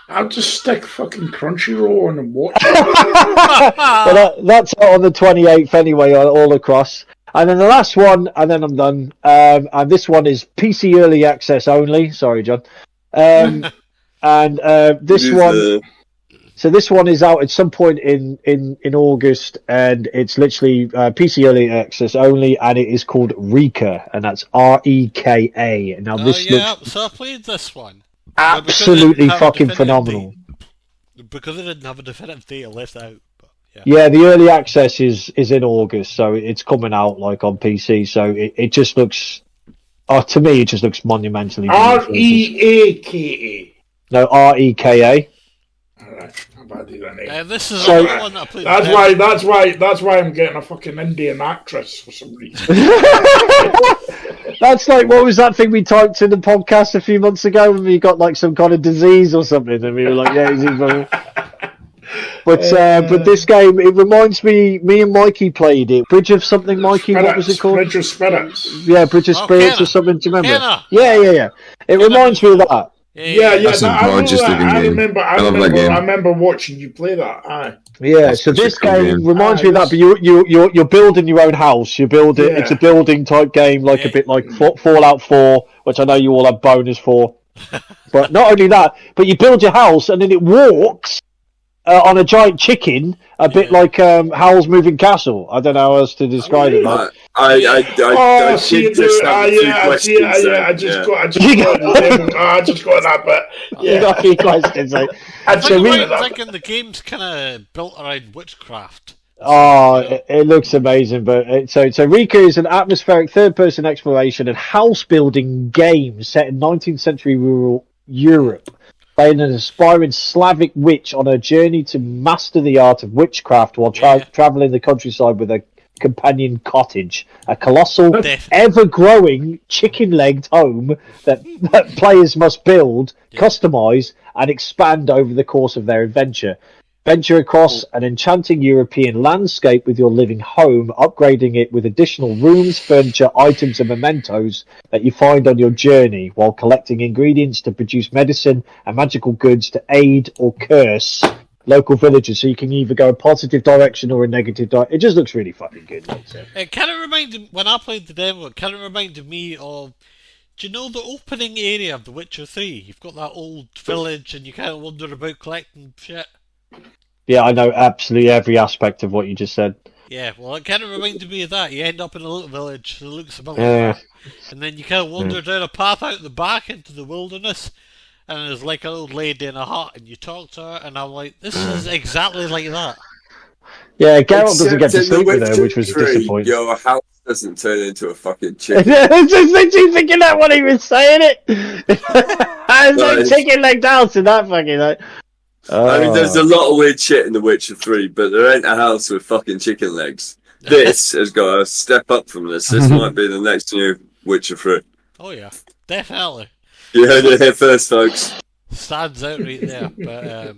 F: I'll just stick fucking Crunchyroll on and watch it.
B: Well, that's on the 28th anyway, all across. And then the last one, and then I'm done. And this one is PC Early Access only. Sorry, John. And this one... So this one is out at some point in August, and it's literally PC Early Access only, and it is called Reka, and that's Reka. Now this looks...
E: So I played this one.
B: Absolutely fucking phenomenal.
E: Because it didn't have a definitive date, left out. But,
B: yeah, the early access is in August, so it's coming out like on PC. So it just looks, to me, it just looks monumentally.
F: Reaka.
B: No, Reka.
F: Alright, I'm about to do that.
E: This is the one that I played.
F: That's why I'm getting a fucking Indian actress for some reason.
B: That's like, what was that thing we typed in the podcast a few months ago when we got like some kind of disease or something, and we were like, yeah. But this game, it reminds me and Mikey played it. Bridge of something, Mikey.
F: Spirits,
B: what was it called?
F: Bridge of Spirits.
B: Yeah, Bridge of Spirits or something. Do you remember?
E: Kenna.
B: Yeah. It reminds me of that.
F: Yeah,
A: That's a gorgeous looking
F: I
A: game.
F: remember.
A: I love that game.
F: I remember watching you play that. Aye.
B: Yeah,
A: That's
B: so
A: such a
B: this
A: cool
B: game
A: game.
B: reminds me of that, but you're building your own house. You build it.
F: Yeah.
B: It's a building type game, like a bit like Fallout 4, which I know you all have bonus for. But not only that, but you build your house and then it walks on a giant chicken, a bit like Howl's Moving Castle. I don't know how else to describe it. Like.
D: I
F: see
D: did just have a few questions.
F: I just got that, but
B: You got a few questions. Like.
E: I'm thinking the game's kind of built around witchcraft.
B: Oh, it looks amazing. But so Rika is an atmospheric third-person exploration and house-building game set in 19th century rural Europe, playing an aspiring Slavic witch on her journey to master the art of witchcraft while traveling the countryside with a companion cottage, a colossal, ever-growing, chicken-legged home that players must build, customize, and expand over the course of their adventure. Venture across an enchanting European landscape with your living home, upgrading it with additional rooms, furniture, items, and mementos that you find on your journey, while collecting ingredients to produce medicine and magical goods to aid or curse local villagers. So you can either go a positive direction or a negative direction. It just looks really fucking good.
E: It kind of reminded, when I played the demo, it kind of reminded me of, do you know the opening area of The Witcher 3? You've got that old village and you kind of wander about collecting shit.
B: Yeah, I know absolutely every aspect of what you just said.
E: Yeah, well, it kind of reminded me of that. You end up in a little village that looks about like that. And then you kind of wander down a path out the back into the wilderness, and there's like an old lady in a hut, and you talk to her, and I'm like, this is exactly like that.
B: Yeah, Geralt doesn't get to sleep with her, which was disappointing.
D: Your house doesn't turn into a fucking chicken.
B: I was just literally thinking that when he was saying it. I was like chicken-legged house in that fucking like.
D: I mean, there's a lot of weird shit in The Witcher 3, but there ain't a house with fucking chicken legs. This has got to step up from this. This might be the next new Witcher 3.
E: Oh yeah, definitely.
D: You heard it here first, folks.
E: Stands out right there. But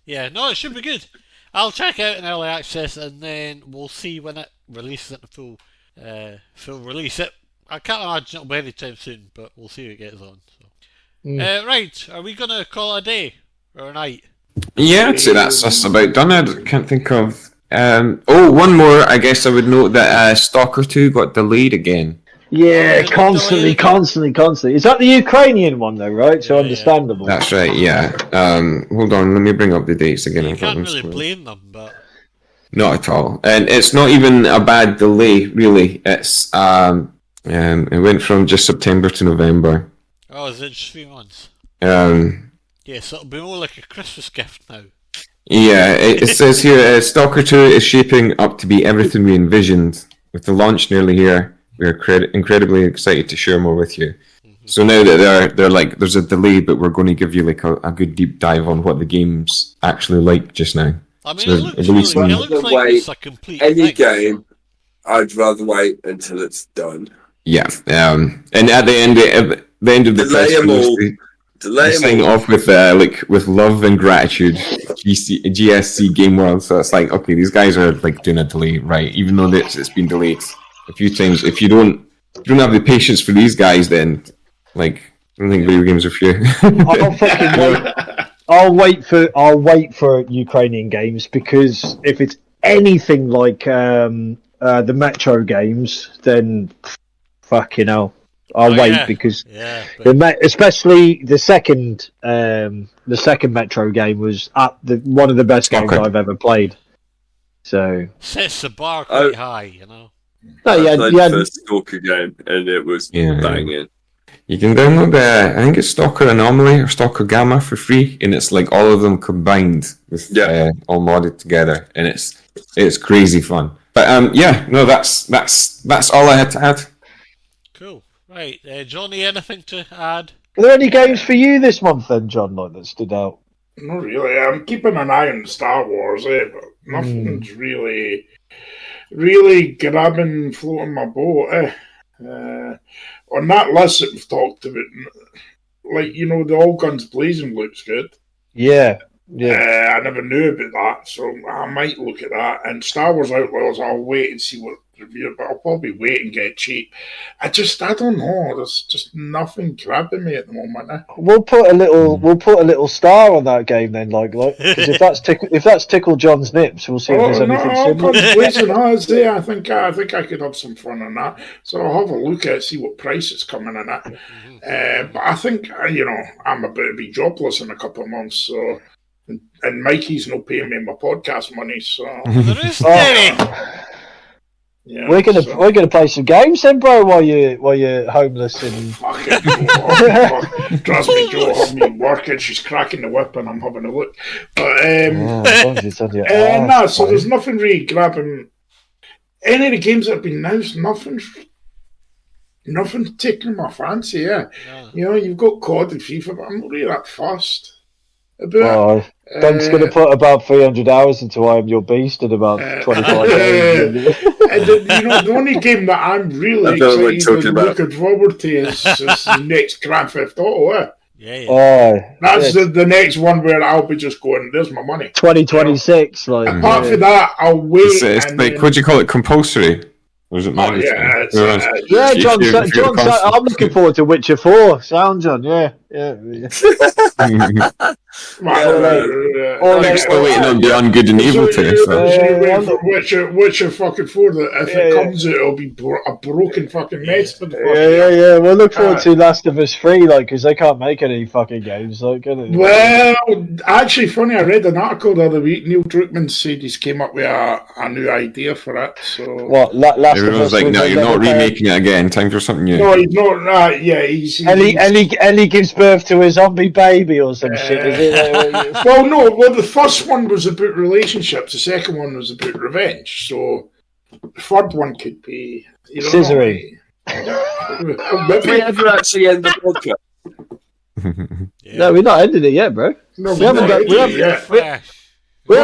E: yeah, no, it should be good. I'll check out in early access, and then we'll see when it releases at the full release. I can't imagine it'll be anytime soon, but we'll see how it gets on. So. Right, are we gonna call it a day or a night?
A: Yeah, I'd say that's us about done. I can't think of. One more. I guess I would note that Stalker 2 got delayed again.
B: Yeah, constantly. Is that the Ukrainian one though, right? So understandable.
A: That's right. Yeah. Hold on. Let me bring up the dates again.
E: You can't really blame them, but
A: not at all. And it's not even a bad delay, really. It's it went from just September to November.
E: Oh, is it just 3 months? Yes, it'll be more like a Christmas gift now.
A: Yeah, it says here, Stalker 2 is shaping up to be everything we envisioned. With the launch nearly here, we are incredibly excited to share more with you. So now that they're like, there's a delay, but we're going to give you like a good deep dive on what the game's actually like just now.
E: I mean, it looks like it's a complete
D: any game, I'd rather wait until it's done.
A: Yeah, and at the end of the press release, they sign off with love and gratitude, GSC Game World. So it's like, okay, these guys are like doing a delay, right? Even though it's been delayed a few times. If you don't have the patience for these guys, then like I don't think video games are for you.
B: I'll fucking wait. I'll wait for Ukrainian games, because if it's anything like the Metro games, then fucking hell. I'll wait because especially the second Metro game was one of the best games I've ever played. So
E: sets the bar quite high, you know.
D: I played the first Stalker game and it was banging.
A: You can download I think it's Stalker Anomaly or Stalker Gamma for free, and it's like all of them combined with all modded together, and it's crazy fun. But that's all I had to add.
E: Cool. Right, Johnny, anything to add?
B: Are there any games for you this month then, John, like that stood out?
F: Not really. I'm keeping an eye on Star Wars, but nothing's really grabbing, floating my boat. On that list that we've talked about, like, you know, the All Guns Blazing looks good.
B: Yeah.
F: I never knew about that, so I might look at that. And Star Wars Outlaws, I'll wait and see review it, but I'll probably wait and get it cheap. I don't know. There's just nothing grabbing me at the moment.
B: We'll put a little star on that game then, because if that's Tickle John's nips, we'll see if there's anything similar.
F: I think I could have some fun on that. So I'll have a look at it, see what price it's coming in at. But I think I'm about to be jobless in a couple of months, so. And Mikey's not paying me my podcast money, so
E: there is Derek.
F: Yeah,
B: we're gonna play some games then, bro, while you're homeless and.
F: Fucking trust me, Joe, have me working. She's cracking the whip, and I'm having a look. But so there's nothing really grabbing. Any of the games that have been announced, nothing taking my fancy. Yeah, you've got COD and FIFA, but I'm not really that fussed.
B: Doug's going to put about 300 hours into I Am Your Beast in about 25 days.
F: And the only game that I'm really excited and looking forward to is the next Grand Theft Auto. That's the next one where I'll be just going, there's my money.
B: 2026.
F: Apart from that, I'll wait.
A: It's what do you call it? Compulsory? Or is it mandatory?
B: John, I'm looking forward to Witcher 4. Sound, John, yeah.
A: Still waiting on Beyond Good and Evil 2.
F: Witcher fucking 4, if it comes out, it'll be a broken fucking mess.
B: Yeah. We'll look forward to Last of Us 3, because they can't make any fucking games, can they?
F: Well, actually, funny, I read an article the other week. Neil Druckmann said he's came up with a new idea for it. So
B: what?
A: Everyone's like, no, you're not remaking it again. Time for something new.
F: No, he's not. He's
B: Ellie gives birth to a zombie baby or some shit. Is it?
F: Well, no. Well, the first one was about relationships. The second one was about revenge. So the third one could be
B: scissoring.
D: Have we ever actually end the podcast?
B: No, we're not ended it yet, bro.
F: No, we haven't done it yet. We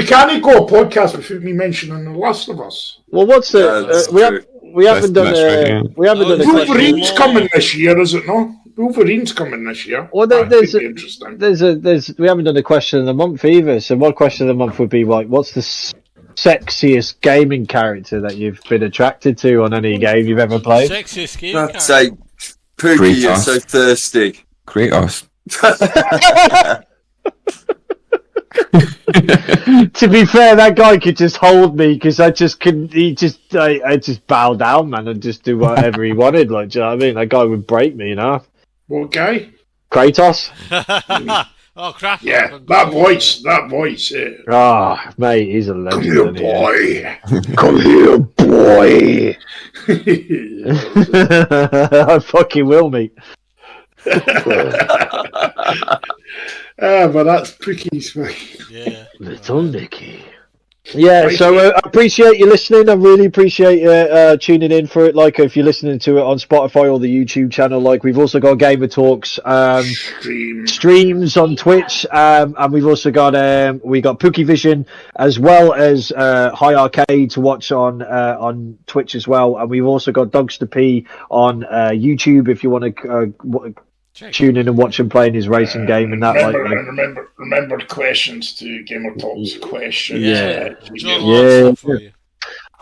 F: can't go a podcast without me mentioning The Last of Us.
B: Well, what's the we haven't done a
F: Wolverine's coming this year, is it not? Wolverine's coming this year.
B: Well, there's we haven't done a question of the month either. So one question of the month would be like, what's the sexiest gaming character that you've been attracted to on any game you've ever played?
E: Sexiest game
D: I'd say Pookie, you're so thirsty.
A: Kratos.
B: To be fair, that guy could just hold me because I just couldn't. I just bow down, man, and just do whatever he wanted. Do you know what I mean? That guy would break me,
F: What guy?
B: Kratos.
E: Oh crap!
F: Yeah, that voice.
B: Ah, mate, he's a legend.
F: Come here, boy.
B: I fucking will, mate.
F: But that's Pookie's way.
E: Yeah.
B: Little Nicky. Yeah, so I appreciate you listening. I really appreciate you tuning in for it. If you're listening to it on Spotify or the YouTube channel, we've also got GamerTalkz streams on Twitch, and we've also got Pookie Vision as well as High Arcade to watch on Twitch as well, and we've also got Dogster P on YouTube if you want to. Tune in and watch him playing his racing game and that.
F: Remember the questions to GamerTalkz questions.
B: Yeah.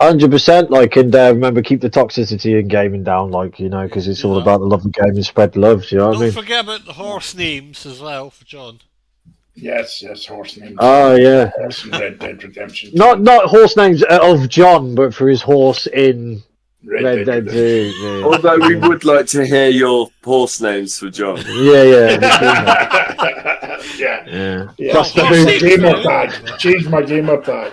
B: 100%. And remember, keep the toxicity in gaming down. Because it's all about the love of the game and spread love. Do you know what I mean?
E: Don't forget about the horse names as well for John.
F: Yes, horse names.
B: Oh yeah.
F: Red Dead Redemption.
B: Not horse names of John, but for his horse in. Red Dead 2.
D: Although we would like to hear your horse names for John.
B: Yeah.
F: Buster Hoof gamer tag. Change my gamer tag.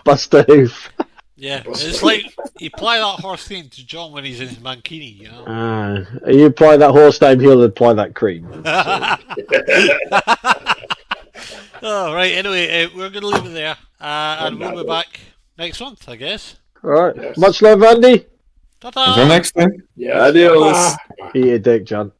B: Buster Hoof.
E: Yeah, it's like you apply that horse name to John when he's in his mankini,
B: You apply that horse name, he'll apply that cream.
E: Oh, right, anyway, we're going to leave it there, and we'll be back next month, I guess.
B: Alright, yes. Much love, Andy.
E: Ta-ta.
A: Until next time.
F: Yeah,
D: adios.
B: Eat a dick, John.